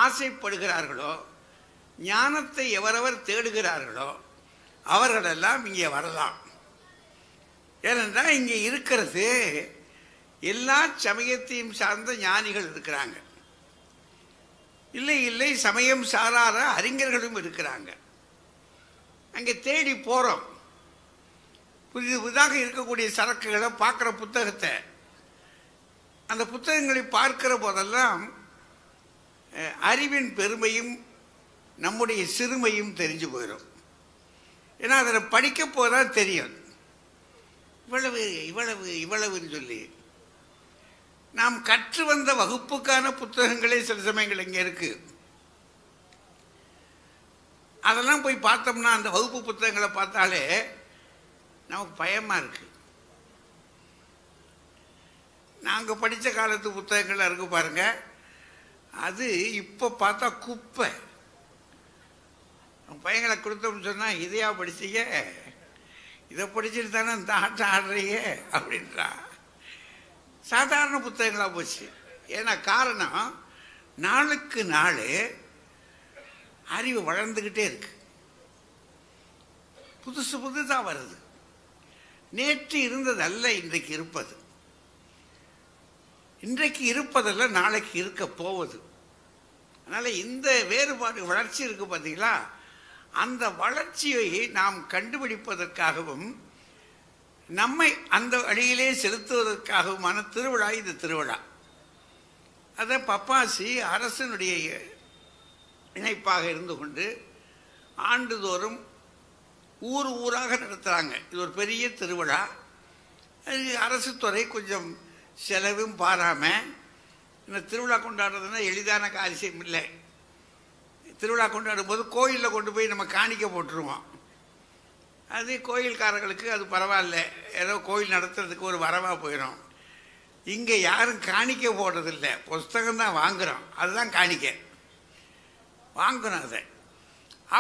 ஆசைப்படுகிறார்களோ, ஞானத்தை எவரவர் தேடுகிறார்களோ அவர்களெல்லாம் இங்கே வரலாம். ஏனென்றால் இங்கே இருக்கிறது எல்லா சமயத்தையும் சார்ந்த ஞானிகள் இருக்கிறாங்க. இல்லை இல்லை, சமயம் சாராத அறிஞர்களும் இருக்கிறாங்க. அங்கே தேடி போகிறோம். புதிது புதிதாக இருக்கக்கூடிய சரக்குகளை பார்க்குற புத்தகத்தை, அந்த புத்தகங்களை பார்க்கிற போதெல்லாம் அறிவின் பெருமையும் நம்முடைய சிறுமையும் தெரிஞ்சு போயிடும். ஏன்னா அதில் படிக்க போதான் தெரியும். இவ்வளவு இவ்வளவு இவ்வளவுன்னு சொல்லி நாம் கற்று வந்த வகுப்புக்கான புத்தகங்களே சில சமயங்கள் இங்கே இருக்கு. அதெல்லாம் போய் பார்த்தோம்னா அந்த வகுப்பு புத்தகங்களை பார்த்தாலே நமக்கு பயமா இருக்கு. நாங்கள் படித்த காலத்து புத்தகங்கள்லாம் இருக்கு பாருங்க, அது இப்போ பார்த்தா குப்பை. பையங்களை கொடுத்தோம்னு சொன்னால் இதையா படிச்சீங்க, இதை படிச்சுட்டு தானே இந்த ஆட்டம் ஆடுறீங்க அப்படின்றா. சாதாரண புத்தகங்களாக போச்சு. ஏன்னா காரணம், நாளுக்கு நாள் அறிவு வளர்ந்துக்கிட்டே இருக்கு. புதுசு புதுதாக வருது. நேற்று இருந்ததல்ல இன்றைக்கு இருப்பது. இன்றைக்கு இருப்பதல்ல நாளைக்கு இருக்க போவது. அதனால் இந்த வேறுபாடு வளர்ச்சி இருக்கு பார்த்தீங்களா, அந்த வளர்ச்சியை நாம் கண்டுபிடிப்பதற்காகவும் நம்மை அந்த வழியிலே செலுத்துவதற்காகவுமான திருவிழா இந்த திருவிழா. அதை பப்பாசி அரசனுடைய இணைப்பாக இருந்து கொண்டு ஆண்டுதோறும் ஊர் ஊராக நடத்துகிறாங்க. இது ஒரு பெரிய திருவிழா. அது அரசு துறை கொஞ்சம் செலவும் பாராமல், இந்த திருவிழா கொண்டாடுறதுன்னா எளிதான காரியம் இல்லை. திருவிழா கொண்டாடும் போது கோயிலில் கொண்டு போய் நம்ம காணிக்க போட்டுருவோம். அது கோயில்காரர்களுக்கு அது பரவாயில்ல, ஏதோ கோயில் நடத்துறதுக்கு ஒரு வரவாக போயிடும். இங்கே யாரும் காணிக்க போடுறதில்லை, புஸ்தகம் தான் வாங்குகிறோம். அதுதான் காணிக்க வாங்கணும். அதை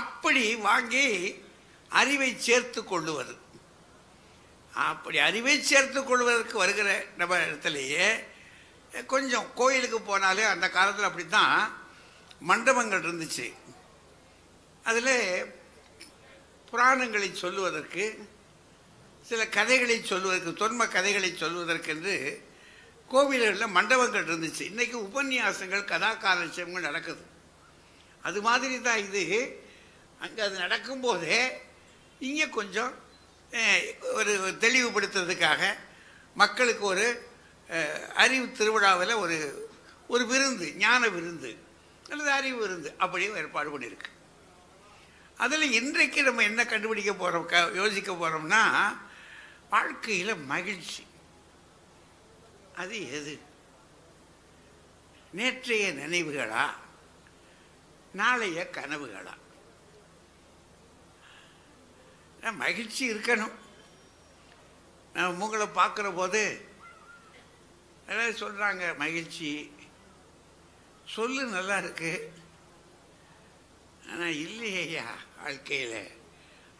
அப்படி வாங்கி அறிவை சேர்த்து கொள்ளுவது. அப்படி அறிவை சேர்த்து கொள்வதற்கு வருகிற நம்ம இடத்துலையே கொஞ்சம் கோயிலுக்கு போனாலே அந்த காலத்தில் அப்படி தான் மண்டபங்கள் இருந்துச்சு. அதில் புராணங்களை சொல்லுவதற்கு, சில கதைகளை சொல்லுவதற்கு, தொன்ம கதைகளை சொல்வதற்கென்று கோவில்களில் மண்டபங்கள் இருந்துச்சு. இன்றைக்கி உபன்யாசங்கள், கதா காலட்சேபங்கள் நடக்குது. அது மாதிரி தான் இது. அங்கே அது நடக்கும்போதே இங்கே கொஞ்சம் ஒரு தெளிவுபடுத்துறதுக்காக மக்களுக்கு ஒரு அறிவு திருவிழாவில் ஒரு விருந்து, ஞான விருந்து அல்லது அறிவு விருந்து அப்படியே ஏற்பாடு பண்ணியிருக்கு. அதில் இன்றைக்கு நம்ம என்ன கண்டுபிடிக்க போகிறோம், யோசிக்க போகிறோம்னா, வாழ்க்கையில் மகிழ்ச்சி அது எது? நேற்றைய நினைவுகளா, நாளைய கனவுகளா? மகிழ்ச்சி இருக்கணும். நான் உங்களை பார்க்குற போது எல்லாம் சொல்கிறாங்க மகிழ்ச்சி சொல்லு நல்லா இருக்கு, ஆனால் இல்லையா வாழ்க்கையில்,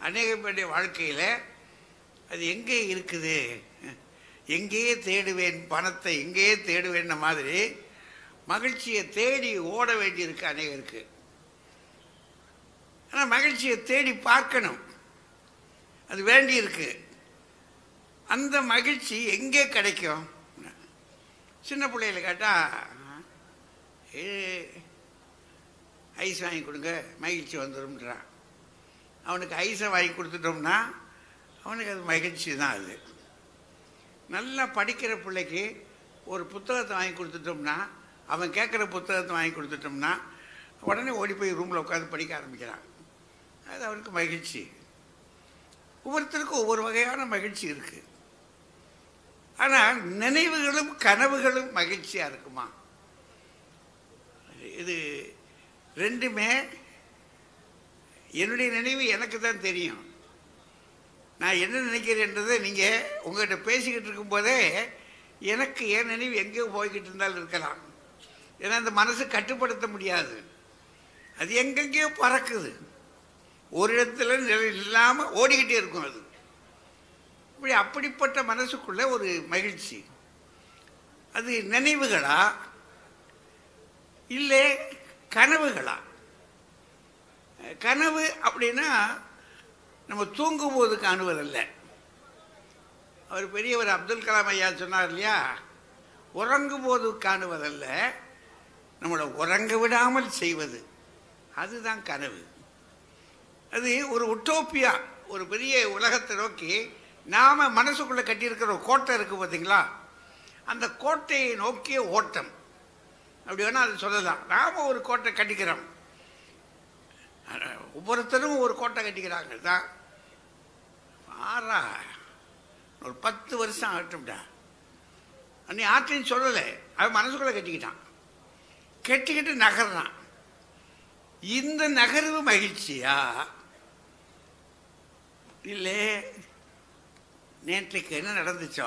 அநேக பேருடைய வாழ்க்கையில் அது எங்கே இருக்குது? எங்கேயே தேடுவேன் பணத்தை, எங்கேயே தேடுவேன்ன மாதிரி மகிழ்ச்சியை தேடி ஓட வேண்டியிருக்கு அநேகருக்கு. ஆனால் மகிழ்ச்சியை தேடி பார்க்கணும், அது வேண்டி இருக்கு. அந்த மகிழ்ச்சி எங்கே கிடைக்கும்? சின்ன பிள்ளைகளை கேட்டால் ஐஸ் வாங்கி கொடுங்க மகிழ்ச்சி வந்துடும்ன்றான். அவனுக்கு ஐஸை வாங்கி கொடுத்துட்டோம்னா அவனுக்கு அது மகிழ்ச்சி தான். அது நல்லா படிக்கிற பிள்ளைக்கு ஒரு புத்தகத்தை வாங்கி கொடுத்துட்டோம்னா, அவன் கேட்குற புத்தகத்தை வாங்கி கொடுத்துட்டோம்னா உடனே ஓடி போய் ரூமில் உட்காந்து படிக்க ஆரம்பிக்கிறான். அது அவனுக்கு மகிழ்ச்சி. ஒவ்வொருத்தருக்கும் ஒவ்வொரு வகையான மகிழ்ச்சி இருக்குது. ஆனால் நினைவுகளும் கனவுகளும் மகிழ்ச்சியாக இருக்குமா? இது ரெண்டுமே என்னுடைய நினைவு எனக்கு தான் தெரியும். நான் என்ன நினைக்கிறேன்றதை நீங்கள் உங்கள்கிட்ட பேசிக்கிட்டு இருக்கும்போதே எனக்கு என் நினைவு எங்கேயோ போய்கிட்டு இருந்தாலும் இருக்கலாம். ஏன்னா அந்த மனசு கட்டுப்படுத்த முடியாது, அது எங்கெங்கேயோ பறக்குது, ஒரு இடத்துல நிலை இல்லாமல் ஓடிக்கிட்டே இருக்கும். அது இப்படி அப்படிப்பட்ட மனசுக்குள்ள ஒரு மகிழ்ச்சி. அது நினைவுகளா இல்லை கனவுகளா? கனவு அப்படின்னா நம்ம தூங்கும்போது காணுவதல்ல. அவர் பெரியவர் அப்துல் கலாம் ஐயா சொன்னார் இல்லையா, உறங்கும் போது காணுவதல்ல, நம்மளை உறங்க விடாமல் செய்வது, அதுதான் கனவு. அது ஒரு உட்டோப்பியா, ஒரு பெரிய உலகத்தை நோக்கி நாம மனசுக்குள்ள கட்டியிருக்கிற ஒரு கோட்டை இருக்கு பார்த்தீங்களா, அந்த கோட்டையை நோக்கிய ஓட்டம் அப்படி வேணா அது சொல்லலாம். நாம ஒரு கோட்டை கட்டிக்கிறோம், ஒவ்வொருத்தரும் ஒரு கோட்டை கட்டிக்கிறாங்க தான். ஆறா ஒரு 10 வருஷம் ஆகட்டும்டா, அன்னி ஆற்றின்னு சொல்லலை, அவன் மனசுக்குள்ள கட்டிக்கிட்டான், கட்டிக்கிட்டு நகர்றான். இந்த நகர்வு மகிழ்ச்சியா இல்லை நேற்றுக்கு என்ன நடந்துச்சோ,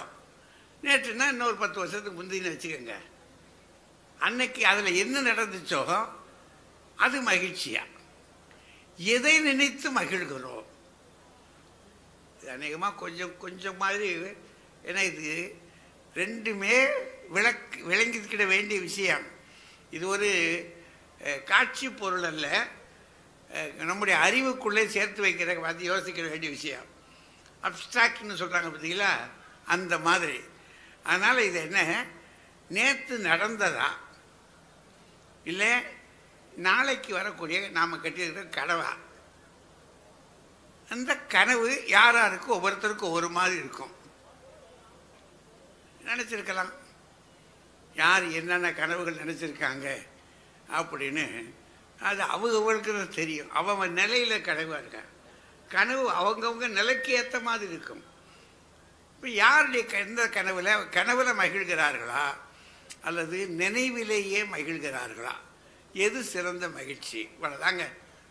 நேற்றுன்னா இன்னொரு 10 வருஷத்துக்கு முந்தின்னு வச்சுக்கோங்க, அன்னைக்கு அதில் என்ன நடந்துச்சோ அது மகிழ்ச்சியா? எதை நினைத்து மகிழ்கிறோம்? அநேகமாக கொஞ்சம் மாதிரி. ஏன்னா இது ரெண்டுமே விளங்கிக்கிட வேண்டிய விஷயம். இது ஒரு காட்சி பொருள் அல்ல, நம்முடைய அறிவுக்குள்ளே சேர்த்து வைக்கிற பார்த்து யோசிக்கிற வேண்டிய விஷயம். அப்ஸ்ட்ராக்ட்னு சொல்கிறாங்க பார்த்தீங்களா, அந்த மாதிரி. அதனால் இது என்ன, நேற்று நடந்ததா இல்லை நாளைக்கு வரக்கூடிய நாம் கட்டியிருக்கிற கனவா? அந்த கனவு யாராருக்கும் ஒவ்வொருத்தருக்கும் ஒரு மாதிரி இருக்கும். நினச்சிருக்கலாம், யார் என்னென்ன கனவுகள் நினச்சிருக்காங்க அப்படின்னு, அது அவங்களுக்கு தான் தெரியும். அவங்க நிலையில் கனவாக இருக்காங்க. கனவு அவங்கவுங்க நிலைக்கு ஏற்ற மாதிரி இருக்கும். இப்போ யாருடைய எந்த கனவுல மகிழ்கிறார்களா அல்லது நினைவிலேயே மகிழ்கிறார்களா, எது சிறந்த மகிழ்ச்சி? இவ்வளோதாங்க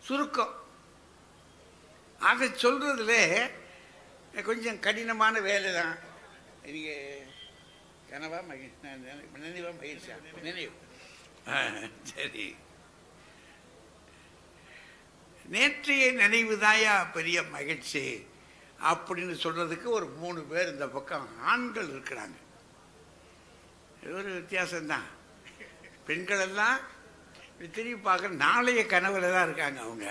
சுருக்கம். அதை சொல்றதுல கொஞ்சம் கடினமான வேலை தான். நீங்கள் கனவா நினைவா மகிழ்ச்சியா? நினைவு. சரி, நேற்றைய நினைவு தாயா பெரிய மகிழ்ச்சி அப்படின்னு சொல்றதுக்கு ஒரு 3 பேர் இந்த பக்கம் ஆண்கள் இருக்கிறாங்க. ஒரு வித்தியாசம்தான். பெண்கள் எல்லாம் திரும்பி பார்க்குற நாளைய கனவுல தான் இருக்காங்க அவங்க.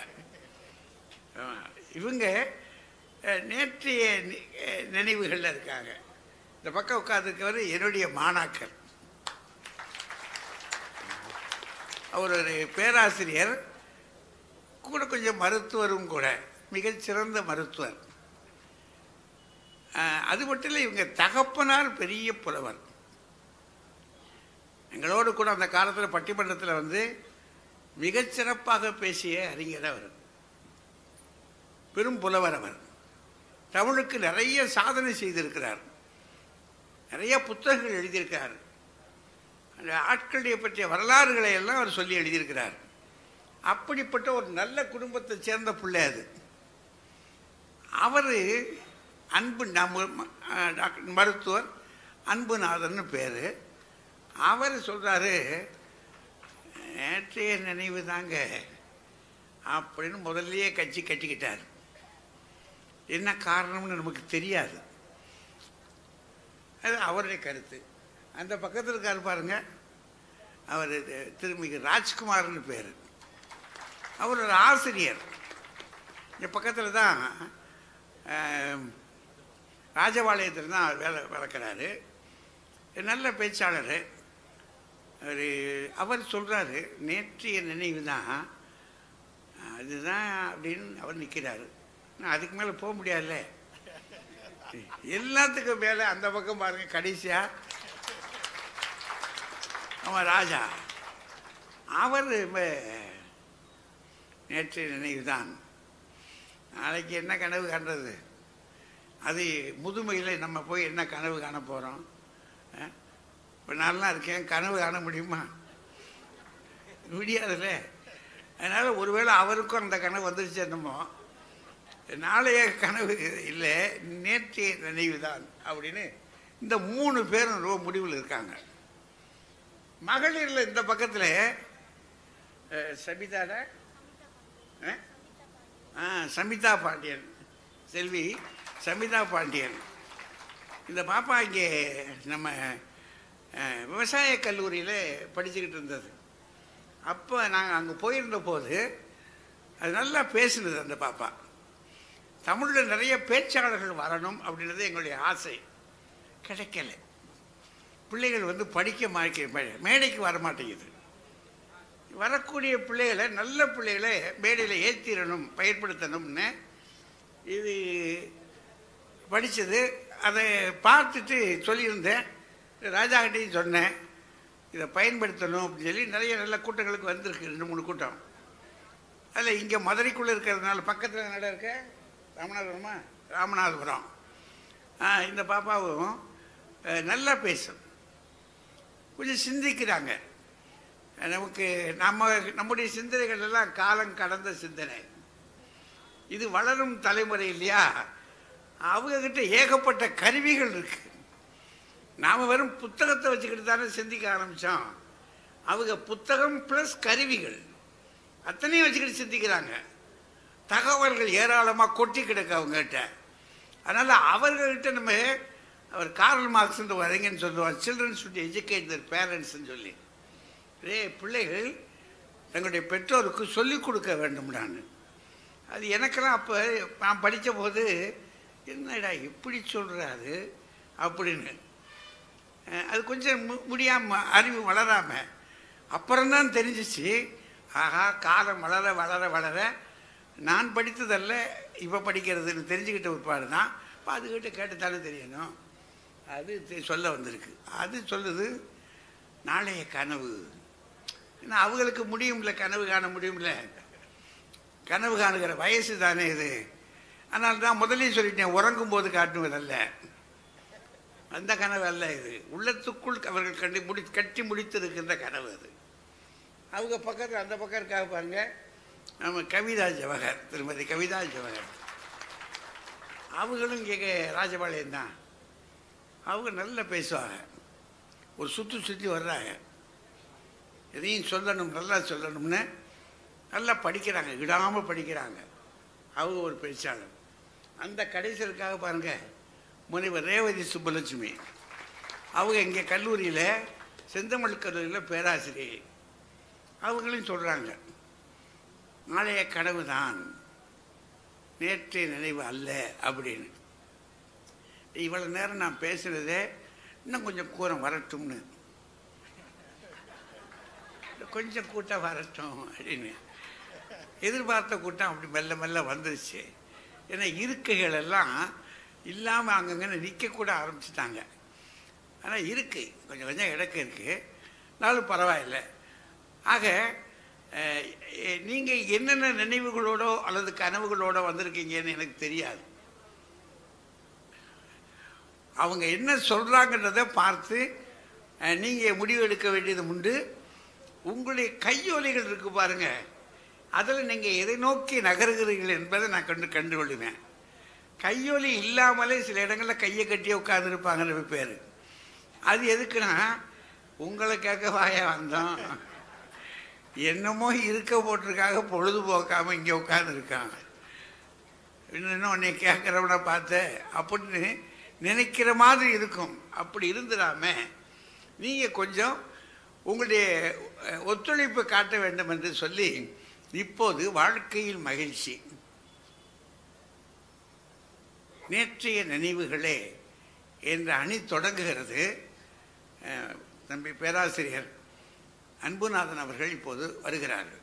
இவங்க நேற்றைய நினைவுகளில் இருக்காங்க. இந்த பக்கம் உட்காந்துருக்கவர் என்னுடைய மாணாக்கர். அவர் ஒரு பேராசிரியர் கூட, கொஞ்சம் மருத்துவரும் கூட, மிகச்சிறந்த மருத்துவர். அது மட்டும் இல்லை, இவங்க தகப்பனார் பெரிய புலவர். எங்களோடு கூட அந்த காலத்தில் பட்டிமன்றத்தில் வந்து மிகச்சிறப்பாக பேசிய அறிஞர் அவர், பெரும் புலவர் அவர். தமிழுக்கு நிறைய சாதனை செய்திருக்கிறார், நிறைய புத்தகங்கள் எழுதியிருக்கிறார். அந்த ஆட்களுடைய பற்றிய வரலாறுகளை எல்லாம் அவர் சொல்லி எழுதியிருக்கிறார். அப்படிப்பட்ட ஒரு நல்ல குடும்பத்தை சேர்ந்த பிள்ளை அது. அவர் அன்பு டாக்டர் மருத்துவர் அன்புநாதன் பேர். அவர் சொல்கிறாரு, நேற்றைய நினைவு தாங்க அப்படின்னு முதல்லையே கட்டிக்கிட்டார். என்ன காரணம்னு நமக்கு தெரியாது, அது அவருடைய கருத்து. அந்த பக்கத்தில் இருக்காரு பாருங்க, அவர் திருமிகு ராஜ்குமார்னு பேர். அவர் ஒரு ஆசிரியர். இந்த பக்கத்தில் தான் ராஜபாளையத்தில் தான் வேலை வளர்க்குறாரு. நல்ல பேச்சாளர். அவர் சொல்கிறாரு, நேற்றைய நினைவு தான் அதுதான் அப்படின்னு அவர் நிற்கிறாரு. நான் அதுக்கு மேலே போக முடியாதுல்ல, எல்லாத்துக்கும் மேலே அந்த பக்கம் பாருங்க, கடைசியாக அவன் ராஜா. அவர் நேற்றைய நினைவு தான். நாளைக்கு என்ன கனவு காண்றது? அது முதுமையில் நம்ம போய் என்ன கனவு காண போகிறோம்? இப்போ நான்லாம் இருக்கேன், கனவு காண முடியுமா? முடியாதுல்ல. அதனால் ஒருவேளை அவருக்கும் அந்த கனவு வந்துருச்சு என்னமோ, நாளைய கனவு இல்லை, நேற்றைய நினைவு தான் அப்படின்னு இந்த 3 பேரும் ரொம்ப முடிவில் இருக்காங்க. மகளிரில் இந்த பக்கத்தில் சபிதாடா சமிதா பாண்டியன், செல்வி சமிதா பாண்டியன். இந்த பாப்பா இங்கே நம்ம விவசாய கல்லூரியில் படிச்சுக்கிட்டு இருந்தது. அப்போ நாங்கள் அங்கே போயிருந்த போது அது நல்லா பேசுனது அந்த பாப்பா. தமிழில் நிறைய பேச்சாளர்கள் வரணும் அப்படின்றது எங்களுடைய ஆசை. கிடைக்கல. பிள்ளைகள் வந்து படிக்க மேடைக்கு வர மாட்டேங்குது. வரக்கூடிய பிள்ளைகளை, நல்ல பிள்ளைகளை மேடையில் ஏற்றிடணும், பயன்படுத்தணும்னு இது படித்தது. அதை பார்த்துட்டு சொல்லியிருந்தேன், ராஜாக்கிட்டையும் சொன்னேன், இதை பயன்படுத்தணும் அப்படின்னு சொல்லி. நிறைய நல்ல கூட்டங்களுக்கு வந்திருக்கு, 2-3 கூட்டம். அதில் இங்கே மதுரைக்குள்ளே இருக்கிறதுனால பக்கத்தில் நட இருக்க ராமநாதபுரம் இந்த பாப்பாவும் நல்லா பேசும், கொஞ்சம் சிந்திக்கிறாங்க. நமக்கு நம்முடைய சிந்தனைகள் எல்லாம் காலம் கடந்த சிந்தனை. இது வளரும் தலைமுறை இல்லையா, அவங்கக்கிட்ட ஏகப்பட்ட கருவிகள் இருக்கு. நாம் வெறும் புத்தகத்தை வச்சுக்கிட்டு தானே சிந்திக்க ஆரம்பித்தோம். அவங்க புத்தகம் ப்ளஸ் கருவிகள் அத்தனையும் வச்சுக்கிட்டு சிந்திக்கிறாங்க. தகவல்கள் ஏராளமாக கொட்டி கிடக்கு அவங்ககிட்ட. அதனால் அவர்கள்ட்ட நம்ம, அவர் கார்ல் மார்க்ஸ் வரீங்கன்னு சொல்லுவார், சில்ட்ரன்ஸ் ஷுட் எஜுகேட் தர் பேரண்ட்ஸ்ன்னு சொல்லி. பிள்ளைகள் தங்களுடைய பெற்றோருக்கு சொல்லிக் கொடுக்க வேண்டும். அது எனக்கெல்லாம் அப்போ நான் படித்த போது என்னடா இப்படி சொல்கிறாரு அப்படின்னு, அது கொஞ்சம் முடியாமல், அறிவு வளராமல். அப்புறம்தான் தெரிஞ்சிச்சு, ஆஹா காலம் வளர வளர வளர நான் படித்ததல்ல இப்போ படிக்கிறதுன்னு தெரிஞ்சுக்கிட்ட ஒருபாடு தான். இப்போ அதுக்கிட்ட கேட்டுத்தானே தெரியணும். அது சொல்ல வந்திருக்கு. அது சொல்லுது நாளைய கனவு. ஏன்னா அவங்களுக்கு முடியும்ல, கனவு காண முடியும்ல, கனவு காணுகிற வயசு தானே இது. அதனால தான் முதலே சொல்லிட்டேன், உறங்கும் போது காட்டுவதல்ல, அந்த கனவு அல்ல இது. உள்ளத்துக்குள் அவர்கள் கட்டி முடித்திருக்கின்ற கனவு அது. அவங்க பக்கத்தில் அந்த பக்கம் இருக்காக பாருங்க, நம்ம கவிதா ஜவஹர், திருமதி கவிதா ஜவஹர். அவங்களும் இங்கே ராஜபாளையம் தான். அவங்க நல்லா பேசுவாங்க. ஒரு சுற்றி வர்றாங்க, எதையும் சொல்லணும், நல்லா சொல்லணும்னு நல்லா படிக்கிறாங்க, விடாமல் படிக்கிறாங்க. அவங்க ஒரு பேச்சாளர். அந்த கடைசியலுக்காக பாருங்க, முனைவர் ரேவதி சுப்பலட்சுமி. அவங்க இங்கே கல்லூரியில், செந்தமிழ் கல்லூரியில் பேராசிரியை. அவங்களையும் சொல்கிறாங்க, நாளைய கனவு தான், நேற்றைய நினைவு அல்ல அப்படின்னு. இவ்வளோ நேரம் நான் பேசுகிறதே இன்னும் கொஞ்சம் கூரம் வரட்டும்னு, கொஞ்சம் கூட்டம் வரட்டும் அப்படின்னு எதிர்பார்த்த கூட்டம் அப்படி மெல்ல மெல்ல வந்துருச்சு. ஏன்னா இருக்கைகள் எல்லாம் இல்லாமல் அங்கங்கே நிற்கக்கூட ஆரம்பிச்சிட்டாங்க. ஆனால் இருக்கை கொஞ்சம் கொஞ்சம் இடக்கு இருக்குது, நாளும் பரவாயில்லை. ஆக நீங்கள் என்னென்ன நினைவுகளோடோ அல்லது கனவுகளோட வந்திருக்கீங்கன்னு எனக்கு தெரியாது. அவங்க என்ன சொல்கிறாங்கன்றதை பார்த்து நீங்கள் முடிவு எடுக்க வேண்டியது உண்டு. உங்களுடைய கையொலிகள் இருக்கு பாருங்க, அதில் நீங்கள் எதை நோக்கி நகருகிறீர்கள் என்பதை நான் கண்டுகொள்ளுவேன். கையொலி இல்லாமலே சில இடங்களில் கையை கட்டி உட்காந்துருப்பாங்கன்னு பேர். அது எதுக்குன்னா, உங்களை கேட்க வாயா வந்தோம், என்னமோ இருக்க போட்டிருக்காக பொழுதுபோக்காமல் இங்கே உட்காந்துருக்காங்க, இன்னும் உன்னை கேட்குறவனை பார்த்த அப்படின்னு நினைக்கிற மாதிரி இருக்கும். அப்படி இருந்துடாம நீங்கள் கொஞ்சம் உங்களுடைய ஒத்துழைப்பு காட்ட வேண்டும் என்று சொல்லி, இப்போது வாழ்க்கையில் மகிழ்ச்சி, நேற்றைய நினைவுகளே என்ற அணி தொடங்குகிறது. தம்பி பேராசிரியர் அன்புநாதன் அவர்கள் இப்போது வருகிறார்கள்.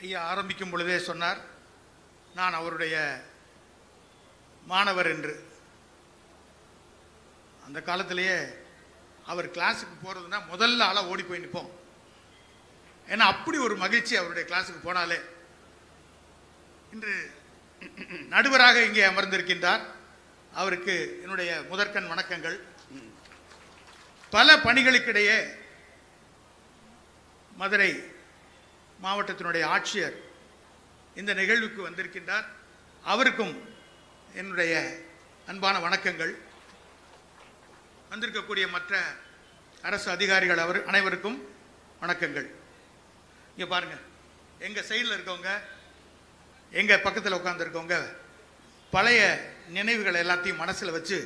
ஐயா ஆரம்பிக்கும் பொழுதே சொன்னார், நான் அவருடைய மாணவர் என்று. அந்த காலத்திலேயே அவர் கிளாஸுக்கு போகிறதுனா முதல்ல ஆளாக ஓடி போய் நிற்போம். ஏன்னா அப்படி ஒரு மகிழ்ச்சி அவருடைய கிளாஸுக்கு போனாலே. இன்று நடுவராக இங்கே அமர்ந்திருக்கின்றார், அவருக்கு என்னுடைய முதற்கண் வணக்கங்கள். பல பணிகளுக்கிடையே மதுரை மாவட்டத்தினுடைய ஆட்சியர் இந்த நிகழ்வுக்கு வந்திருக்கின்றார், அவருக்கும் என்னுடைய அன்பான வணக்கங்கள். வந்திருக்கக்கூடிய மற்ற அரசு அதிகாரிகள் அனைவருக்கும் வணக்கங்கள். இங்கே பாருங்க, எங்கள் சைடில் இருக்கவங்க, எங்கள் பக்கத்தில் உட்காந்துருக்கவங்க பழைய நினைவுகள் எல்லாத்தையும் மனசில் வச்சு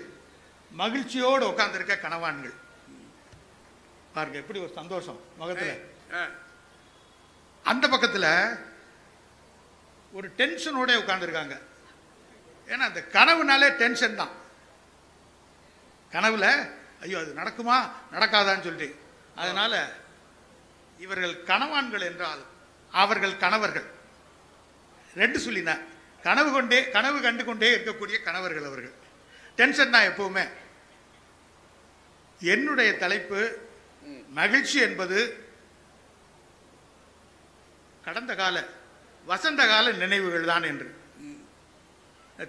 மகிழ்ச்சியோடு உட்காந்துருக்க கனவான்கள். பாருங்க எப்படி ஒரு சந்தோஷம் முகத்தில். அந்த பக்கத்தில் ஒரு டென்ஷனோட உட்காந்துருக்காங்க. ஏன்னா அந்த கனவுனாலே டென்ஷன் தான். கனவுல ஐயோ அது நடக்குமா நடக்காதான்னு சொல்லிட்டு, அதனால இவர்கள் கனவான்கள் என்றால் அவர்கள் கணவர்கள். ரெண்டு சொல்லினா கனவு கண்டு கொண்டே இருக்கக்கூடிய கணவர்கள் அவர்கள். டென்ஷன் தான் எப்பவுமே. என்னுடைய தலைப்பு மகிழ்ச்சி என்பது கடந்த கால வசந்த கால நினைவுகள் தான் என்று.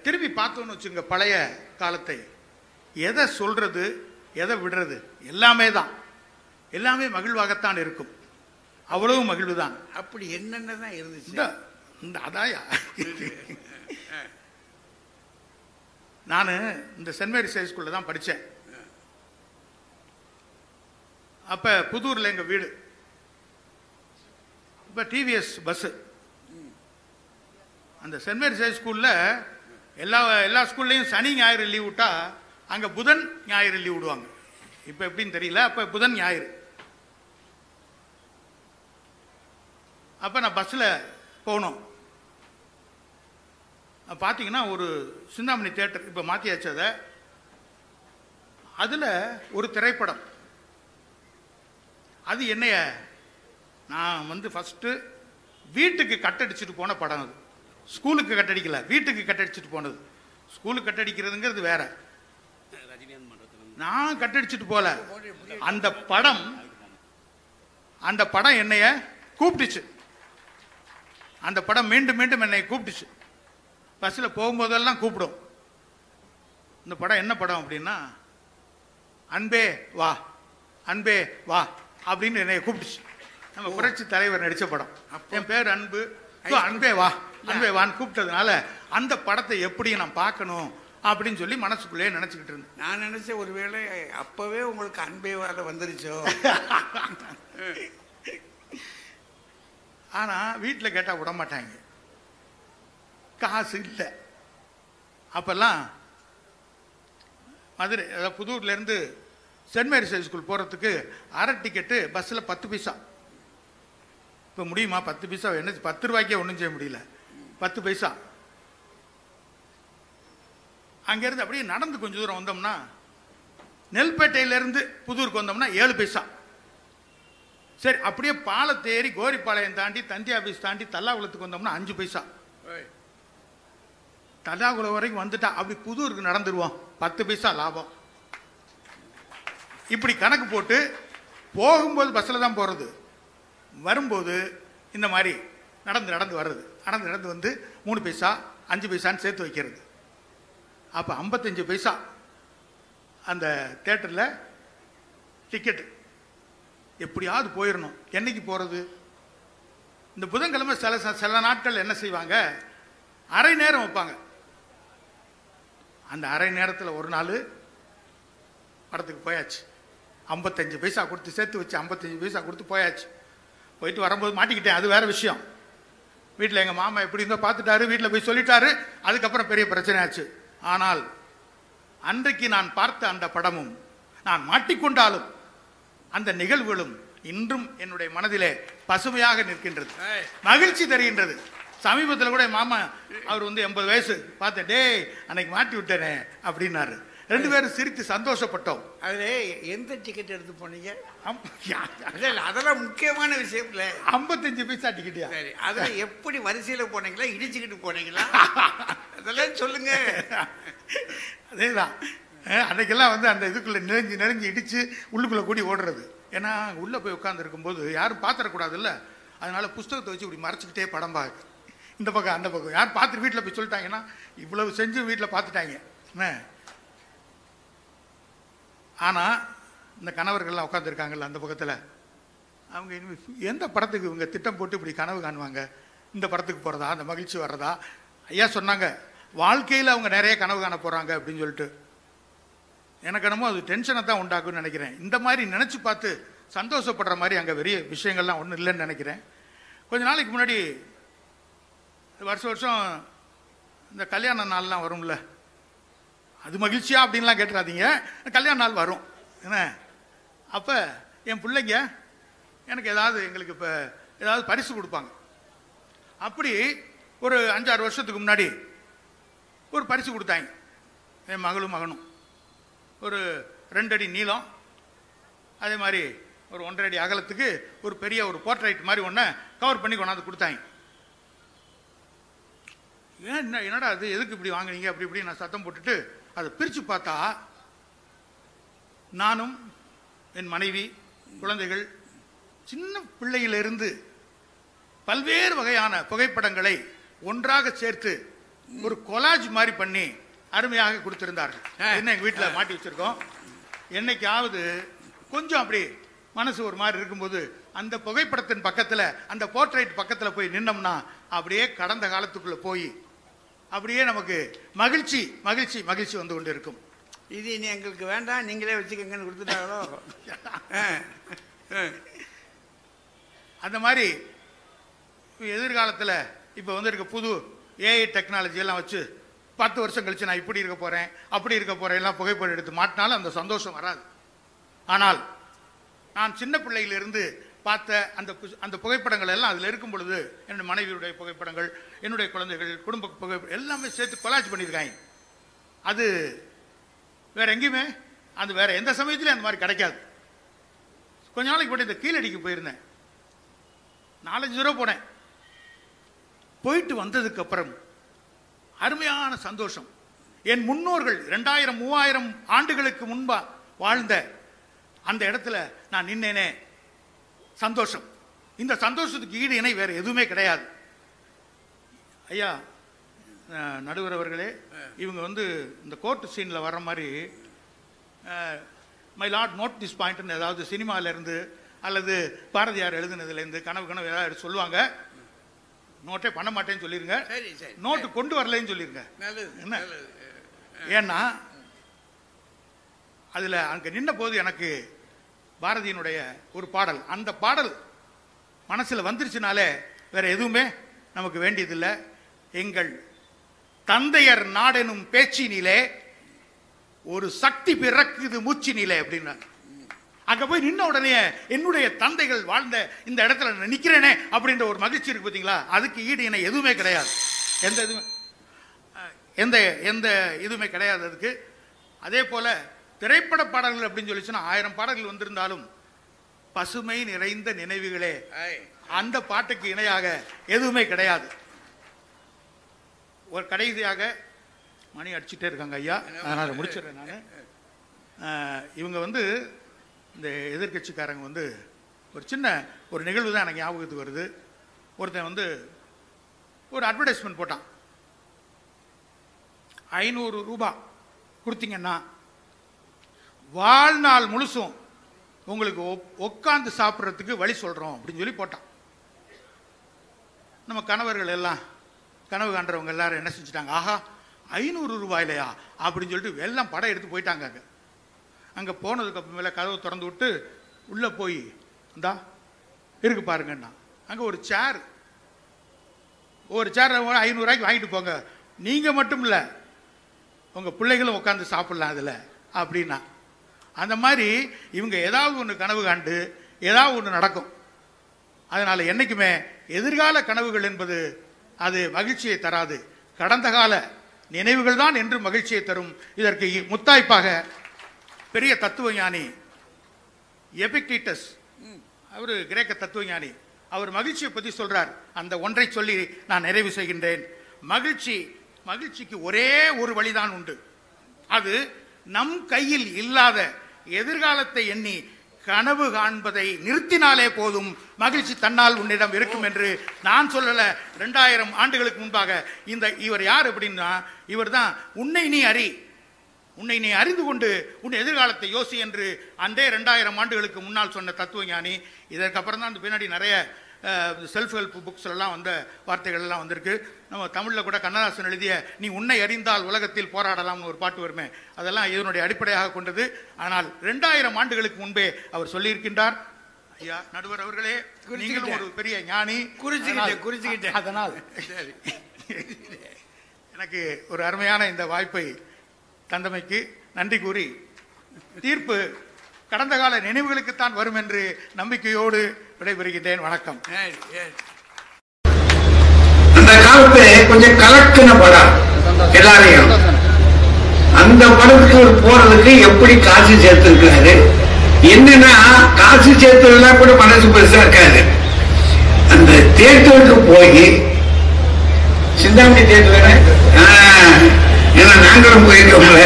திரும்பி பார்த்தோன்னு வச்சுங்க, பழைய காலத்தை எதை சொல்றது எதை விடுறது எல்லாமே தான், எல்லாமே மகிழ்வாகத்தான் இருக்கும். அவ்வளவு மகிழ்வு தான். அப்படி என்னென்ன தான் இருந்துச்சு? இந்த அதாயா நான் இந்த சென்ட் மேரிஸ் ஹை ஸ்கூல்ல தான் படித்தேன். அப்போ புதூரில் எங்கள் வீடு. இப்போ டிவிஎஸ் பஸ்ஸு. அந்த சென்ட் மேரிஸ் ஹை ஸ்கூலில் எல்லா ஸ்கூல்லையும் சனி ஞாயிறு லீவ் விட்டா அங்கே புதன் ஞாயிறு லீவ் விடுவாங்க. இப்போ எப்படின்னு தெரியல. அப்போ புதன் ஞாயிறு. அப்போ நான் பஸ்ஸில் போகணும். பார்த்தீங்கன்னா ஒரு சிந்தாமணி தியேட்டர் இப்போ மாற்றியாச்சு. அதை அதில் ஒரு திரைப்படம். அது என்னைய நான் ஃபஸ்ட்டு வீட்டுக்கு கட்டடிச்சுட்டு போன படம். அது ஸ்கூலுக்கு கட்டடிக்கல, வீட்டுக்கு கட்டடிச்சுட்டு போனது. ஸ்கூலுக்கு கட்டடிக்கிறதுங்கிறது வேற. நான் கட்டடிச்சுட்டு போல. அந்த படம் என்னைய கூப்பிட்டுச்சு. அந்த படம் மீண்டும் மீண்டும் என்னை கூப்பிட்டுச்சு. பஸ்ஸில் போகும்போதெல்லாம் கூப்பிடும். இந்த படம் என்ன படம் அப்படின்னா, அன்பே வா அன்பே வா அப்படின்னு என்னை கூப்பிட்டுச்சு. நம்ம புரட்சி தலைவர் நடித்த படம். என் பேர் அன்பு, அன்பே வா அன்பே வான்னு கூப்பிட்டதுனால அந்த படத்தை எப்படி நான் பார்க்கணும் அப்படின்னு சொல்லி மனசுக்குள்ளேயே நினச்சிக்கிட்டு இருந்தேன். நான் நினைச்சேன் ஒருவேளை அப்பவே உங்களுக்கு அன்பே வாழ வந்துருச்சோ. ஆனால் வீட்டில் கேட்டால் விட மாட்டாங்க, காசு இல்லை. அப்போல்லாம் மதுரை அதாவது புதூர்லேருந்து சென்ட் மேரிஸ் ஹை ஸ்கூல் போகிறதுக்கு அரை டிக்கெட்டு பஸ்ஸில் 10 பைசா. இப்போ முடியுமா 10 பைசா? என்ன 10 ரூபாய்க்கே ஒன்றும் செய்ய முடியல. 10 பைசா. அங்கேருந்து அப்படியே நடந்து கொஞ்சம் தூரம் வந்தோம்னா, நெல்பேட்டையிலேருந்து புதூருக்கு வந்தோம்னா 7 பைசா. சரி, அப்படியே பாலத்தை ஏறி கோரிப்பாளையம் தாண்டி தந்தி ஆஃபீஸ் தாண்டி தல்லாகுளத்துக்கு வந்தோம்னா 5 பைசா. தல்லாகுளம் வரைக்கும் வந்துட்டா அப்படி புதூருக்கு நடந்துருவோம், 10 பைசா லாபம். இப்படி கணக்கு போட்டு போகும்போது பஸ்ஸில் தான் போகிறது, வரும்போது இந்த மாதிரி நடந்து வர்றது. நடந்து வந்து 3 பைசா 5 பைசான்னு சேர்த்து வைக்கிறது. அப்போ 55 பைசா அந்த தேட்டரில் டிக்கெட்டு. எப்படியாவது போயிடணும். என்னைக்கு போகிறது? இந்த புதன்கிழமை சில நாட்கள் என்ன செய்வாங்க, அரை நேரம் வைப்பாங்க. அந்த அரை நேரத்தில் ஒரு நாள் படத்துக்கு போயாச்சு. 55 பைசா கொடுத்து சேர்த்து வச்சு 55 பைசா கொடுத்து போயாச்சு. போயிட்டு வரும்போது மாட்டிக்கிட்டேன், அது வேற விஷயம். வீட்டில் எங்கள் மாமா எப்படி இருந்தோ பார்த்துட்டாரு, வீட்டில் போய் சொல்லிட்டாரு. அதுக்கப்புறம் பெரிய பிரச்சனை ஆச்சு. ஆனால் அன்றைக்கு நான் பார்த்த அந்த படமும் நான் மாட்டிக்கொண்டாலும் அந்த நிகழ்வுகளும் இன்றும் என்னுடைய மனதிலே பசுமையாக நிற்கின்றது, மகிழ்ச்சி தருகின்றது. சமீபத்தில் கூட மாமா அவர் 80 வயசு பார்த்து, டேய் அன்னைக்கு மாட்டி விட்டேனே அப்படின்னாரு. 2 பேரும் சிரித்து சந்தோஷப்பட்டோம். அதுல எந்த டிக்கெட் எடுத்து போனீங்க? அதெல்லாம் முக்கியமான விஷயம் இல்ல. 55 பைசா டிக்கெட்டியா? சரி, அதுல எப்படி வரிசையில போனீங்களா, இடிச்சுக்கிட்டு போனீங்களா? அதெல்லாம் சொல்லுங்க. அதேதான். அன்னைக்கெல்லாம் அந்த இதுக்குள்ள நெறிஞ்சு இடிச்சு உள்ளுக்குள்ள கூடி ஓடுறது. ஏன்னா உள்ள போய் உட்கார்ந்து இருக்கும்போது யாரும் பாத்திரக்கூடாதுல்ல, அதனால புஸ்தகத்தை வச்சு இப்படி மறைச்சிக்கிட்டே படம் பார்க்க, இந்த பக்கம் அந்த பக்கம். யாரும் பார்த்துட்டு வீட்டில் போய் சொல்லிட்டாங்கன்னா இவ்வளவு செஞ்சு வீட்டில் பார்த்துட்டாங்க. ஆனால் இந்த கணவர்கள்லாம் உட்காந்துருக்காங்கல்ல அந்த பக்கத்தில், அவங்க எந்த படத்துக்கு இவங்க திட்டம் போட்டு இப்படி கனவு காணுவாங்க? இந்த படத்துக்கு போகிறதா, அந்த மகிழ்ச்சி வர்றதா? ஐயா சொன்னாங்க, வாழ்க்கையில் அவங்க நிறைய கனவு காண போகிறாங்க அப்படின்னு சொல்லிட்டு. எனக்கு என்னமோ அது டென்ஷனை தான் உண்டாக்குன்னு நினைக்கிறேன். இந்த மாதிரி நினச்சி பார்த்து சந்தோஷப்படுற மாதிரி அங்கே பெரிய விஷயங்கள்லாம் ஒன்றும் இல்லைன்னு நினைக்கிறேன். கொஞ்ச நாளைக்கு முன்னாடி வருஷம் வருஷம் இந்த கல்யாண நாள்லாம் வரும்ல, அது மகிழ்ச்சியா அப்படின்லாம் கேட்டுறாதீங்க, கல்யாண நாள் வரும் என்ன. அப்போ என் பிள்ளைங்க எனக்கு எங்களுக்கு இப்போ ஏதாவது பரிசு கொடுப்பாங்க. அப்படி ஒரு 5-6 வருஷத்துக்கு முன்னாடி ஒரு பரிசு கொடுத்தாங்க. என் மகனும் ஒரு 2 அடி நீளம், அதே மாதிரி ஒரு 1.5 அடி அகலத்துக்கு ஒரு பெரிய ஒரு போர்ட்ரைட் மாதிரி ஒன்றை கவர் பண்ணி கொண்டாந்து கொடுத்தாங்க. என்னடா அது, எதுக்கு இப்படி வாங்குனீங்க அப்படி இப்படி நான் சத்தம் போட்டுட்டு அதை பிரித்து பார்த்தா, நானும் என் மனைவி குழந்தைகள் சின்ன பிள்ளையிலிருந்து பல்வேறு வகையான புகைப்படங்களை ஒன்றாக சேர்த்து ஒரு கொலாஜ் மாதிரி பண்ணி அருமையாக கொடுத்திருந்தார்கள். என்ன எங்க வீட்டில் மாட்டி வச்சிருக்கோம். என்னைக்காவது கொஞ்சம் அப்படி மனசு ஒரு மாதிரி இருக்கும்போது அந்த புகைப்படத்தின் பக்கத்தில், அந்த போர்ட்ரைட் பக்கத்தில் போய் நின்னோம்னா அப்படியே கடந்த காலத்துக்குள்ள போய் அப்படியே நமக்கு மகிழ்ச்சி மகிழ்ச்சி மகிழ்ச்சி வந்து கொண்டு இருக்கும். இது இனி எங்களுக்கு வேண்டாம், நீங்களே வச்சுக்கங்கன்னு கொடுத்துட்டாங்களோ. அந்த மாதிரி எதிர்காலத்தில் இப்போ இருக்க புது ஏஐ டெக்னாலஜி எல்லாம் வச்சு 10 வருஷம் கழிச்சு நான் இப்படி இருக்க போறேன் அப்படி இருக்க போறேன் எல்லாம் புகைப்படம் எடுத்து மாட்டினாலும் அந்த சந்தோஷம் வராது. ஆனால் நான் சின்ன பிள்ளையிலிருந்து பார்த்த அந்த புகைப்படங்கள் எல்லாம் அதில் இருக்கும் பொழுது, என்னுடைய மனைவியுடைய புகைப்படங்கள், என்னுடைய குழந்தைகள், குடும்ப புகைப்படம் எல்லாமே சேர்த்து கொலாஜ் பண்ணியிருக்காங்க. அது வேற எங்கேயுமே, அது வேற எந்த சமயத்திலும் அந்த மாதிரி கிடைக்காது. கொஞ்ச நாளைக்கு போட்டு இந்த கீழடிக்கு போயிருந்தேன். 4-5 தடவை போனேன். போயிட்டு வந்ததுக்கு அப்புறம் அருமையான சந்தோஷம். என் முன்னோர்கள் 2000-3000 ஆண்டுகளுக்கு முன்பா வாழ்ந்த அந்த இடத்துல நான் நின்னேனே, சந்தோஷம். இந்த சந்தோஷத்துக்கு ஈடு இணை வேற எதுவுமே கிடையாது. ஐயா நடுவர் அவர்களே, இவங்க இந்த கோர்ட் சீன்ல வர்ற மாதிரி my lord note this point ஏதாவது சினிமால இருந்து அல்லது பாரதியார் எழுதுனதுல இருந்து கனவு ஏதாவது சொல்லுவாங்க. நோட்டே பண்ண மாட்டேன்னு சொல்லிருங்க, நோட்டு கொண்டு வரலன்னு சொல்லிருங்க. என்ன, ஏன்னா அதுல அங்க நின்ன போது எனக்கு பாரதியினுடைய ஒரு பாடல், அந்த பாடல் மனசுல வந்துருச்சுனாலே வேற எதுவுமே நமக்கு வேண்டியதில்லை. எங்கள் தந்தையர் நாடெனும் பேச்சினிலே ஒரு சக்தி பிறக்குது மூச்சினிலே அப்படின்னா, அங்க போய் நின்ன உடனே என்னுடைய தந்தைகள் வாழ்ந்த இந்த இடத்துல நான் நிக்கிறேனே அப்படின்ற ஒரு மகிழ்ச்சி இருக்கு பார்த்தீங்களா, அதுக்கு ஈடு இணை எதுவுமே கிடையாது. எந்த இதுவுமே கிடையாது அதுக்கு. அதே போல திரைப்பட பாடல்கள் அப்படின்னு சொல்லிச்சுன்னா 1000 பாடல்கள் வந்திருந்தாலும் பசுமை நிறைந்த நினைவுகளே அந்த பாட்டுக்கு இணையாக எதுவுமே கிடையாது. ஒரு கடைசியாக மணி அடிச்சுட்டே இருக்காங்க ஐயா, அதனால முடிச்சிடறேன் நான். இவங்க இந்த எதிர்கட்சிக்காரங்க ஒரு சின்ன ஒரு நிகழ்வு தான் எனக்கு ஞாபகத்துக்கு வருது. ஒருத்தன் ஒரு அட்வர்டைஸ்மெண்ட் போட்டான். 500 ரூபாய் கொடுத்தீங்கன்னா வாழ்நாள் முழுசும் உங்களுக்கு உட்காந்து சாப்பிட்றதுக்கு வழி சொல்றோம் அப்படின்னு சொல்லி போட்டான். நம்ம கணவர்கள் எல்லாம், கனவு காண்றவங்க எல்லாரும் என்ன செஞ்சுட்டாங்க, ஆஹா 500 ரூபாயிலையா அப்படின்னு சொல்லிட்டு எல்லாம் படம் எடுத்து போயிட்டாங்க. அங்கே போனதுக்கு அப்புறமேல கதவை திறந்து விட்டு உள்ளே போய் இந்தா இருக்கு பாருங்கண்ணா, அங்கே ஒரு சேர் 500 ரூபாய்க்கு வாங்கிட்டு போங்க, நீங்கள் மட்டும் இல்லை உங்கள் பிள்ளைகளும் உட்காந்து சாப்பிட்லாம் அதில் அப்படின்னா. அந்த மாதிரி இவங்க ஏதாவது ஒன்று கனவு காண்டு ஏதாவது ஒன்று நடக்கும். அதனால் என்றைக்குமே எதிர்கால கனவுகள் என்பது அது மகிழ்ச்சியை தராது, கடந்த கால நினைவுகள் தான் என்று மகிழ்ச்சியை தரும். இதற்கு முத்தாய்ப்பாக பெரிய தத்துவ ஞானி எபிக்டீட்டஸ், அவர் கிரேக்க தத்துவ ஞானி, அவர் மகிழ்ச்சியை பற்றி சொல்றார். அந்த ஒன்றை சொல்லி நான் நிறைவு செய்கின்றேன். மகிழ்ச்சிக்கு ஒரே ஒரு வழிதான் உண்டு, அது நம் கையில் இல்லாத எதிர்காலத்தை எண்ணி கனவு காண்பதை நிறுத்தினாலே போதும், மகிழ்ச்சி தன்னால் உன்னிடம் இருக்கும் என்று நான் சொல்லல. 2000 ஆண்டுகளுக்கு முன்பாக இவர் யார் அப்படின்னா, இவர் தான் உன்னை நீ அறிந்து கொண்டு உன் எதிர்காலத்தை யோசி என்று அன்றே 2000 ஆண்டுகளுக்கு முன்னால் சொன்ன தத்துவ ஞானி. இதற்கப்புறம் தான் பின்னாடி நிறைய செல்ஃப் ஹெல்ப் புக்ஸ்லாம் வந்த வார்த்தைகள் எல்லாம் வந்திருக்கு. நம்ம தமிழில் கூட கண்ணதாசன் எழுதிய நீ உன்னை அறிந்தால் உலகத்தில் போராடலாம்னு ஒரு பாட்டு வருமே, அதெல்லாம் இதனுடைய அடிப்படையாக கொண்டது. ஆனால் 2000 ஆண்டுகளுக்கு முன்பே அவர் சொல்லியிருக்கின்றார். ஐயா நடுவர் அவர்களே, நீங்களும் ஒரு பெரிய ஞானி, குறிச்சுக்கிட்டேன். அதனால் எனக்கு ஒரு அருமையான இந்த வாய்ப்பை தந்தமைக்கு நன்றி கூறி, தீர்ப்பு கடந்த கால நினைவுகளுக்குத்தான் வரும் என்று நம்பிக்கையோடு விடைபெறுகின்றேன். வணக்கம். அந்த காலத்துல கொஞ்சம் கலக்கின படம் எல்லாரையும், அந்த படத்துக்கு போறதுக்கு எப்படி காசு சேர்த்திருக்கிறாரு, என்னன்னா காசு சேர்த்ததெல்லாம் கூட மனசு பெருசா இருக்காது. அந்த தியேட்டருக்கு போய், சிந்தாமணி தியேட்டர் ஏன்னா நாங்களும் போயிருக்கோம்ல,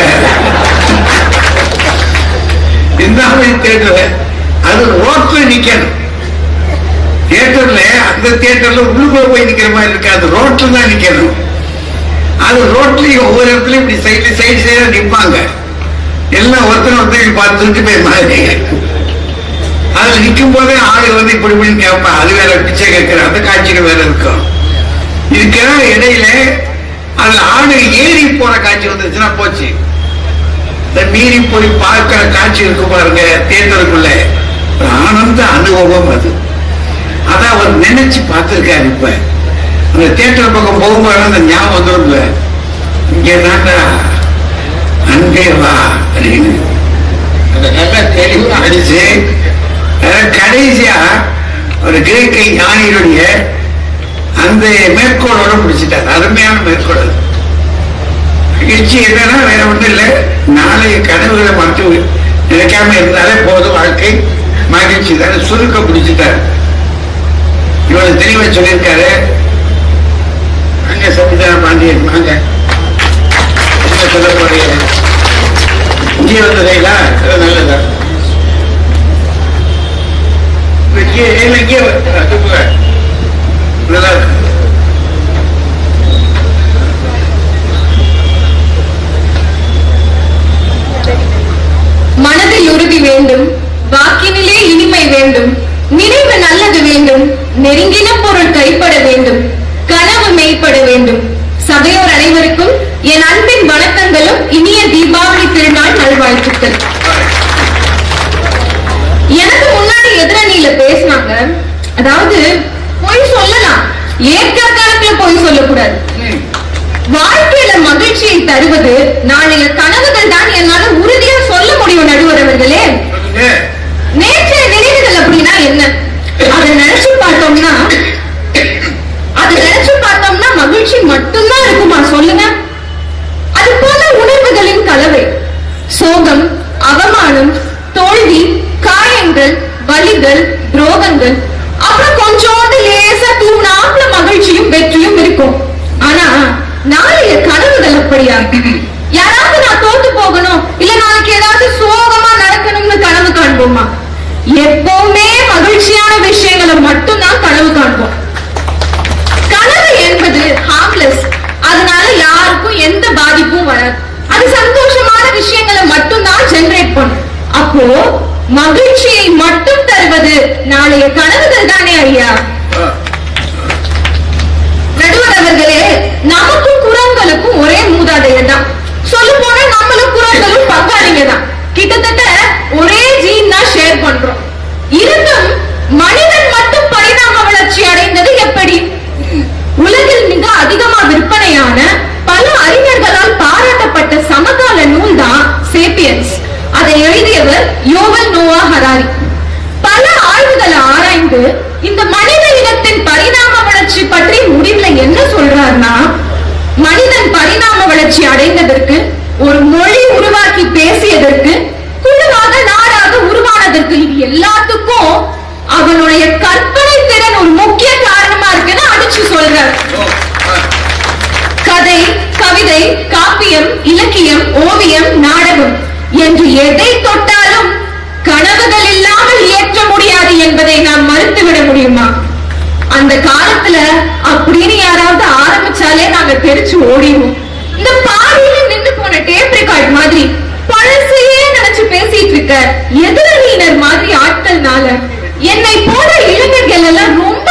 சிந்தாமணி தியேட்டர் அது ரோட்ல நிக்கணும். தியேட்டர்ல அந்த தியேட்டர்ல உள்ளுக்குள்ள போய் நிக்கிற மாதிரி இருக்காது, ரோட்ல தான் நிக்கணும். அது ரோட்லயும் ஒவ்வொரு இடத்துலயும் இப்படி சைடு சைடா நிற்பாங்க. எல்லாம் ஒருத்தர் பார்த்துட்டு போய் மாதிரி அதுல நிற்கும் போதே ஆளு வந்து இப்படி இப்படின்னு கேட்பான். அது வேற பிச்சை கேட்கிற அந்த காட்சிகள் வேற இருக்கும். இதுக்கெல்லாம் இடையில அதுல ஆளு ஏறி போற காட்சி வந்துச்சுன்னா போச்சு. மீறி போய் பார்க்கிற காட்சி இருக்கு பாருங்க தியேட்டருக்குள்ள, ஆனந்த அனுபவம் அது. அதான் அவர் நினைச்சு பார்த்திருக்காரு. இப்ப அந்த தியேட்டர் பக்கம் போகும்போது அந்த ஞாபகம் வந்துருங்க, இங்க தாண்டா அன்பே வா அப்படின்னு நல்லா தெளிவா அடிச்சு, கடைசியா ஒரு கிரேக்க ஞானியுடைய அந்த மேற்கோளோட பிடிச்சிட்டார். அருமையான மேற்கோள். மகிழ்ச்சி என்னன்னா வேற ஒன்றும் இல்லை, நாளைய கனவுகளை மட்டும் நினைக்காம இருந்தாலே போதும், வாழ்க்கை மகிழ்ச்சி தானே. சுருக்க பிடிச்சிட்டார். இவ்வளவு தெளிவா சொல்லியிருக்காரு. அங்க சத்யநாராயண பாண்டியன் வாங்க, என்ன சொல்ல போறீங்க? இங்கே வந்ததைங்களா? நல்லதா? இங்கே நல்லா இருக்கு. மனதில் உறுதி வேண்டும், வாக்கினிலே இனிமை வேண்டும், நினைவு நல்லது வேண்டும், நெருங்கின பொருள் கைப்பட வேண்டும், கனவு மெய்ப்பட வேண்டும். சபையோர் அனைவருக்கும் என் அன்பின் வணக்கங்களும் இனிய தீபாவளி திருநாள் நல்வாழ்த்துக்கள். எனக்கு முன்னாடி எதிரணியில பேசினாங்க, அதாவது பொய் சொல்லலாம், ஏற்ற காலத்துல பொய் சொல்லக்கூடாது. வாழ்க்கையில மகிழ்ச்சியை தருவது நாளைய கனவுகள் தான் என்னால உறுதியா சொல்ல முடியும். நடுவர் அவர்களே, நேற்றைய நினைவுகள் அப்படின்னா என்ன? அதை நினைச்சு பார்த்தோம்னா மகிழ்ச்சி மட்டும்தான் இருக்குமா சொல்லுங்க? அது போல உணர்வுகளின் கலவை, சோகம், அவமானம், தோல்வி, காயங்கள், வலிகள், துரோகங்கள், அப்புறம் கொஞ்சோண்டு லேசா தூணாப்ல மகிழ்ச்சியும் வெற்றியும் இருக்கும். ஆனா நாளைய கனவுகள் அப்படியா? யாராவது நான் தோத்து போகணும், இல்ல நாளைக்கு ஏதாவது சோகமா நடக்கணும்னு கனவு காண்போமா? எப்பவுமே மகிழ்ச்சியான விஷயங்களை மட்டும்தான் கனவு காண்போம். கனவு என்பது ஹார்ம்லெஸ், அதனால யாருக்கும் எந்த பாதிப்பும் வராது. அது சந்தோஷமான விஷயங்களை மட்டும்தான் ஜெனரேட் பண்ணும். அப்போ மகிழ்ச்சியை மட்டும் தருவது நாளைய கனவுகள் தானே ஐயா? நடுவர் அவர்களே, நமக்கும் குரங்களுக்கும் ஒரே மூதாதையர் தான். சொல்ல போனா நம்மளும் குரங்களும் பங்காளிங்க தான். கிட்டத்தட்ட ஒரே ஜீன் தான் ஷேர் பண்றோம். இருந்தும் மனிதன் மட்டும் பரிணாம வளர்ச்சி அடைந்தது எப்படி? உலகில் மிக அதிகமா விற்பனையான பல அறிஞர்களால் பாராட்டப்பட்ட சமகால நூல் தான் சேப்பியன்ஸ். அதை எழுதியவர் யோவல் நோவா ஹராரி. பல ஆய்வுகளை ஆராய்ந்து இந்த மனித இனத்தின் பரிணாம வளர்ச்சி பற்றி முடிவுல என்ன சொல்றாருன்னா, மனிதன் பரிணாம வளர்ச்சி அடைந்ததற்கு, ஒரு மொழி உருவாக்கி பேசியதற்கு, குழுவாக நாடாக உருவானதற்கு, இது எல்லாத்துக்கும் அவனுடைய கற்பனை திறன் ஒரு முக்கிய காரணமா இருக்குன்னு அடிச்சு சொல்றார். கதை, கவிதை, காப்பியம், இலக்கியம், ஓவியம், நாடகம் என்று எதை தொட்டாலும் கனவுகள் இல்லாமல் இயற்ற முடியாது என்பதை நாம் மறுத்துவிட முடியுமா? அந்த காலத்துல அப்படின்னு யாராவது ஆரம்பிச்சாலே நாங்க தெரிச்சு ஓடிடுவோம். இந்த பாடியில நின்று போன டேப் ரெக்கார்ட் மாதிரி பழசையே நினைச்சு பேசிட்டு இருக்க எதிரணியினர் மாதிரி ஆட்கள்னால என்னை போல இளைஞர்கள் எல்லாம் ரொம்ப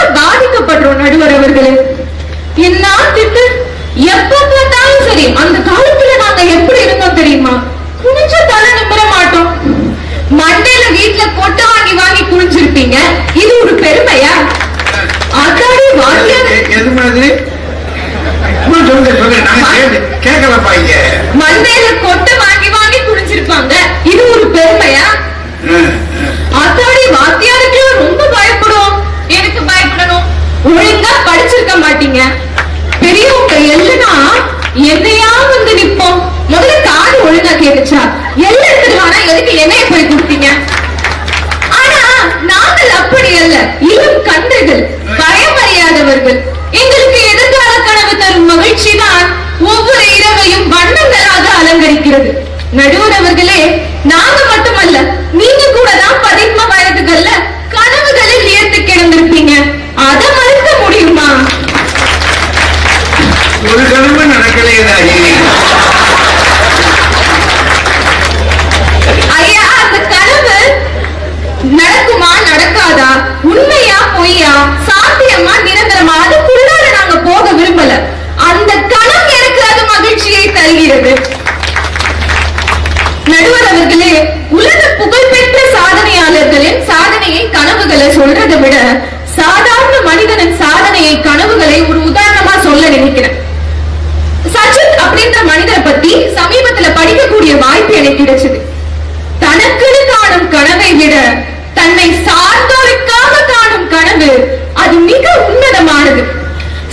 கேட்டுச்சா? எல்லாம் எடுத்துட்டு வானா எதுக்கு என்னைய போய் கொடுத்தீங்க? ஆனா நாங்கள் அப்படி அல்ல, இளம் கன்றுகள், பயமறியாதவர்கள். எங்களுக்கு எதிர்கால கனவு தரும் மகிழ்ச்சி தான் ஒவ்வொரு இரவையும் வண்ணங்களாக அலங்கரிக்கிறது. நடுவர் அவர்களே, நாங்க மட்டுமல்ல, நீங்க கூட தான் 13 வயதுகள்ல கனவுகளில் ஏத்து கிடந்திருப்பீங்க. அதை மறுக்க முடியுமா? ஒரு கனவு நடக்கலையதாகி ஐயா, அந்த கனவு நடக்குமா நடக்காதா, உண்மையா பொய்யா, சாத்தியமா நிரந்தரமா, அதுக்குள்ளார நாங்க போக விரும்பல. அந்த கனவு எனக்கு அது மகிழ்ச்சியை தருகிறது. நடுவர் அவர்களே, உலக புகழ்பெற்ற சாதனையாளர்களின் சாதனையை கனவுகளை சொல்றதை விட சாதாரண மனிதனின் சாதனையை கனவுகளை ஒரு உதாரணமா சொல்ல நினைக்கிறேன். சச்சித் அப்படின்ற மனிதரை பத்தி சமீபத்துல படிக்கக்கூடிய வாய்ப்பு எனக்கு கிடைச்சது. தனக்குன்னு காணும் கனவை விட தன்னை சார்ந்தோருக்காக காணும் கனவு அது மிக உன்னதமானது.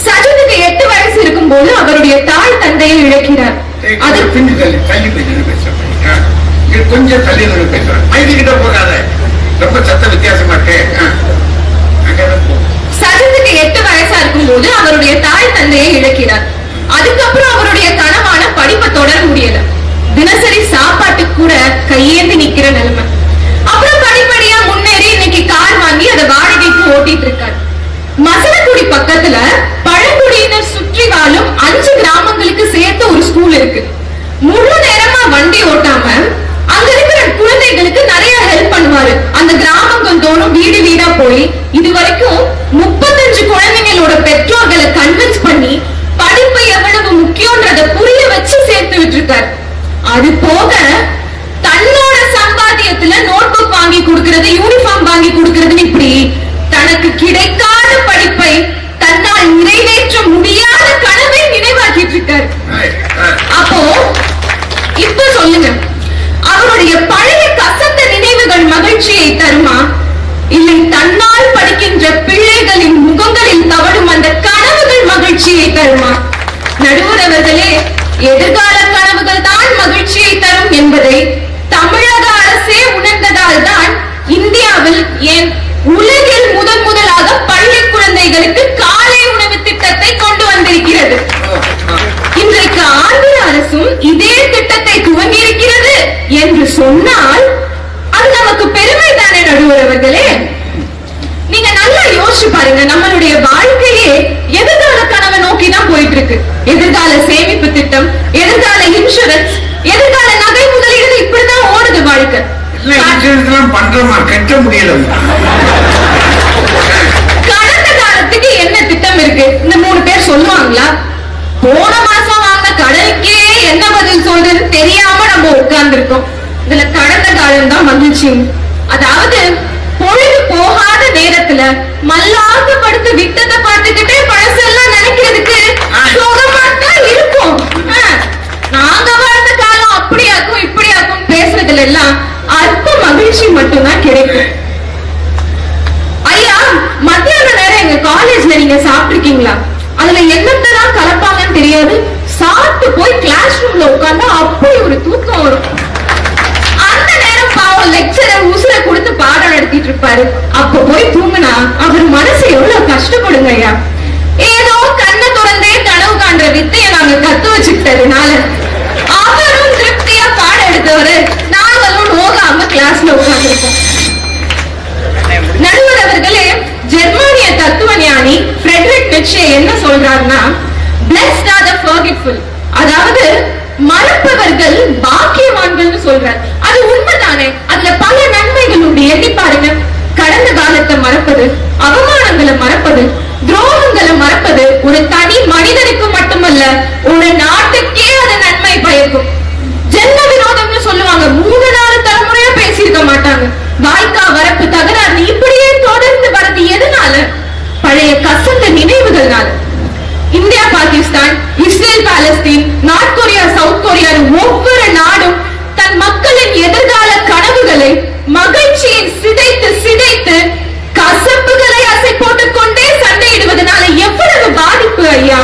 சஜித்துக்கு 8 வயசு இருக்கும் போது அவருடைய தாய் தந்தையை இழக்கிறார். அது கொஞ்சம் தள்ளி பேசுறேன், மைக்கிட்ட போகாத, ரொம்ப சத்த வித்தியாசமா இருக்கு. சஜித்துக்கு 8 வயசா இருக்கும் போது அவருடைய தாய் தந்தையை இழக்கிறார். அதுக்கப்புறம் அவருடைய கனவான படிப்பை தொடர முடியல. தினசரி சாப்பாட்டுக்கு கூட கையேந்தி நிக்கிற நிலைமை. அப்புறம் படிப்படியா முன்னேறி இன்னைக்கு கார் வாங்கி அதை வாடகைக்கு ஓட்டிட்டு இருக்காரு. மசனக்குடி பக்கத்துல பழங்குடியினர் சுற்றி வாழும் 5 கிராமங்களுக்கு சேர்த்து ஒரு ஸ்கூல் இருக்கு. முழு நேரமா வண்டி ஓட்டாம அங்க இருக்கிற குழந்தைகளுக்கு நிறைய ஹெல்ப் பண்ணுவாரு. அந்த கிராமங்கள் தோறும் வீடு வீடா போய் இதுவரைக்கும் 35 குழந்தைங்களோட பெற்றோர்களை கன்வின்ஸ் பண்ணி படிப்பு எவ்வளவு முக்கியம்ன்றத புரிய வச்சு சேர்த்து விட்டுருக்காரு. அது போக தன்னோட சம்பாத்தியத்துல நோட் புக் வாங்கி கொடுக்கிறது, யூனிஃபார்ம் வாங்கி கொடுக்கிறது, இப்படி தனக்கு கிடைக்காத படிப்பை தன்னால் நிறைவேற்ற முடியாத கனவை நினைவாக்கிட்டு இருக்காரு. அப்போ இப்ப சொல்லுங்க, அவருடைய பழைய கசந்த நினைவுகள் மகிழ்ச்சியை தருமா, இல்லை தன்னால் படிக்கின்ற பிள்ளைகளின் முகங்களில் தவழும் அந்த கனவுகள் மகிழ்ச்சியை தருமா? நடுவர் அவர்களே, எதிர்கால கனவுகள் தான் மகிழ்ச்சியை தரும் என்பதை தமிழக அரசே உணர்ந்ததால் தான் இந்தியாவில் ஏன் உலகில் முதலாக பள்ளி குழந்தைகளுக்கு காலை உணவு திட்டத்தை கொண்டு வந்திருக்கிறது. இன்றைக்கு ஆந்திர அரசும் இதே திட்டத்தை துவங்கியிருக்கிறது என்று சொன்னால் அது நமக்கு பெருமை தானே நடுவர் அவர்களே? நீங்க நல்லா யோசிச்சு பாருங்க, நம்மளுடைய வாழ்க்கையே எதிர்கால கனவை நோக்கி தான் போயிட்டு இருக்கு. எதிர்கால சேமிப்பு திட்டம், எதிர்கால இன்சூரன்ஸ், எதிர்கால நகை முதலீடு, இப்படிதான் ஓடுது வாழ்க்கை. பண்றோமா, கட்ட முடியல. கடந்த காலத்துக்கு என்ன திட்டம் இருக்கு? இந்த 3 பேர் சொல்லுவாங்களா? போன மாசம் வாங்கின கடனுக்கே என்ன பதில் சொல்றது தெரியாம நம்ம உட்கார்ந்து இருக்கோம். இதுல கடந்த காலம் தான் மகிழ்ச்சி. அதாவது பொழுது போகாத நேரத்துல மல்லாக்க படுத்து விட்டத்தை பார்த்துக்கிட்டே பழசெல்லாம் நினைக்கிறதுக்கு சுகமா தான் இருக்கும். நாங்க வாழ்ந்த காலம் அப்படியாக்கும் இப்படியாக்கும் பேசுறதுல எல்லாம் அற்ப மகிழ்ச்சி மட்டும்தான் கிடைக்கும். ஐயா, மத்தியான நேரம் எங்க காலேஜ்ல நீங்க சாப்பிட்டுருக்கீங்களா? அதுல என்னத்தான் கலப்பாங்கன்னு தெரியாது. சாப்பிட்டு போய் கிளாஸ் ரூம்ல உட்கார்ந்தா அப்படி ஒரு தூக்கம் வரும். அந்த நேரம் பாவம் லெக்சரர் உசுர கொடுத்து பாடம் நடத்திட்டு இருப்பாரு. அப்ப போய் தூங்குனா அவர் மனசு எவ்வளவு கஷ்டப்படுங்க ஐயா. ஏதோ கண்ணை திறந்தே கனவு காண்ற வித்தைய நாங்க கத்து வச்சுக்கிட்டதுனால அவரும் திருப்தியா பாடம் எடுத்தவரு, நாங்களும் நோகாம கிளாஸ்ல உட்கார்ந்துருக்கோம். நடுவர் அவர்களே, ஜெர்மானிய தத்துவ ஞானி ஃப்ரெட்ரிக் நிட்சே என்ன சொல்றாருன்னா, blessed are the forgetful, அதாவது மறப்பவர்கள் பாக்கியவான்கள் சொல்றார். அது உண்மைதானே? அதுல பல நன்மைகள் உண்டு. எண்ணி பாருங்க, கடந்த காலத்தை மறப்பது, அவமானங்களை மறப்பது, துரோகங்களை மறப்பது ஒரு தனி மனிதனுக்கு மட்டுமல்ல, ஒரு நாட்டுக்கே அது நன்மை பயக்கும். ஜென்ம விரோதம்னு சொல்லுவாங்க. 3-4 தலைமுறையா பேசியிருக்க மாட்டாங்க. வாய்க்கா வரப்பு தகராறு இப்படியே தொடர்ந்து வரது எதனால? பழைய கசந்த நினைவுகள்னால. India Pakistan, Israel Palestine, North Korea South Korea, ஒவ்வொரு நாடும் தன் மக்களின் எதிர்கால கனவுகளை மகிழ்ச்சியை சிதைத்து சிதைத்து கசப்புகளை அசை போட்டுக் கொண்டே சண்டையிடுவதனால எவ்வளவு பாதிப்பு ஐயா!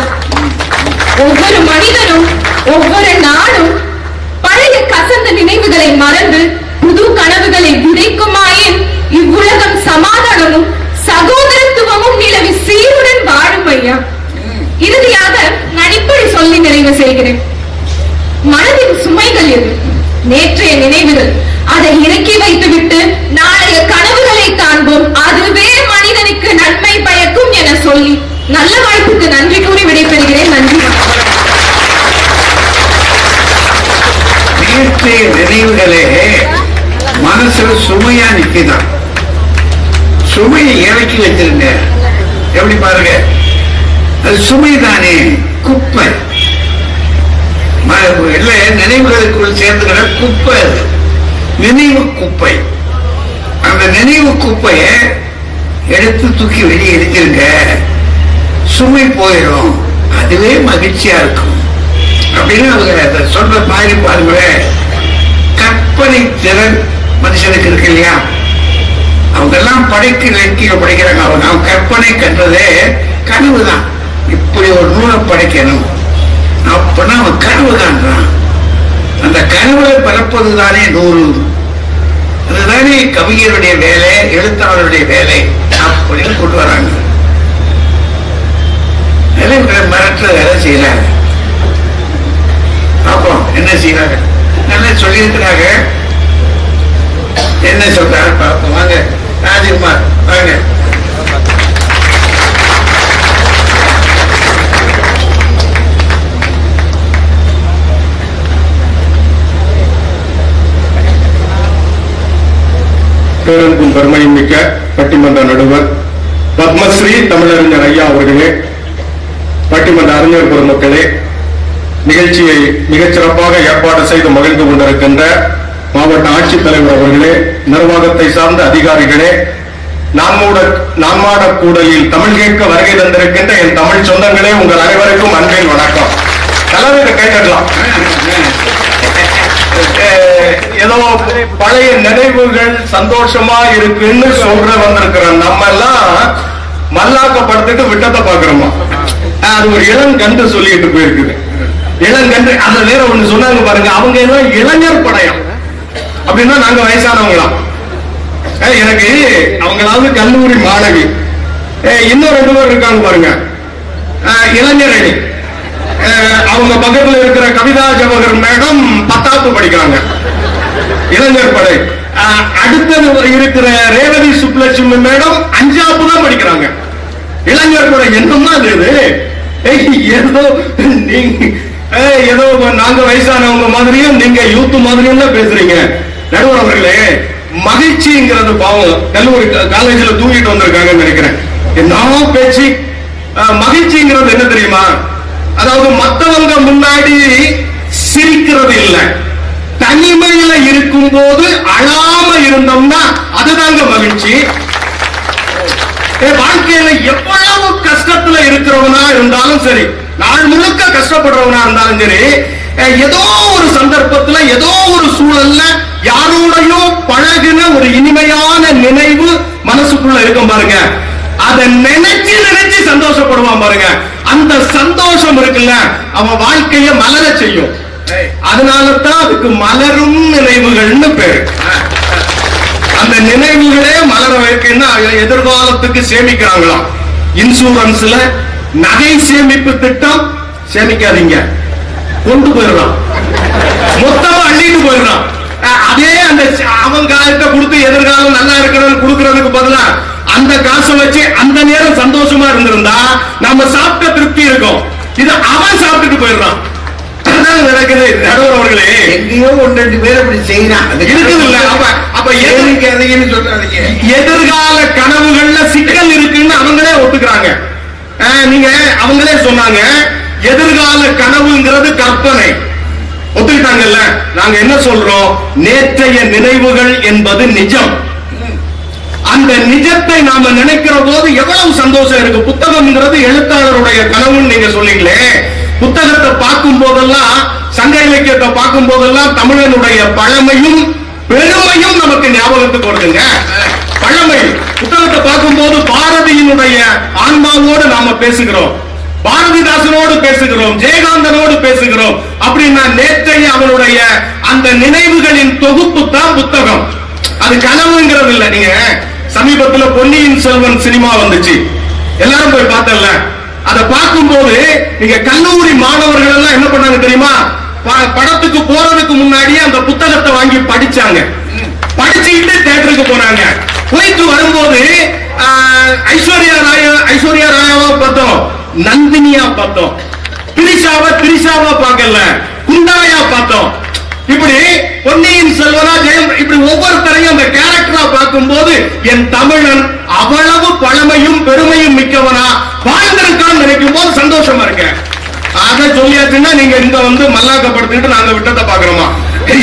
ஒவ்வொரு மனிதனும் ஒவ்வொரு நாடும் பழைய வசந்த நினைவுகளை மறந்து புது கனவுகளை விதைக்குமாயின் இவ்வுலகம் சமாதானமும் சகோதரத்துவமும் நிலவி சீருடன் வாழும் ஐயா. இறுதியாக நான் இப்படி சொல்லி நிறைவு செய்கிறேன். மனதின் சுமைகள் எது? நேற்றைய நினைவுகள். அதை இறக்கி வைத்துவிட்டு நாளைய கனவுகளை காண்போம். அதுவே மனிதனுக்கு நன்மை பயக்கும் என சொல்லி நல்ல வாய்ப்புக்கு நன்றி கூறி விடைபெறுகிறேன். நன்றி. நேற்றைய நினைவுகளே மனசுல சுமையா நிக்குதான். சுமையை இறக்கி வச்சிருங்க. எப்படி பாருங்க, அது சுமைதானே, குப்பை. நினைவுகளுக்குள் சேர்ந்துக்கிற குப்பை, அது நினைவு குப்பை. அந்த நினைவு குப்பையை எடுத்து தூக்கி வெளியே எடுத்துருங்க, சுமை போயிடும், அதுவே மகிழ்ச்சியா இருக்கும் அப்படின்னு அவங்க சொல்ற மாதிரி பாருங்க. கற்பனை திறன் மனுஷனுக்கு இருக்கு இல்லையா? அவங்க எல்லாம் படிக்கிறாங்க. அவங்க கற்பனை கண்டதே கனவுதான். இப்படி ஒரு நூலை படைக்கணும் அப்பனா அவன் கனவு காண்றான். அந்த கனவுகளை பரப்பதுதானே நூறு. அதுதானே கவிஞருடைய வேலை, எழுத்தாளருடைய வேலை அப்படின்னு கொண்டு வராங்க. மிரட்டுற வேலை செய்யறாங்க. பார்ப்போம் என்ன செய்யறாங்க. நல்லா சொல்லியிருக்கிறாங்க. என்ன சொல்றாரு பார்ப்போம். வாங்க ராஜகுமார், வாங்க. பேரன்பும் பெருமையும் மிக்க பட்டிமன்ற நடுவர் பத்மஸ்ரீ தமிழறிஞர் ஐயா அவர்களே, பட்டிமன்ற அறிஞர் பெருமக்களே, நிகழ்ச்சியை மிகச்சிறப்பாக ஏற்பாடு செய்து மகிழ்ந்து கொண்டிருக்கின்ற மாவட்ட ஆட்சித்தலைவர் அவர்களே, நிர்வாகத்தை சார்ந்த அதிகாரிகளே, நான்மாட கூடலில் தமிழ் கேட்க வருகை தந்திருக்கின்ற என் தமிழ் சொந்தங்களே, உங்கள் அனைவருக்கும் அன்பின் வணக்கம். எல்லாரும் கை தட்டலாம். ஏதோ பழைய நினைவுகள் சந்தோஷமா இருக்குன்னு சொல்ற வந்திருக்கிற நம்ம எல்லாம் மல்லாக்கப்படுத்திட்டு விட்டத்தை பாக்குறோமா? அது ஒரு இளங்கன்று சொல்லிட்டு போயிருக்குது. இளங்கன்று அந்த வேற ஒண்ணு சொன்னாங்க பாருங்க. அவங்க எல்லாம் இளைஞர் படையம் அப்படின்னா நாங்க வயசானவங்களாம். எனக்கு அவங்களாவது கல்லூரி மாணவி. இன்னும் 2 பேர் இருக்காங்க பாருங்க, இளைஞர் அணி. அவங்க பக்கத்தில் இருக்கிற கவிதா ஜவஹர் மேடம் 10வது படிக்கிறாங்க, இளைஞர் படை. அடுத்தது இருக்கிற ரேவதி சுப்லட்சுமி மேடம் 5வது தான் படிக்கிறாங்க, இளைஞர் படை. என்னமா இது? ஏதோ நீங்க ஏதோ நாங்க வயசானவங்க மாதிரியும் நீங்க யூத் மாதிரியும் தான் பேசுறீங்க. நடுவர் அவர்களே, மகிழ்ச்சிங்கிறது பாவம் கல்லூரி காலேஜ்ல தூங்கிட்டு வந்திருக்காங்கன்னு நினைக்கிறேன். என்ன பேச்சு? மகிழ்ச்சிங்கிறது என்ன தெரியுமா? அதாவது மற்றவங்க முன்னாடி சிரிக்கிறது இல்லை, தனிமையில இருக்கும் போது அழாம இருந்தோம்னா அதுதாங்க மகிழ்ச்சி. வாழ்க்கையில எவ்வளவு கஷ்டத்துல இருக்கிறவனா இருந்தாலும் சரி, நாள் முழுக்க கஷ்டப்படுறவனா இருந்தாலும் சரி, ஏதோ ஒரு சந்தர்ப்பத்துல ஏதோ ஒரு சூழல்ல யாரோடையோ பழகின ஒரு இனிமையான நினைவு மனசுக்குள்ள இருக்கும் பாருங்க. அதை நினைச்சு நினைச்சு சந்தோஷப்படுவான் பாருங்க. அந்த சந்தோஷம் இருக்குல்ல, அவன் வாழ்க்கைய மலர செய்யும். அதனாலதான் அதுக்கு மலரும் நினைவுகள்னு பேரு. அந்த நினைவுகளே மலர வைக்கன்னா எதிர்காலத்துக்கு சேமிக்கிறாங்களாம். இன்சூரன்ஸ்ல நகை சேமிப்பு திட்டம் சேமிக்காதீங்க, கொண்டு போயிடலாம், மொத்தமா அள்ளிட்டு போயிடலாம். அதே அந்த அவங்க கொடுத்து எதிர்காலம் நல்லா இருக்கிறது கொடுக்கறதுக்கு பதிலா அந்த காசை வச்சு அந்த நேரம் சந்தோஷமா இருந்திருந்தா நம்ம சாப்பிட்ட திருப்தி இருக்கும். இது அவன் சாப்பிட்டுட்டு போயிடுறான். நடக்குது. நடுவர் அவர்களே, எங்கேயோ 1-2 பேர் அப்படி செய்யறான். அப்ப எதிர்கால கனவுகள்ல சிக்கல் இருக்குன்னு அவங்களே ஒத்துக்கிறாங்க. நீங்க அவங்களே சொன்னாங்க, எதிர்கால கனவுங்கிறது கற்பனை. ஒத்துக்கிட்டாங்கல்ல? நாங்க என்ன சொல்றோம்? நேற்றைய நினைவுகள் என்பது நிஜம். அந்த நிஜத்தை நாம நினைக்கிற போது எவ்வளவு சந்தோஷம் இருக்கு. புத்தகம்ங்கிறது எழுத்தாளருடைய கனவுன்னு நீங்க சொன்னீங்களே, புத்தகத்தை பார்க்கும் போதெல்லாம், சங்க இலக்கியத்தை பார்க்கும் போதெல்லாம் தமிழனுடைய பழமையும் பெருமையும் நமக்கு ஞாபகத்துக்கு வருதுங்க. பழமை புத்தகத்தை பார்க்கும் போது பாரதியினுடைய ஆன்மாவோடு நாம பேசுகிறோம், பாரதிதாசனோடு பேசுகிறோம், ஜெயகாந்தனோடு பேசுகிறோம். அப்படின்னா நேற்றைய அவனுடைய அந்த நினைவுகளின் தொகுப்பு தான் புத்தகம். அது கனவுங்கிறது இல்ல. நீங்க சமீபத்துல பொன்னியின் செல்வன் சினிமா வந்துச்சு, எல்லாரும் போய் பார்த்தல. அதை பார்க்கும்போது நீங்க கல்லூரி மாணவர்கள் எல்லாம் என்ன பண்ணாங்க தெரியுமா? படத்துக்கு போறதுக்கு முன்னாடியே அந்த புத்தகத்தை வாங்கி படிச்சாங்க. படிச்சுக்கிட்டு தியேட்டருக்கு போனாங்க. போயிட்டு வரும்போது ஐஸ்வர்யா ராயாவா பார்த்தோம், நந்தினியா பார்த்தோம், திரிஷாவா பார்க்கல, குந்தாயா பார்த்தோம். இப்படி பொன்னியின் செல்வனா ஜெயம், இப்படி ஒவ்வொருத்தரையும் அந்த கேரக்டரா பார்க்கும்போது என் தமிழன் அவ்வளவு பழமையும் பெருமையும் மிக்கவனா வாழ்ந்திருக்கான்னு நினைக்கும் போது சந்தோஷமா இருக்கேன். அதை சொல்லியாச்சுன்னா நீங்க இங்க வந்து மல்லாக்கப்படுத்திட்டு நாங்க விட்டத்தை பாக்குறோமா?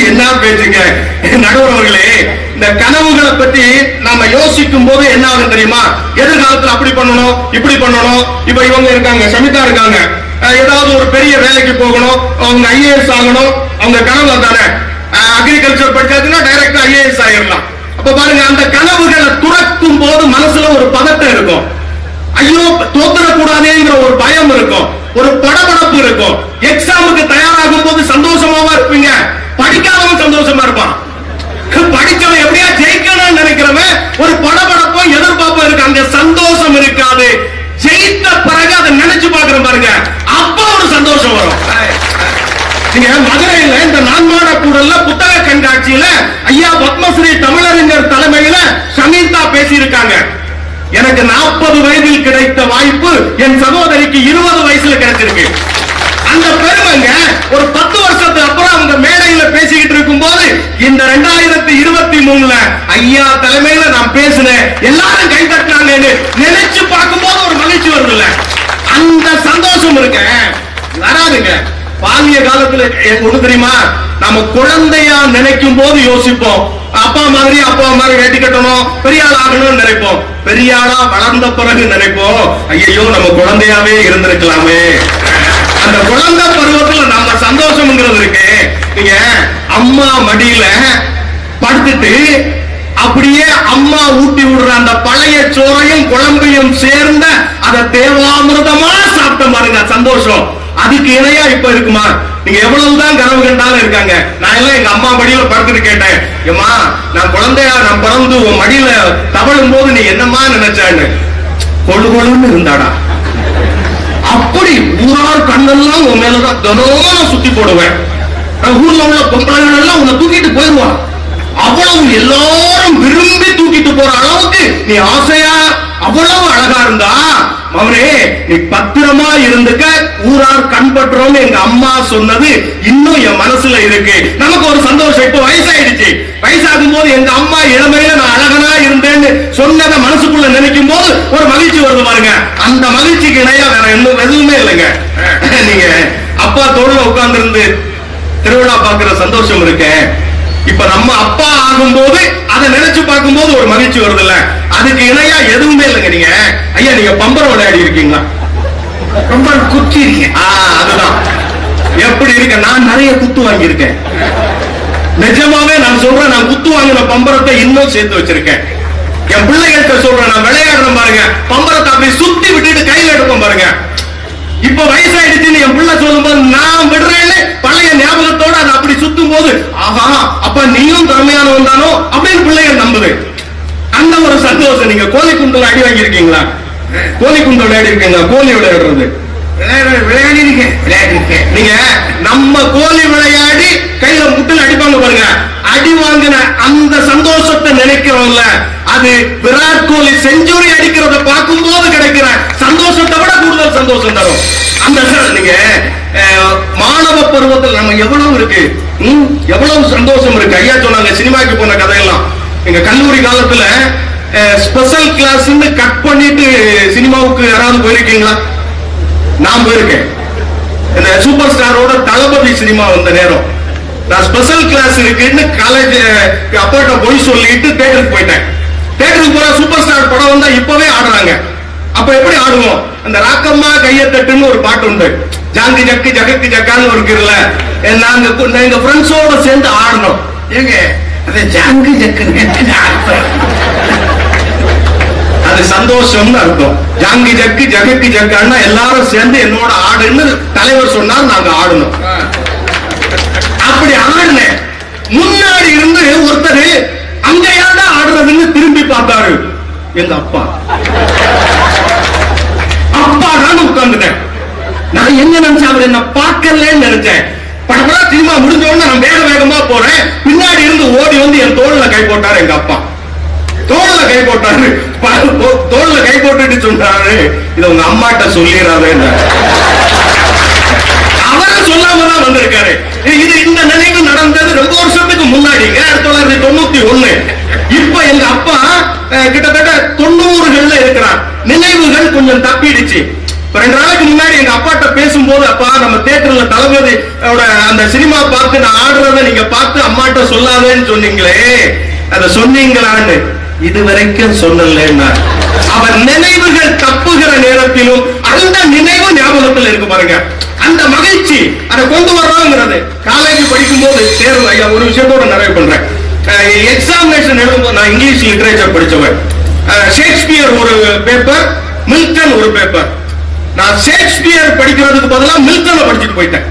என்ன பேசுங்க நடுவர் அவர்களே. இந்த கனவுகளை பத்தி நாம யோசிக்கும் போது என்ன ஆகும் தெரியுமா? எதிர்காலத்துல அப்படி பண்ணணும், இப்படி பண்ணணும். இப்ப இவங்க இருக்காங்க, சமிதா இருக்காங்க, ஏதாவது ஒரு பெரிய வேலைக்கு போகணும், அவங்க ஐஏஎஸ் ஆகணும். அவங்க கனவு தானே. அக்ரிகல்ச்சர் படிச்சாச்சுன்னா டைரக்டா ஐஏஎஸ் ஆயிடலாம். அப்ப பாருங்க, அந்த கனவுகளை துறக்கும் போது மனசுல ஒரு பதட்டம் இருக்கும். ஐயோ தோத்துடக்கூடாதுங்கிற ஒரு பயம் இருக்கும், ஒரு படபடப்பு இருக்கும். எக்ஸாமுக்கு தயாராகும் போது சந்தோஷமாவா இருப்பீங்க, படிக்காதவன் சந்தோஷமா இருப்பான். படிச்சவன் எப்படியா ஜெயிக்கணும்னு நினைக்கிறவன் ஒரு படபடப்பும் எதிர்பார்ப்பும் இருக்கு. அந்த சந்தோஷம் இருக்காது. ஜெயித்த பிறகு அதை நினைச்சு பாக்குற பாருங்க, அப்ப ஒரு சந்தோஷம் வரும். நீங்க மதுரையில இந்த நான்மாட கூடல்ல புத்தக கண்காட்சியில ஐயா பத்மஸ்ரீ தமிழறிஞர் தலைமையில சமீதா பேசியிருக்காங்க. எனக்கு 40 வயதில் கிடைத்த வாய்ப்பு என் சகோதரிக்கு 20 வயசுல கிடைச்சிருக்கு. அந்த பெருமைங்க ஒரு 10 வருஷத்துக்கு அப்புறம் அவங்க மேடையில பேசிக்கிட்டு இருக்கும் போது இந்த 2023ல ஐயா தலைமையில நான் பேசினேன், எல்லாரும் கை தட்டினாங்கன்னு நினைச்சு பார்க்கும் போது ஒரு மகிழ்ச்சி வருதுல்ல, அந்த சந்தோஷம் இருக்க வராதுங்க. பாலிய காலத்துல ஒண்ணு தெரியுமா? நம்ம குழந்தையா நினைக்கும் போது யோசிப்போம், அப்பா மாதிரி வேட்டி கட்டணும், பெரிய ஆள் ஆகணும்னு நினைப்போம். பெரிய ஆளா வளர்ந்த பிறகு நினைப்போம், ஐயோ நம்ம குழந்தையாவே இருந்திருக்கலாமே. அந்த குழந்தை பருவத்துல நம்ம சந்தோஷம்ங்கிறது இருக்கு. நீங்க அம்மா மடியில படுத்துட்டு அப்படியே அம்மா ஊட்டி விடுற அந்த பழைய சோறையும் குழம்பையும் சேர்ந்த அதை தேவாமிர்தமா சாப்பிட்ட பாருங்க சந்தோஷம். அதுக்கு இணையா இப்ப இருக்குமா? நீங்க எவ்வளவுதான் கனவு கண்டாலும் இருக்காங்க. நான் எல்லாம் எங்க அம்மா மடியில படுத்துட்டு கேட்டேன், ஏமா நான் குழந்தையா நான் பிறந்து உன் மடியில தவழும் போது நீ என்னமா நினைச்சான்னு. கொழு கொழுன்னு இருந்தாடா. அப்படி ஊரார் கண்ணெல்லாம் உன் மேலதான் தினமும் சுத்தி போடுவேன். ஊர்ல உள்ள பொம்பளைகள் எல்லாம் உன்னை தூக்கிட்டு போயிடுவான். அவ்வளவு எல்லாரும் விரும்பி தூக்கிட்டு போற அளவுக்கு நீ ஆசையா அவ்வளவு அழகா இருந்தா அவரே நீ பத்திரமா இருந்துக்க, ஊரார் கண்பற்றோன்னு எங்க அம்மா சொன்னது இன்னும் என் மனசுல இருக்கு. நமக்கு ஒரு சந்தோஷம். இப்ப வயசாயிடுச்சு. வயசாகும் போது எங்க அம்மா இளமையில நான் அழகனா இருந்தேன்னு சொன்னதை மனசுக்குள்ள நினைக்கும் போது ஒரு மகிழ்ச்சி வருது பாருங்க. அந்த மகிழ்ச்சிக்கு இணையா வேற எதுவுமே இல்லைங்க. நீங்க அப்பா தோல்ல உட்கார்ந்து இருந்து திருவிழா பாக்குற சந்தோஷம் இருக்கு. இப்ப நம்ம அப்பா ஆகும் போது அதை நினைச்சு பார்க்கும் போது ஒரு மகிழ்ச்சி வருது இல்ல, அதுக்கு இணையா எதுவுமே இல்லைங்க. நீங்க ஐயா நீங்க பம்பரம் விளையாடி இருக்கீங்களா? பம்பரம் குத்தி இருக்கீங்க. அதுதான் எப்படி இருக்க. நான் நிறைய குத்து வாங்கி இருக்கேன். நிஜமாவே நான் சொல்றேன், நான் குத்து வாங்கின பம்பரத்தை இன்னும் சேர்த்து வச்சிருக்கேன். என் பிள்ளைகிட்ட சொல்றேன், நான் விளையாடுறேன் பாருங்க, பம்பரத்தை அப்படி சுத்தி விட்டுட்டு கையில எடுப்போம் பாருங்க. இப்ப வயசாயிடுச்சுன்னு என் பிள்ளை சொல்லும் போது நான் விடுறேன்னு பழைய ஞாபகத்தோட அதை அப்படி சுத்தும் போது ஆஹா அப்ப நீயும் திறமையானவன் தானோ அப்படின்னு பிள்ளைகள் நம்புது. அந்த ஒரு சந்தோஷம். நீங்க கோழி குண்டல் அடி வாங்கியிருக்கீங்களா? கோழி குண்டல் விளையாடி இருக்கீங்களா? கோழி விளையாடுறது விளையாடி இருக்கேன். நீங்க நம்ம கோழி விளையாடி கையில முட்டில் அடிப்பாங்க பாருங்க, அடி வாங்கின அந்த சந்தோஷத்தை நினைக்கிறோம்ல, அது விராட் கோலி செஞ்சுரி அடிக்கிறத பார்க்கும் போது கிடைக்கிற சந்தோஷத்தை விட கூடுதல் சந்தோஷம் தரும். அந்த நீங்க மாணவ பருவத்தில் நம்ம எவ்வளவு இருக்கு, எவ்வளவு சந்தோஷம் இருக்கு. ஐயா சொன்னாங்க சினிமாக்கு போன கதையெல்லாம். எங்க கல்லூரி காலத்துல ஸ்பெஷல் கிளாஸ் கட் பண்ணிட்டு சினிமாவுக்கு யாராவது போயிருக்கீங்களா? நான் போயிருக்கேன். இந்த சூப்பர் ஸ்டாரோட தளபதி சினிமா வந்த நேரம் நான் ஸ்பெஷல் கிளாஸ் இருக்குன்னு காலேஜ் அப்பாட்ட போய் சொல்லிட்டு தியேட்டருக்கு போயிட்டேன். தியேட்டருக்கு போற சூப்பர் ஸ்டார் படம் வந்தா இப்பவே ஆடுறாங்க. அப்ப எப்படி ஆடுவோம்? அந்த ராக்கம்மா கையத்தட்டுன்னு ஒரு பாட்டு உண்டு, ஜாங்கி ஜக்கு ஜகக்கு ஜக்கான்னு இருக்குல்ல, நாங்க எங்க ஃப்ரெண்ட்ஸோட சேர்ந்து ஆடணும். ஏங்க அது ஜாங்கி ஜக்கு அது சந்தோஷம்னு அர்த்தம். ஜாங்கி ஜக்கு ஜகக்கு ஜக்கான்னா எல்லாரும் சேர்ந்து என்னோட ஆடுன்னு தலைவர் சொன்னார், நாங்க ஆடணும். அப்படி ஆடுனேன். முன்னாடி இருந்து ஒருத்தர் அங்க யாரா ஆடுறதுன்னு திரும்பி பார்த்தாரு. எங்க அப்பா தான் உட்கார்ந்துட்டேன். நான் என்ன நினைச்சேன், அவர் என்ன பார்க்கலன்னு நினைச்சேன். படப்படா சினிமா முடிஞ்ச உடனே நான் வேக வேகமா போறேன். பின்னாடி இருந்து ஓடி வந்து என் தோல்ல கை போட்டாரு. எங்க அப்பா தோல்ல கை போட்டாரு. தோல்ல கை போட்டுட்டு சொன்னாரு, இத உங்க அம்மாட்ட சொல்லிடாதேன்னு. அவரும் சொல்லாம தான் வந்திருக்காரு. இது இந்த நினைவு நடந்தது ரொம்ப வருஷத்துக்கு முன்னாடிங்க, 1991. இப்ப எங்க அப்பா கிட்டத்தட்ட 90கள்ல இருக்கிறார். நினைவுகள் கொஞ்சம் தப்பிடுச்சு. 2 நாளைக்கு முன்னாடி எங்க அப்பாட்ட பேசும்போது, அப்பா நம்ம தியேட்டர்ல தளபதி அந்த சினிமா பார்த்து நான் ஆடுறத நீங்க பார்த்து அம்மாட்ட சொல்லாதேன்னு சொன்னீங்களே, அத சொன்னீங்களான்னு. இதுவரைக்கும் சொல்லலன்னா அவர் நினைவுகள் தப்புகிற நேரத்திலும் அந்த நினைவு ஞாபகத்தில் இருக்கு பாருங்க. அந்த மகிழ்ச்சி அதை கொண்டு வர்றோங்கிறது. காலேஜ் படிக்கும் போது தேர்வு, ஐயா ஒரு விஷயத்தோட நிறைவு பண்றேன். எக்ஸாமினேஷன் எழுதும்போது நான் இங்கிலீஷ் லிட்டரேச்சர் படிச்சவன். ஷேக்ஸ்பியர் ஒரு பேப்பர், மில்டன் ஒரு பேப்பர். நான் ஷேக்ஸ்பியர் படிக்கிறதுக்கு பதிலா மில்டனை படிச்சுட்டு போயிட்டேன்.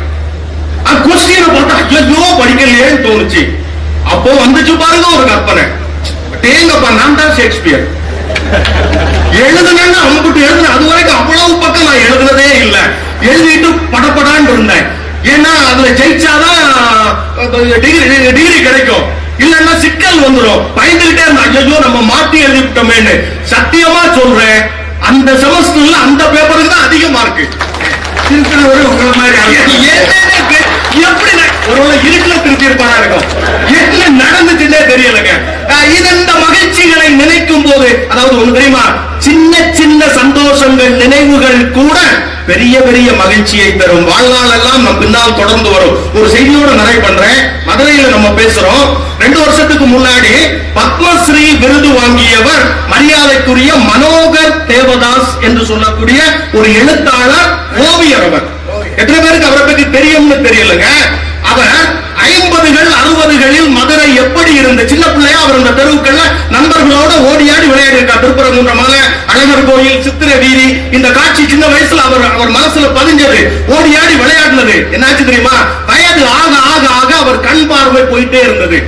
கொஸ்டினை பார்த்தா ஐயோ படிக்கலையேன்னு தோணுச்சு. அப்போ வந்துச்சு பாருங்க ஒரு கற்பனை. தேங்கப்பா நான் தான் ஷேக்ஸ்பியர் எழுதுனேன்னு அம்புட்டு எழுதுன. அது வரைக்கும் அவ்வளவு பக்கம் நான் எழுதுனதே இல்லை. எழுதிட்டு படப்படான்னு இருந்தேன். ஏன்னா அதுல ஜெயிச்சாதான் டிகிரி கிடைக்கும், இல்லன்னா சிக்கல் வந்துடும். பயந்துகிட்டே இருந்தேன், ஐயோ நம்ம மாத்தி எழுதிட்டோமேன்னு. சத்தியமா சொல்றேன், அந்த செமஸ்டர்ல அந்த பேப்பருக்கு தான் அதிக மார்க். எப்படி ஒரு இருட்டுல திருப்பி இருப்பானா இருக்கும், என்ன நடந்துச்சுன்னே தெரியலங்க. இது இந்த மகிழ்ச்சிகளை நினைக்கும் போது, அதாவது ஒண்ணு தெரியுமா, சின்ன சின்ன சந்தோஷங்கள் நினைவுகள் கூட பெரிய பெரிய மகிழ்ச்சியை தரும். வாழ்நாள் எல்லாம் நம் பின்னால் தொடர்ந்து வரும். ஒரு செய்தியோட நிறைவு பண்றேன். மதுரையில நம்ம பேசுறோம். 2 வருஷத்துக்கு முன்னாடி பத்மஸ்ரீ விருது வாங்கியவர் மரியாதைக்குரிய மனோகர் தேவதாஸ் என்று சொல்லக்கூடிய ஒரு எழுத்தாளர், ஓவியர். அவர் எத்தனை பேருக்கு அவரை பற்றி தெரியும்னு தெரியலங்க. அவர் 50கள் 60களில் மதுரை எப்படி இருந்த சின்ன பிள்ளையா அவர் இந்த தெருவுக்கள்ல நண்பர்களோட ஓடியாடி விளையாடி இருக்கார். திருப்பரங்குன்றமலை, அழகர் கோயில், சித்திர வீதி, இந்த காட்சி சின்ன வயசுல அவர் மனசுல பதிஞ்சது. ஓடியாடி விளையாடினது என்னாச்சு தெரியுமா, வயது ஆக ஆக ஆக அவர் கண் பார்வை போயிட்டே இருந்தது.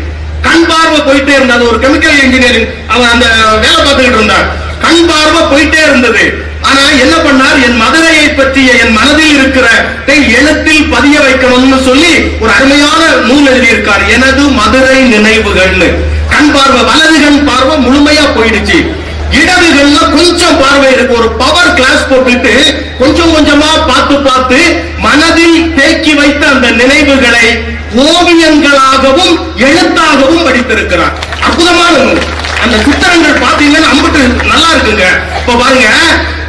கண் பார்வை போயிட்டே இருந்தது. ஒரு கெமிக்கல் இன்ஜினியரிங் அவர் அந்த வேலை பார்த்துக்கிட்டு இருந்தார். கண் பார்வை போயிட்டே இருந்தது. ஆனா என்ன பண்ணார், என் மதுரையை பற்றிய என் மனதில் இருக்கிற எழுத்தில் பதிய வைக்கணும்னு சொல்லி ஒரு அருமையான நூல் எழுதியிருக்கார், எனது மதுரை நினைவுகள்னு. கண் பார்வை, வலது கண் பார்வை முழுமையா போயிடுச்சு. இடதுகள்ல கொஞ்சம் பார்வை இருக்கு. ஒரு பவர் கிளாஸ் போட்டுட்டு கொஞ்சம் கொஞ்சமா பார்த்து பார்த்து மனதில் தேக்கி வைத்த அந்த நினைவுகளை ஓவியங்களாகவும் எழுத்தாகவும் படித்திருக்கிறார். அற்புதமான நூல். அந்த சித்திரங்கள் பாத்தீங்கன்னா அம்புட்டு நல்லா இருக்குங்க. இப்ப பாருங்க,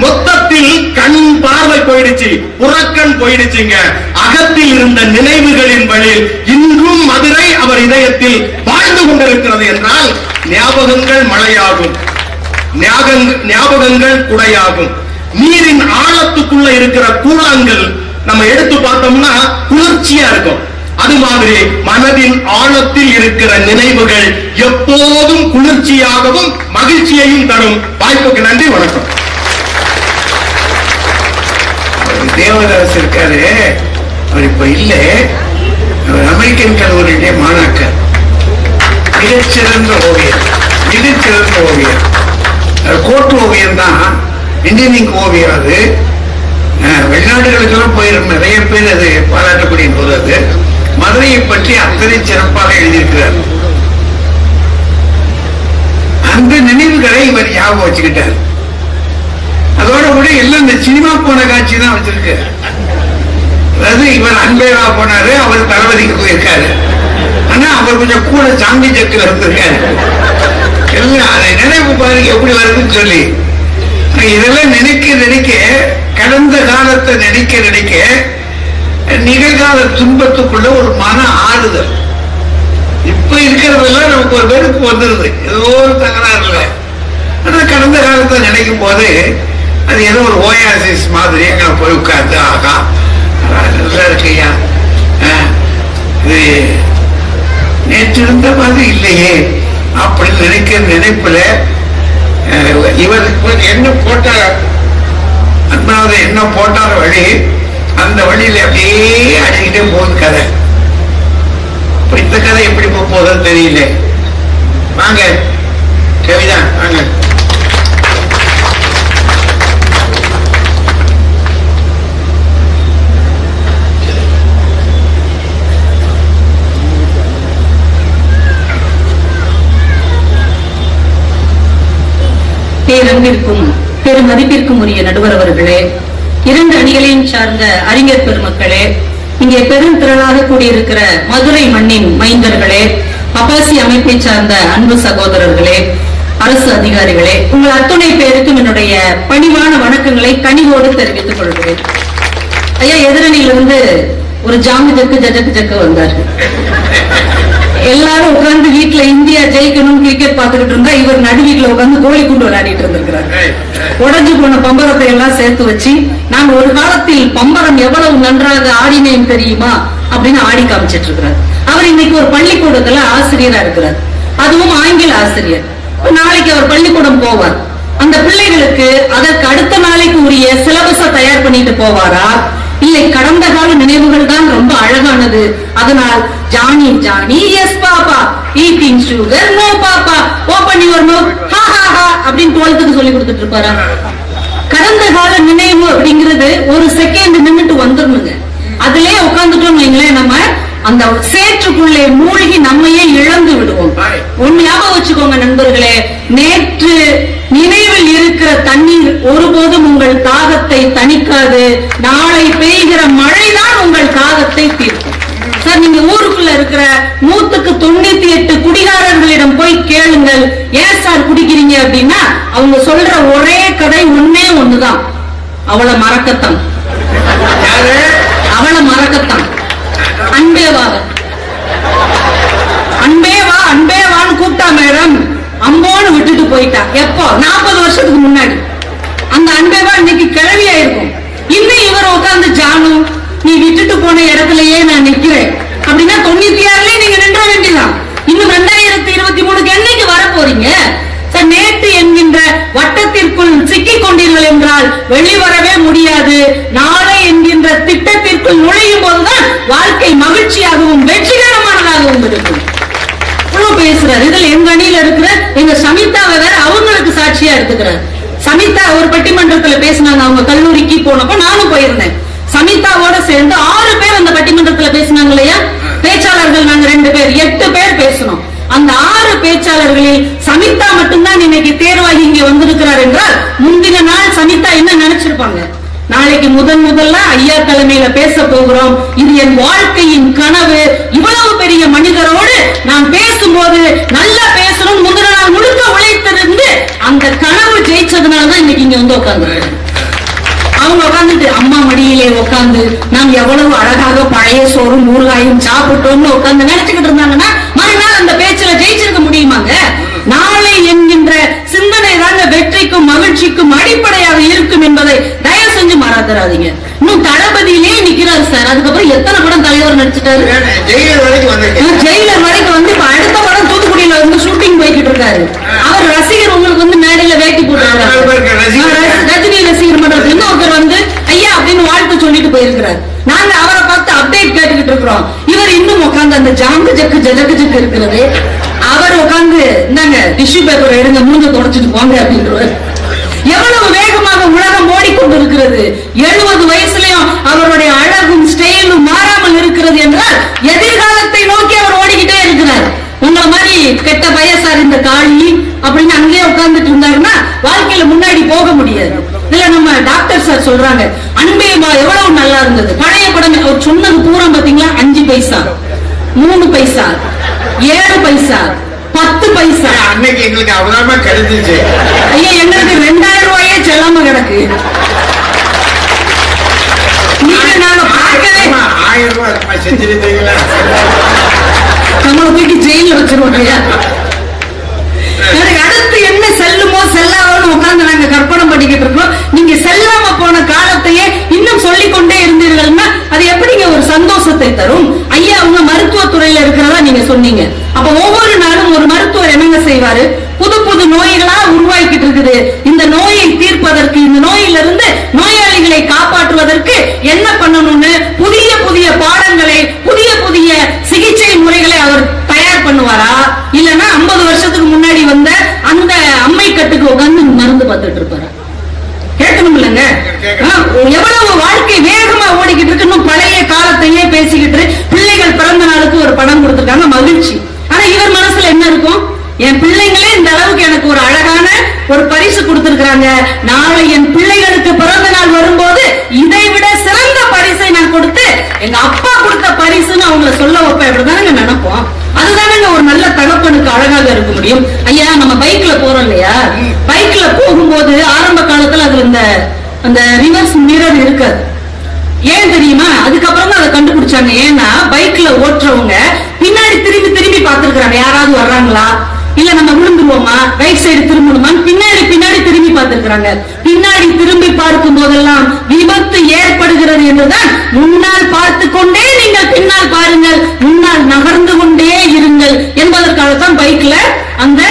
மொத்தத்தில் கண் பார்வை போயிடுச்சு, புறக்கண் போயிடுச்சுங்க. அகத்தில் இருந்த நினைவுகளின் வழியில் இன்றும் மதுரை அவர் இதயத்தில் வாழ்ந்து கொண்டிருக்கிறது என்றால், ஞாபகங்கள் மழையாகும், ஞாபகங்கள் குடையாகும். நீரின் ஆழத்துக்குள்ள இருக்கிற கூழாங்கல் நம்ம எடுத்து பார்த்தோம்னா குளிர்ச்சியா இருக்கும். அது மாதிரி மனதின் ஆழத்தில் இருக்கிற நினைவுகள் எப்போதும் குளிர்ச்சியாகவும் மகிழ்ச்சியையும் தரும். வாய்ப்புக்கு நன்றி, வணக்கம். தேவதாஸ் இருக்காரு, அவர் இப்ப இல்ல. அமெரிக்கன் கல்லூரியிலே மாணாக்கர், மிகச்சிறந்த ஓவியர், மிகச்சிறந்த ஓவியர். கோட்டு ஓவியம் தான், இன்ஜினியரிங் ஓவியம். அது வெளிநாடுகளுக்கெல்லாம் போயிடும் நிறைய பேர் அது பாராட்டக்கூடிய போது அது மதுரையை பற்றி அத்தனை சிறப்பாக எழுதியிருக்கிறார். அந்த நினைவுகளை இவர் ஞாபகம் வச்சுக்கிட்டார். அதோட கூட எல்லாம் இந்த சினிமா போன காட்சி தான் வச்சிருக்கு. அதாவது இவர் அன்பேரா போனாரு, அவர் தளபதிக்கு போயிருக்காரு. ஆனா அவர் கொஞ்சம் கூட சாந்தி சக்கில் இருந்திருக்காரு. எல்லாம் அதை நினைவு பாருங்க எப்படி வருதுன்னு சொல்லி. இதெல்லாம் நினைக்க நினைக்க, கடந்த காலத்தை நினைக்க நினைக்க நிகழ்கால துன்பத்துக்குள்ள ஒரு மன ஆறுதல். இப்ப இருக்கிறதெல்லாம் நமக்கு ஒரு வெறுப்பு வந்துருது, ஏதோ ஒரு தகராறு இல்லை. ஆனா கடந்த காலத்தை நினைக்கும் போது அது ஏதோ ஒரு ஓயாசிஸ் மாதிரி அங்க போய் உட்கார்ந்து, ஆகா நல்லா இருக்கையா, இது நேற்று இருந்த மாதிரி இல்லையே அப்படின்னு நினைக்கிற நினைப்புல இவர் என்ன போட்டார், அண்ணாவது என்ன போட்டார் வழி, அந்த வழியில அப்படியே அடிக்கிட்டே போகுது கதை. இப்ப இந்த கதை எப்படி போகுதுன்னு தெரியல. வாங்க கவிதா வாங்க. பேரன்பிற்கும் பெருமதிப்பிற்கும் உரிய நடுவர் அவர்களே, இரண்டு அணிகளையும் சார்ந்த அறிஞர் பெருமக்களே, இங்கே பெருந்திரளாக கூடியிருக்கிற மதுரை மண்ணின் மைந்தர்களே, அப்பாசி அமைப்பை சார்ந்த அன்பு சகோதரர்களே, அரசு அதிகாரிகளே, உங்கள் அத்துணை பேருக்கும் என்னுடைய பணிவான வணக்கங்களை கனிவோடு தெரிவித்துக் கொள்கிறேன். ஐயா, எதிரணியிலிருந்து ஒரு ஜாமி ஜக்கு வந்தார். எல்லாரும் உட்கார்ந்து வீட்டுல இந்தியா ஜெயிக்கணும் கிரிக்கெட் பாத்துக்கிட்டு இருந்தா இவர் நடு வீட்டுல உட்கார்ந்து கோழி குண்டு விளையாடிட்டு இருந்திருக்கிறார். உடஞ்சு போன பம்பரத்தை எல்லாம் சேர்த்து வச்சு, நான் ஒரு காலத்தில் பம்பரம் எவ்வளவு நன்றாக ஆடினேன் தெரியுமா அப்படின்னு ஆடி காமிச்சிட்டு இருக்கிறார். அவர் இன்னைக்கு ஒரு பள்ளிக்கூடத்துல ஆசிரியரா இருக்கிறார், அதுவும் ஆங்கில ஆசிரியர். நாளைக்கு அவர் பள்ளிக்கூடம் போவார். அந்த பிள்ளைகளுக்கு அதற்கு அடுத்த நாளைக்கு உரிய சிலபஸ தயார் பண்ணிட்டு போவாரா, இல்லை கடந்த கால நினைவுகள் தான் ரொம்ப அழகானது, அதனால் Johnny Johnny yes papa, eating sugar no papa, open your mouth ha ha ஹா அப்படின்னு 12க்கு சொல்லி கொடுத்துட்டு இருப்பாரா? கடந்த கால நினைவு அப்படிங்கிறது ஒரு செகண்ட் நின்னுட்டு வந்துடணுங்க. அதுலயே உட்கார்ந்துட்டோம் வைங்களேன், நம்ம அந்த சேற்றுக்குள்ளே மூழ்கி நம்மையே இழந்து விடுவோம். ஒன்னு ஞாபகம் வச்சுக்கோங்க நண்பர்களே, நேற்று நினைவில் இருக்கிற தண்ணீர் ஒருபோதும் உங்கள் தாகத்தை தணிக்காது, நாளை பெய்கிற மழைதான் உங்கள் தாகத்தை தீர்க்கும். சார், நீங்க ஊருக்குள்ள இருக்கிற 198 குடிகாரர்களிடம் போய் கேளுங்கள், ஏன் சார் குடிக்கிறீங்க அப்படின்னா அவங்க சொல்ற ஒரே கதை ஒன்னே ஒண்ணுதான், அவளை மறக்கத்தான், அவளை மறக்கத்தான். அன்பேவாக அன்பேவா அன்பேவான்னு கூப்பிட்டா மேடம், அம்போன்னு விட்டுட்டு போயிட்டா. எப்போ? 40 வருஷத்துக்கு முன்னாடி. அந்த அன்பேவா இன்னைக்கு கிளவியா இருக்கும். இன்னும் இவர் உட்கார்ந்து ஜானு நீ விட்டுட்டு போன இடத்துலயே நான் நிக்கிறேன் அப்படின்னா 96லயே நீங்க நின்ற வேண்டியதான். இன்னும் 2023க்கு என்னைக்கு வர போறீங்க? நேற்று என்கின்ற வட்டத்திற்குள் சிக்கிக் கொண்டீர்கள் என்றால் வெளிவரவே முடியாது. நாளை என்கின்ற திட்டத்திற்குள் நுழையும் போதுதான் வாழ்க்கை மகிழ்ச்சியாகவும் வெற்றிகரமானதாகவும் இருக்கும். பேசுறாரு. இதுல எங்க அணியில இருக்கிற எங்க சமிதாவை வேற அவங்களுக்கு சாட்சியா எடுத்துக்கிறார். சமிதா ஒரு பட்டிமன்றத்துல பேசினாங்க, அவங்க கல்லூரிக்கு போனப்ப நானும் போயிருந்தேன். சமிதாவோட சேர்ந்து 6 பேர் அந்த பட்டிமன்றத்துல பேசினாங்க இல்லையா? பேச்சாளர்கள் நாங்க 2 பேர், 8 பேர் பேசணும். அந்த 6 பேச்சாளர்களில் சமிதா மட்டும்தான் இன்னைக்கு தேர்வாகி இங்க வந்திருக்கிறார் என்றால், முந்தின நாள் சமிதா என்ன நினைச்சிருப்பாங்க? நாளைக்கு முதல்ல ஐயா தலைமையில பேச போகிறோம், இது என் வாழ்க்கையின் கனவு, இவ்வளவு பெரிய மனிதரோடு நான் பேசும்போது நல்லா பேசணும், முந்தின நாள் முழுக்க உழைத்திருந்து அந்த கனவு ஜெயிச்சதுனாலதான் இன்னைக்கு இங்க வந்து உட்கார்ந்து அவங்க உட்கார்ந்துட்டு அம்மா மடியிலே உட்கார்ந்து நாம் எவ்வளவு அழகாக பழைய சோறும் ஊறுகாயும் சாப்பிட்டோம்னு உட்கார்ந்து நினைச்சுக்கிட்டு இருந்தாங்கன்னா மறுநாள் அந்த பேச்சுல ஜெயிச்சிருக்க முடியுமாங்க? நாளை என்கின்ற சிந்தனை தாங்க வெற்றிக்கும் மகிழ்ச்சிக்கும் அடிப்படையாக இருக்கும் என்பதை தயவு செஞ்சு மறந்துடாதீங்க. இன்னும் தளபதியிலே நிக்கிறாரு சார். அதுக்கப்புறம் எத்தனை படம் தலைவர் நடிச்சிட்டாரு? ஜெயிலர் வரைக்கும் வந்து இப்ப அடுத்த படம் தூத்துக்குடியில வந்து ஷூட்டிங் போய்கிட்டு இருக்காரு. அவர் ரசிகர் உங்களுக்கு வந்து மேடையில வேட்டி போட்டுருக்காரு. ரஜினி ரசிகர் மன்றத்துல இருந்து ஒருத்தர் வந்து ஐயா அப்படின்னு வாழ்த்து சொல்லிட்டு போயிருக்கிறார். நாங்க அவரை பார்த்து அப்டேட் கேட்டுக்கிட்டு இருக்கிறோம். இவர் இன்னும் உட்கார்ந்து அந்த ஜாங்கு ஜக்கு இருக்கிறது. அவர் உட்கார்ந்து இந்தாங்க டிஷ்யூ பேப்பர் எடுங்க, மூஞ்ச தொடச்சிட்டு போங்க அப்படின்றவர். எவ்வளவு வேகமாக உலகம் ஓடிக்கொண்டிருக்கிறது. 70 வயசுலயும் அவருடைய அழகும் ஸ்டைலும் மாறாமல் இருக்கிறது என்றால் எதிர்காலத்தை நோக்கி அவர் ஓடிக்கிட்டே இருக்கிறார். உங்களை மாதிரி கெட்ட வயசார் இந்த காளி அப்படின்னு அங்கேயே உட்கார்ந்துட்டு இருந்தாருன்னா வாழ்க்கையில முன்னாடி போக முடியாது. இதுல நம்ம டாக்டர் சார் சொல்றாங்க, அன்பேவா எவ்வளவு நல்லா இருந்தது. பழைய படம் அவர் சொன்னது பூரா பாத்தீங்களா, 5 பைசா, 3 பைசா, 7 பைசா, 10 பைசா. அன்னைக்கு எங்களுக்கு அவ்வளவுமா கிடைச்சிச்சு. ஐயா, எங்களுக்கு 2000 ரூபாயே செல்லாம கிடக்கு. நீங்க நாங்க பார்க்கவே 1000 ரூபாய் செஞ்சிருந்தீங்களா? நம்மளை தூக்கி ஜெயில வச்சிருவோம். அடுத்து என்ன செல்லுமோ செல்லாமோ உட்கார்ந்து நாங்க கற்பனை பண்ணிக்கிட்டு இருக்கோம். நீங்க செல்லாம போன காலத்தையே இன்னும் சொல்லிக்கொண்டே இருந்தீர்கள்னா அது எப்படிங்க ஒரு சந்தோஷத்தை தரும்? ஐயா அவங்க மருத்துவத்துறையில இருக்கிறதா நீங்க சொன்னீங்க. அப்ப ஒவ்வொரு நாளும் ஒரு மருத்துவர் என்னங்க செய்வாரு? புது புது நோய்களா உருவாக்கிட்டு இருக்குது. இந்த நோயை தீர்ப்பதற்கு, இந்த நோயிலிருந்து நோயாளிகளை காப்பாற்றுவதற்கு என்ன பண்ணணும்னு புதிய புதிய பாடங்களை, புதிய புதிய சிகிச்சை முறைகளை அவர் உட்கார்ந்து பார்த்துட்டு இருப்பாரு. கேட்கணும் இல்லைங்க? எவ்வளவு வாழ்க்கை வேகமா ஓடிக்கிட்டு இருக்கு. இன்னும் பழைய காலத்தையே பேசிக்கிட்டு பிள்ளைகள் பிறந்த நாளுக்கு ஒரு பணம் கொடுத்துருக்காங்க, மகிழ்ச்சி. ஆனா இவர் மனசுல என்ன இருக்கும்? என் பிள்ளைங்களே இந்த அளவுக்கு எனக்கு ஒரு அழகான ஒரு பரிசு கொடுத்திருக்கிறாங்க, நாளை என் பிள்ளைகளுக்கு பிறந்த நாள் வரும்போது இதை விட சிறந்த பரிசை நான் கொடுத்து எங்க அப்பா கொடுத்த பரிசுன்னு அவங்கள சொல்ல வைப்பேன். அப்படிதானங்க நினைப்போம். அதுதானங்க ஒரு நல்ல தகப்பனுக்கு அழகாக இருக்க முடியும். ஐயா, நம்ம பைக்ல போறோம் இல்லையா, பைக்ல போகும்போது ஆரம்ப காலத்துல அதுல அந்த ரிவர்ஸ் மிரர் இருக்காது. ஏன் தெரியுமா? அதுக்கப்புறம் தான் அதை கண்டுபிடிச்சாங்க. ஏன்னா பைக்ல ஓட்டுறவங்க பின்னாடி திரும்பி திரும்பி பார்த்திருக்காங்க, யாராவது வர்றாங்களா, இல்ல நம்ம விழுந்துருவோமா, ரைட் சைடு திரும்பணுமா, பின்னாடி திரும்பி பார்த்திருக்காங்க. பின்னாடி திரும்பி பார்க்கும் போதெல்லாம் விபத்து ஏற்படுகிறது என்றுதான் முன்னால் பார்த்து கொண்டே நீங்கள் பின்னால் பாருங்கள், முன்னால் நகர்ந்து கொண்டே இருங்கள் என்பதற்காகத்தான் பைக்ல அந்த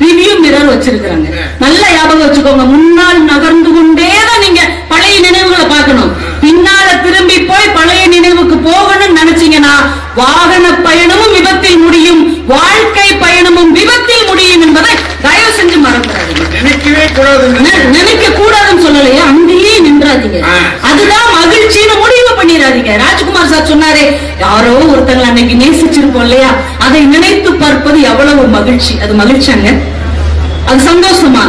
ரிவ்யூ மிரர் வச்சிருக்காங்க. நல்ல ஞாபகம் வச்சுக்கோங்க. முன்னால் நகர்ந்து கொண்டேதான் நீங்க பழைய நினைவுகளை பார்க்கணும். பின்னால திரும்பி போய் பழைய நினைவுக்கு போகணும்னு நினைச்சீங்கன்னா வாகன பயணமும் விபத்தில் முடியும், வாழ்க்கை பயணமும் விபத்தில் முடியும் என்பதை தயவு செஞ்சு மறந்துடாதீங்க. நினைக்கவே கூடாது. நினைக்க கூடாதுன்னு சொல்லலையே, அங்கேயே நின்றாதீங்க. அதுதான் மகிழ்ச்சின்னு முடிவு பண்ணிடாதீங்க. ராஜ்குமார் சார் சொன்னாரே, யாரோ ஒருத்தங்களை அன்னைக்கு நேசிச்சிருப்போம் இல்லையா, அதை நினைத்து பார்ப்பது எவ்வளவு மகிழ்ச்சி. அது மகிழ்ச்சியாங்க, அது சந்தோஷமா.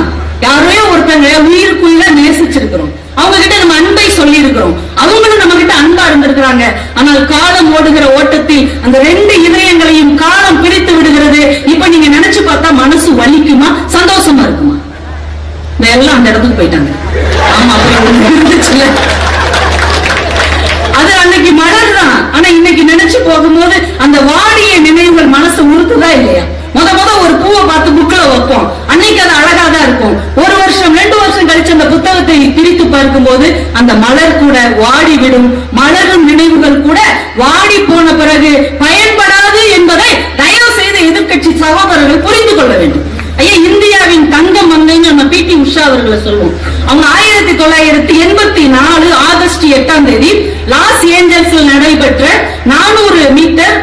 யாரோ ஒருத்தங்க உயிருக்குள்ள நேசிச்சிருக்கிறோம், அவங்க கிட்ட நம்ம அன்பை சொல்லி இருக்கிறோம், அவங்களும் நம்ம கிட்ட அன்பா இருந்திருக்கிறாங்க. ஆனால் காலம் ஓடுகிற ஓட்டத்தில் அந்த ரெண்டு இதயங்களையும் காலம் பிரித்து விடுகிறது. இப்ப நீங்க நினைச்சு பார்த்தா மனசு வலிக்குமா, சந்தோஷமா இருக்குமா? எல்லாம் அந்த இடத்துக்கு போயிட்டாங்க. ஆமா, இருந்துச்சுல. அது அன்னைக்கு மலர் தான். ஆனா இன்னைக்கு நினைச்சு போகும்போது அந்த வாடிய நினைவுகள் மனசு உறுத்துதா இல்லையா? முத ஒரு பூவை பார்த்து புக்ல வைப்போம், அன்னைக்கு அது அழகா தான் இருக்கும். ஒரு வருஷம் 2 வருஷம் கழிச்சு அந்த புத்தகத்தை பிரித்து பார்க்கும் போது அந்த மலர் கூட வாடி விடும். மலரும் நினைவுகள் கூட வாடி போன பிறகு பயன்படாது என்பதை தயவு செய்து எதிர்கட்சி சகோதரர்கள் புரிந்து கொள்ள வேண்டும். ஐயா, இந்தியாவின் தங்க மங்கைன்னு நம்ம PT உஷா அவர்களை சொல்லுவோம். அவங்க 1984 ஆகஸ்ட் 8ஆம் தேதி லாஸ் ஏஞ்சல்ஸ்ல நடைபெற்ற 400 மீட்டர்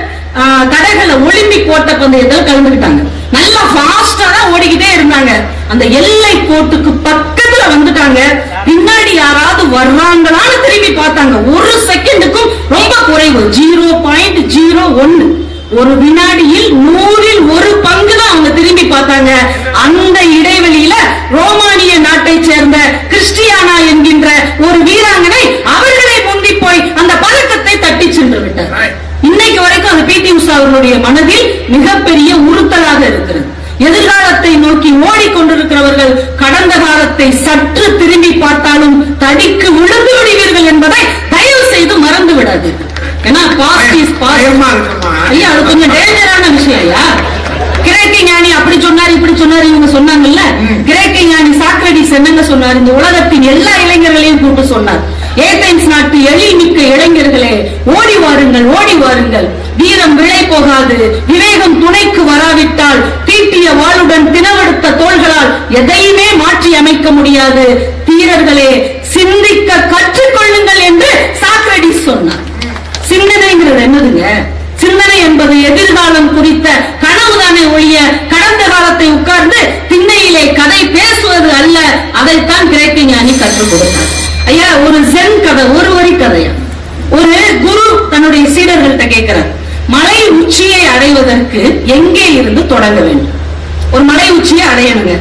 தடகள ஒலிம்பிக் ஓட்ட பந்தயத்தில் கலந்துக்கிட்டாங்க. நல்லா ஃபாஸ்டா தான் ஓடிக்கிட்டே இருந்தாங்க. அந்த எல்லை கோட்டுக்கு பக்கத்துல வந்துட்டாங்க. பின்னாடி யாராவது வர்றாங்களான்னு திரும்பி பார்த்தாங்க. ஒரு செகண்டுக்கும் ரொம்ப குறைவு, 0.01. ஒரு வினாடியில் 100ல் 1 பங்கு தான் அவங்க திரும்பி பார்த்தாங்க. அந்த இடைவெளியில ரோமானிய நாட்டை சேர்ந்த கிறிஸ்டியானா என்கின்ற ஒரு வீராங்கனை அவர்களை முந்தி போய் அந்த பதக்கத்தை தட்டி சென்று விட்டார். இன்னைக்கு வரைக்கும் அந்த PT உஷா அவர்களுடைய மனதில் மிகப்பெரிய உறுத்தலாக இருக்கிறது. எதிர்காலத்தை நோக்கி ஓடிக்கொண்டிருக்கிறவர்கள் கடந்த காலத்தை சற்று திரும்பி பார்த்தாலும் தடிக்கு விழுந்து விடுவீர்கள் என்பதை தயவு செய்து மறந்து விடாதீர்கள். ஏன்னா பாஸ்ட் இஸ் பாஸ்ட். ஐயா, அது கொஞ்சம் டேஞ்சரான விஷயம். ஐயா, கிரேக்க ஞானி அப்படி சொன்னார் இப்படி சொன்னார் இவங்க சொன்னாங்கல்ல. கிரேக்க ஞானி சாக்ரடிஸ் என்னங்க சொன்னார்? இந்த உலகத்தின் எல்லா இளைஞர்களையும் கூட்டு சொன்னார், ஏதென்ஸ் நாட்டு எழில்மிக்க இளைஞர்களே, ஓடி வாருங்கள், ஓடி வாருங்கள். வீரம் விளை போகாது, விவேகம் துணைக்கு வராவிட்டால் தீட்டிய வாளுடன் தினவெடுத்த தோள்களால் எதையுமே மாற்றி அமைக்க முடியாது. தீரர்களே, சிந்திக்க கற்றுக்கொள்ளுங்கள் என்று சாக்ரடிஸ் சொன்னார். சிந்தனைங்கிறது என்னதுங்க? சிந்தனை என்பது எதிர்காலம் குறித்த கனவுதானே ஒழிய கடந்த காலத்தை உட்கார்ந்து திண்ணையிலே கதை பேசுவது அல்ல. அதைத்தான் கிரேக்க ஞானி கற்றுக் கொடுத்தார். ஐயா, ஒரு ஜென் கதை, ஒரு வரி கதையா. ஒரு குரு தன்னுடைய சீடர்கள்ட்ட கேட்கிறார், மலை உச்சியை அடைவதற்கு எங்கே இருந்து தொடங்க வேண்டும்? ஒரு மலை உச்சியை அடையணுங்க,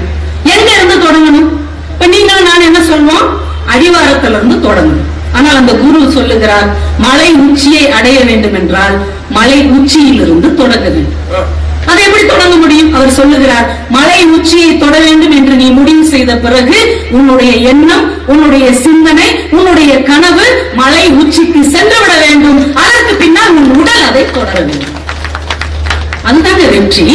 எங்க இருந்து தொடங்கணும்? இப்ப நீங்களும் நான் என்ன சொல்வோம்? அடிவாரத்துல இருந்து தொடங்கணும். ஆனால் அந்த குரு சொல்லுகிறார், மலை உச்சியை அடைய வேண்டும் என்றால் மலை உச்சியிலிருந்து தொடங்க வேண்டும். அதை எப்படி தொடங்க முடியும்? அவர் சொல்லுகிறார், மலை உச்சியை தொட வேண்டும் என்று நீ முடிவு செய்த பிறகு உன்னுடைய எண்ணம், உன்னுடைய சிந்தனை, உன்னுடைய கனவு மலை உச்சிக்கு சென்றுவிட வேண்டும். அதற்கு பின்னால் உன் உடல் அதை தொடர வேண்டும். அதுதாங்க வெற்றி.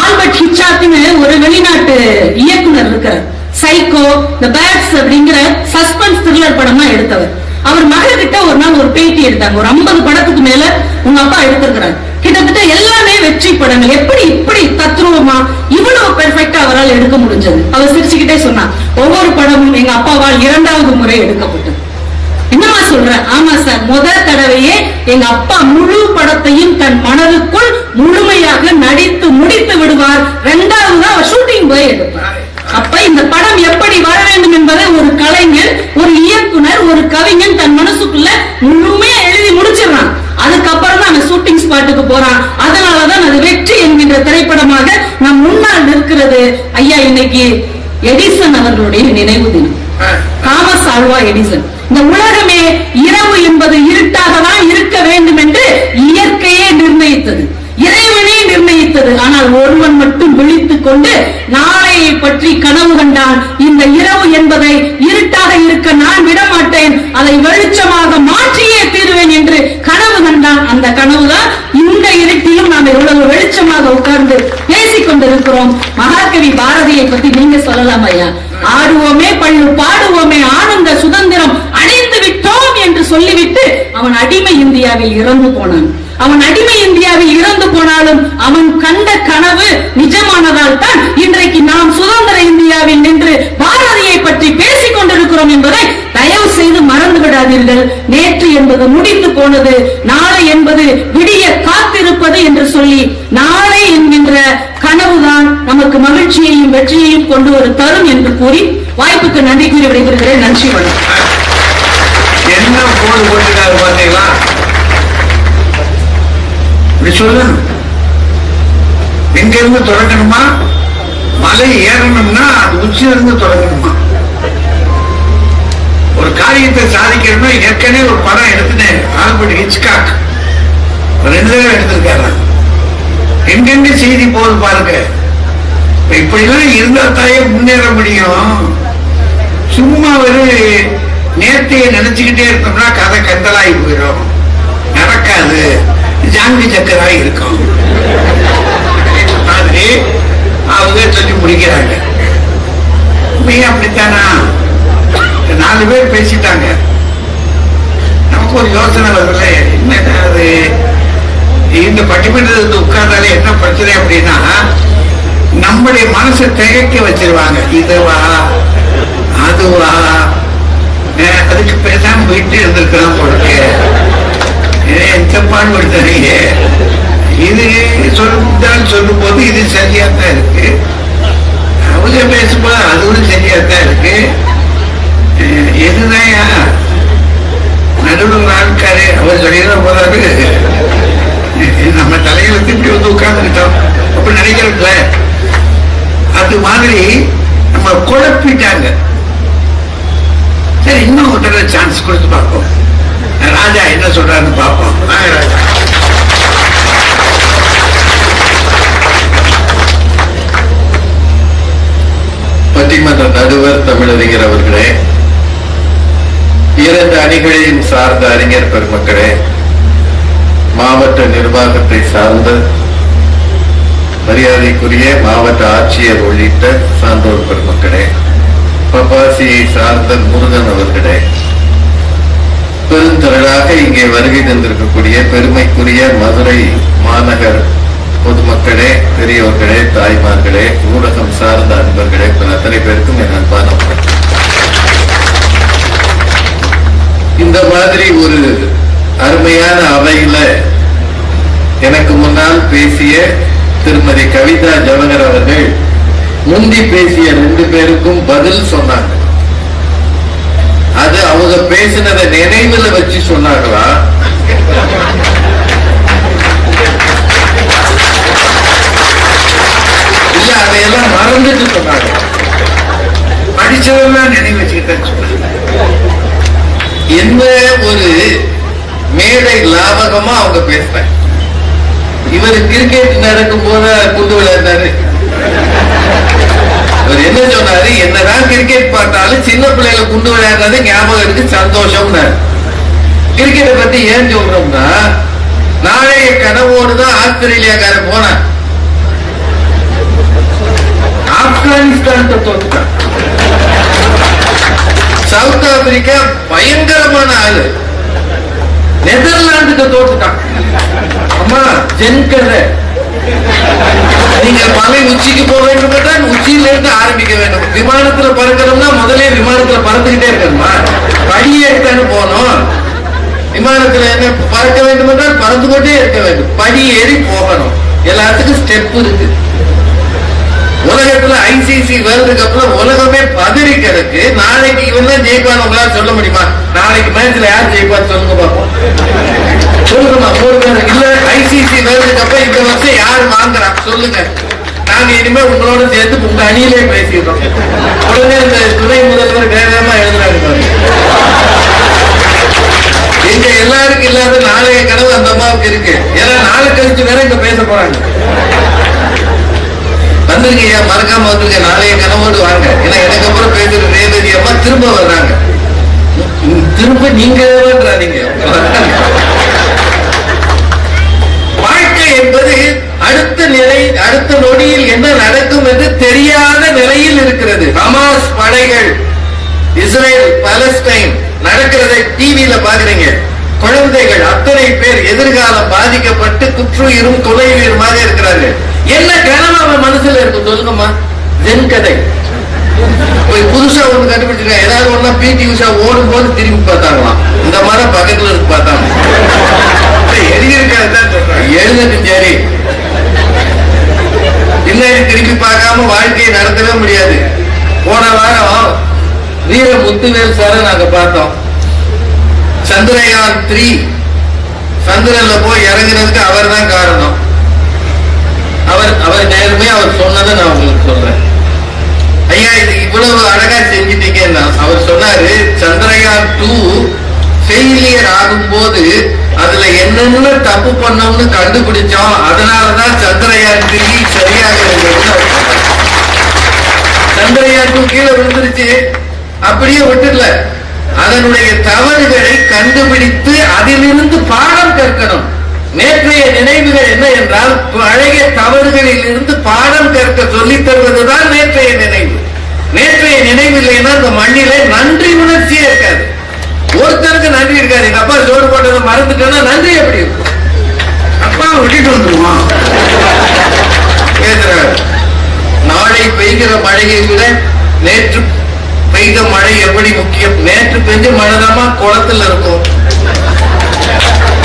ஆல்பர்ட் ஹிச்சாக்னு ஒரு வெளிநாட்டு இயக்குனர் இருக்கிறார். சைக்கோ, தி பேட்ஸ் அப்படிங்கிற சஸ்பென்ஸ் த்ரில்லர் படமா எடுத்தவர். அவர் மகன்கிட்ட ஒரு நாள் ஒரு பேட்டி எடுத்தாங்க. ஒரு 50 படத்துக்கு மேல உங்க அப்பா எடுத்திருக்கிறார். கிட்டத்தட்ட எல்லாமே வெற்றி படங்கள். எப்படி இப்படி தத்ரூபமா இவ்வளவு பெர்ஃபெக்ட்டா அவரால் எடுக்க முடிஞ்சது? அவர் சிரிச்சுக்கிட்டே சொன்னார், ஒவ்வொரு படமும் எங்க அப்பாவால் 2வது முறை எடுக்கப்பட்டது. என்னமா சொல்ற? ஆமா சார், முதல் தடவையே எங்க அப்பா முழு படத்தையும் தன் மனதுக்குள் முழுமையாக நடித்து முடித்து விடுவார். 2வது தான் அவர் ஷூட்டிங் போய் எடுப்பார். அப்ப இந்த படம் எப்படி வர வேண்டும் என்பதை ஒரு கலைஞர், ஒரு இயக்குனர், ஒரு கவிஞன் தன் மனசுக்குள்ள முழுமையா எழுதி முடிச்சிடறான். அதுக்கப்புறம் தான் அந்த ஷூட்டிங் ஸ்பாட்டுக்கு போறான். அதனாலதான் அது வெற்றி என்கின்ற திரைப்படமாக நம் முன்னால் நிற்கிறது. ஐயா, இன்னைக்கு எடிசன் அவர்களுடைய நினைவு தினம். Thomas Alva Edison. இந்த உலகமே இரவு என்பது இருட்டாக தான் இருக்க வேண்டும் என்று இயற்கையே நிர்ணயித்தது, இறைவனே நிர்ணயித்தது. ஆனால் ஒருவன் மட்டும் விழித்துக் கொண்டு நாளையை பற்றி கனவு கண்டான். இந்த இரவு என்பதை இருட்டாக இருக்க நான் விடமாட்டேன், அதை வெளிச்சமாக மாற்றியே தீருவேன் என்று கனவு கண்டான். அந்த கனவுதான் இந்த இருட்டிலும் நாம் எவ்வளவு வெளிச்சமாக உட்கார்ந்து பேசிக் கொண்டிருக்கிறோம். மகாகவி பாரதியை பத்தி நீங்க சொல்லலாம் ஐயா. ஆடுவோமே பள்ளு பாடுவோமே ஆனந்த சுதந்திரம் அடைந்து விட்டோம் என்று சொல்லிவிட்டு அவன் அடிமை இந்தியாவில் இறந்து போனான். அவன் அடிமை இந்தியாவில் இறந்து போனாலும் அவன் கண்ட கனவு நிஜமானதால் தான் இன்றைக்கு நாம் சுதந்திர இந்தியாவில் நின்று பாரதியை பற்றி பேசிக் கொண்டிருக்கிறோம் என்பதை தயவு செய்து மறந்து விடாதீர்கள். நேற்று என்பது முடிந்து போனது, நாளை என்பது விடிய காத்திருப்பது என்று சொல்லி நாளை என்கின்ற கனவுதான் நமக்கு மகிழ்ச்சியையும் வெற்றியையும் கொண்டு ஒரு தரும் என்று கூறி வாய்ப்புக்கு நன்றி கூறி விடைபெறுகிறேன். நன்றி, வணக்கம். என்ன போடு போட்டுக்காரு பாத்தீங்களா? சொல்லணும், எங்க இருந்து தொடங்கணுமா? மலை ஏறணும்னா அது உச்சியிலிருந்து தொடங்கணுமா? ஒரு காரியத்தை சாதிக்கணும்னா ஏற்கனவே ஒரு படம் எடுத்துனேன், ஆல்பர்ட் ஹிச்காக் 2 தடவை எடுத்திருக்காரு. எங்கெங்க செய்தி போகுது பாருங்க. இப்படிலாம் இருந்தா தாயே முன்னேற முடியும். சும்மா ஒரு நேர்த்தியை நினைச்சுக்கிட்டே இருந்தோம்னா கதை கந்தலாகி போயிடும், நடக்காது, ஜாங்கி சக்கராக இருக்கும். மாதிரி அவங்க சொல்லி முடிக்கிறாங்க. அப்படித்தானா? 4 பேர் பேசிட்டாங்க. நமக்கு ஒரு யோசனை வரல, என்ன அது இந்த பட்டிமன்றத்தை உட்கார்ந்தாலே என்ன பிரச்சனை அப்படின்னா, நம்முடைய மனசை திகைக்க வச்சிருவாங்க. இதுவா அதுவா, அதுக்கு பேசாம வீட்டு இருந்திருக்கலாம் போடுக்கு, எந்த பாடுபடுத்துறீங்க? இது சொல்லும் போது இது சரியாத்தான் இருக்கு, அவங்க பேசும்போது அதுவும் சரியாத்தான் இருக்கு. எதுதான் நடுவில் ஆட்காரு அவர் சொல்லிட போதாரு, நம்ம தலையில இப்படி வந்து உட்கார்ந்துக்கிட்டோம் அப்படி நினைக்கிறதுல அது மாதிரி நம்ம குழப்பிட்டாங்க. சரி, இன்னும் ஒரு தடவை சான்ஸ் கொடுத்து பார்ப்போம். ராஜா என்ன சொல்றாருன்னு பார்ப்போம். ராஜா, பட்டிமன்ற நடுவர் தமிழறிஞர் அவர்களே, 2 அணிகளையும் சார்ந்த அறிஞர் பெருமக்களே, மாவட்ட நிர்வாகத்தை சார்ந்த மரியாதைக்குரிய மாவட்ட ஆட்சியர் உள்ளிட்ட சான்றோர் பெருமக்களே, பப்பாசியை சார்ந்த முருகன் அவர்களே, பெருந்திரளாக இங்கே வருகை தந்திருக்கக்கூடிய பெருமைக்குரிய மதுரை மாநகர் பொதுமக்களே, பெரியவர்களே, தாய்மார்களே, ஊடகம் சார்ந்த அன்பர்களே, அத்தனை பேருக்கும் என் அன்பான இந்த மாதிரி ஒரு அருமையான அவையில எனக்கு முன்னால் பேசிய திருமதி கவிதா ஜவஹர் அவர்கள் முந்தி பேசிய 2 பேருக்கும் பதில் சொன்னாங்க. அது அவங்க பேசினதை நினைவுல வச்சு சொன்னாங்களா, இல்ல அதையெல்லாம் மறந்துட்டு சொன்னாங்க? படிச்சதெல்லாம் நினைவு வச்சுக்கிட்டேன்னு சொன்னாங்க. என்ன ஒரு மேடை லாபகமா அவங்க பேசுறாங்க. இவர் கிரிக்கெட் நடக்கும் போது குண்டு விளையாடுறாரு. இவர் என்ன சொன்னாரு, என்னதான் கிரிக்கெட் பார்த்தாலும் சின்ன பிள்ளைகளை குண்டு விளையாடுறது ஞாபகம் இருக்கு, சந்தோஷம். கிரிக்கெட்டை பத்தி ஏன் சொல்றோம்னா, நாளைய கனவோடுதான் ஆஸ்திரேலியாக்கார போனான், ஆப்கானிஸ்தான் தோத்துட்டான். சவுத் ஆப்பிரிக்கா பயங்கரமான ஆளு நெதர்லாந்துக்கு தோத்துட்டான். அம்மா ஜென்கதை, நீங்க மலை உச்சிக்கு போக வேண்டும் என்றால் உச்சியில இருந்து ஆரம்பிக்க வேண்டும். விமானத்துல பறக்கணும்னா முதலே விமானத்துல பறந்துகிட்டே இருக்கணுமா? படியே எடுத்தானு போகணும். விமானத்துல என்ன பறக்க வேண்டும் என்றால் பறந்து கொண்டே இருக்க வேண்டும், படி ஏறி போகணும். எல்லாத்துக்கும் ஸ்டெப் இருக்கு. உலகத்துல ஐசிசி வேர்ல்டு கப்ல உலகமே பதறி கிடக்கு. நாளைக்கு இவன் தான் ஜெயிப்பான்னு உங்களால சொல்ல முடியுமா? நாளைக்கு மேட்ச்ல யார் ஜெயிப்பான்னு சொல்லுங்க பாப்போம். சொல்லுங்கம்மா, 3 பேர். இல்ல ஐசிசி வேர்ல்டு கப்ப இந்த வருஷம் யார் வாங்குறா சொல்லுங்க. நாங்க இனிமே உங்களோட சேர்த்து உங்க அணியிலே பேசிடுறோம். உடனே இந்த துணை முதல்வர் வேகமா எழுதுறாங்க. எங்க எல்லாருக்கும் இல்லாத நாளைய கனவு அந்த அம்மாவுக்கு இருக்கு. ஏன்னா நாளை கழிச்சு வேற இங்க பேச போறாங்க. வந்துருங்க, மறக்காம வந்துருங்க. நாளைய கனவோடு வாங்க. ஏன்னா எனக்கு அப்புறம் பேசுற ரேவதி அம்மா திரும்ப வர்றாங்க. திரும்ப நீங்க வாழ்க்கை என்பது அடுத்த நிலை, அடுத்த நொடியில் என்ன நடக்கும் என்று தெரியாத நிலையில் இருக்கிறது. ஹமாஸ் படைகள் இஸ்ரேல் பாலஸ்டைன் நடக்கிறதை டிவியில பாக்குறீங்க. குழந்தைகள் அத்தனை பேர் எதிர்காலம் பாதிக்கப்பட்டு குற்றுயிரும் துளையுயிருமாக இருக்கிறார்கள். என்ன கனவு அவன் மனசுல இருக்கும் சொல்லுங்கம்மா? ஜென் கதை. புதுசா ஒண்ணு கண்டுபிடிச்சிருக்காங்க. ஏதாவது ஒண்ணா பிடி உஷா ஓடும் போது திரும்பி பார்த்தாங்களாம். இந்த மாதிரி பக்கத்துல இருக்கு பார்த்தாங்க. எழுதுட்டு சரி, பின்னாடி திரும்பி பார்க்காம வாழ்க்கையை நடத்தவே முடியாது. போன வாரம் வீர முத்துவேல் சார நாங்க பார்த்தோம். சந்திரயான் 3 சந்திரன்ல போய் இறங்குறதுக்கு அவர் தான் காரணம். அவர் நேர்மையா அவர் சொன்னதை நான் உங்களுக்கு சொல்றேன். ஐயா, இது இவ்வளவு அழகா செஞ்சிட்டீங்கன்னா அவர் சொன்னாரு, சந்திரயான் 2 ஃபெயிலியர் ஆகும் போது அதுல என்னென்ன தப்பு பண்ணோம்னு கண்டுபிடிச்சோம். அதனாலதான் சந்திரயான் 3 சரியாக இருந்தது. சந்திரயான் 2 கீழே விழுந்துருச்சு, அப்படியே விட்டுல. அதனுடைய தவறுகளை கண்டுபிடித்து அதிலிருந்து பாடம் கற்கணும். நேற்றைய நினைவுகள் என்ன என்றால், பழைய தவறுகளில் இருந்து பாடம் கற்க சொல்லித் தருவதுதான் நேற்றைய நினைவு. நேற்றைய நினைவு இல்லைன்னா இந்த மண்ணிலே நன்றி உணர்ச்சியே இருக்காது. ஒருத்தருக்கு நன்றி இருக்காது. எங்க அப்பா சோறு போட்டதை மறந்துட்டேன்னா நன்றி எப்படி இருக்கும்? அப்பா விட்டுட்டு வந்துருவான். நாளை பெய்கிற மழையை விட நேற்று பெய்த மழை எப்படி முக்கியம்? நேற்று பெஞ்ச மழைதாமா குளத்துல இருக்கும்.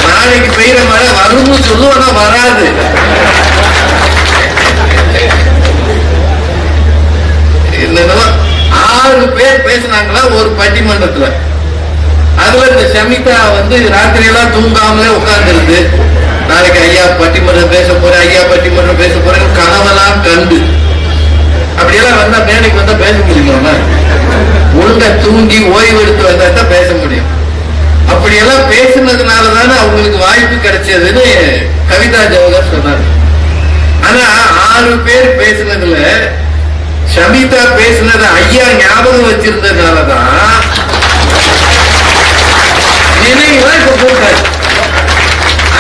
நாளைக்கு பெய்கிற மழை வரும்னு சொல்லுவோம், வராது. என்னன்னா 6 பேர் பேசினாங்களா ஒரு பட்டிமன்றத்துல. அதுல இந்த சமிதா ராத்திரி எல்லாம் தூங்காமலே உட்கார்ந்து நாளைக்கு ஐயா பட்டிமன்றம் பேச போறேன், ஐயா பட்டிமன்றம் பேச போறேன் கனவெல்லாம் கண்டு அப்படியெல்லாம் வந்தா மேடைக்கு வந்தா பேச முடியுமா? ஒழுங்கா தூங்கி ஓய்வு எடுத்து வந்தா தான் பேச முடியும். அப்படியெல்லாம் பேசினதுனாலதானே அவங்களுக்கு வாய்ப்பு கிடைச்சதுன்னு கவிதா ஜவஹர் சொன்னார். ஆனா 6 பேர் பேசினதுல சமிதா பேசினது ஐயா ஞாபகம் வச்சிருந்ததுனாலதான் நினைவுதான் இப்ப போட்டாரு.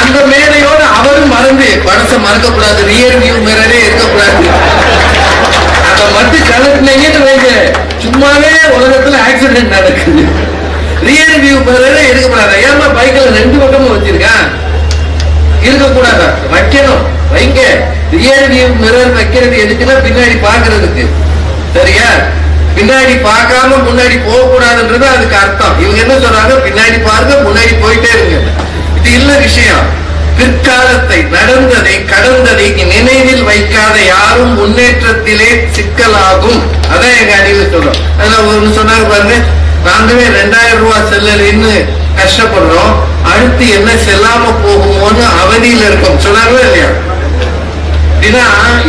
அந்த மேடையோட அவரும் மறந்து படத்தை மறக்கக்கூடாது, ரியர் வியூ மிரரே இருக்கக்கூடாது. அதை மட்டும் கலட்டினீங்கன்னு வைங்க, சும்மாவே உலகத்துல ஆக்சிடென்ட் நடக்குது. ரியர் வியூ மிரரே இருக்கக்கூடாது. ஏமா பைக்ல 2 பக்கமும் வச்சிருக்கான்? இருக்கக்கூடாதா? வைக்கணும், வைங்க. ரியர் வியூ மிரர் வைக்கிறது எதுக்குன்னா பின்னாடி பாக்குறதுக்கு. சரியா? பின்னாடி பார்க்காம முன்னாடி போக கூடாதுன்றது அதுக்கு அர்த்தம். இவங்க என்ன சொல்றாங்க? பின்னாடி பாருங்க, முன்னாடி போயிட்டே இருங்க. இது இல்ல விஷயம். பிற்காலத்தை, நடந்ததை, கடந்ததை நினைவில் வைக்காத யாரும் முன்னேற்றத்திலே சிக்கலாகும். அதான் எங்க அணியில சொல்றோம். அதுல ஒண்ணு சொன்னாங்க பாருங்க, நாங்களே 2000 ரூபாய் செல்லலைன்னு கஷ்டப்படுறோம், அடுத்து என்ன செல்லாம போகுமோன்னு அவதியில இருக்கோம் சொன்னாங்களா இல்லையா? அப்படின்னா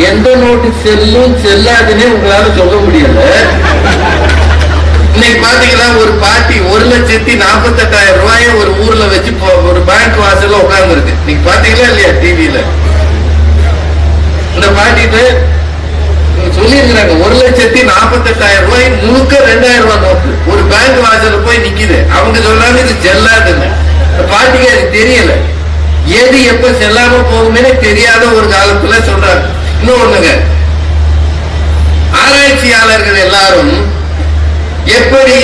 எந்த நோட்டு செல்லும் செல்லாதுன்னே உங்களால சொல்ல முடியல. இன்னைக்கு பாத்தீங்கன்னா ஒரு பார்ட்டி 1,48,000 ரூபாய ஒரு ஊர்ல வச்சு ஒரு பேங்க் வாசல்ல உட்கார்ந்து இருக்கு. நீங்க பாத்தீங்களா இல்லையா டிவியில? இந்த பார்ட்டிட்டு சொல்லிருக்கிறாங்க 1,48,000 ரூபாய் முழுக்க 2000 ரூபாய் நோட்டு ஒரு பேங்க் வாசல்ல போய் நிக்குது. அவங்க சொல்றாங்க இது செல்லாதுன்னு. இந்த பார்ட்டிக்கு அது தெரியல. எது எப்ப செல்லாம போகுமே தெரியாத ஒரு காலத்துல சொல்றாங்க. இன்னொன்னுங்க, ஆராய்ச்சியாளர்கள் எல்லாரும் எப்படி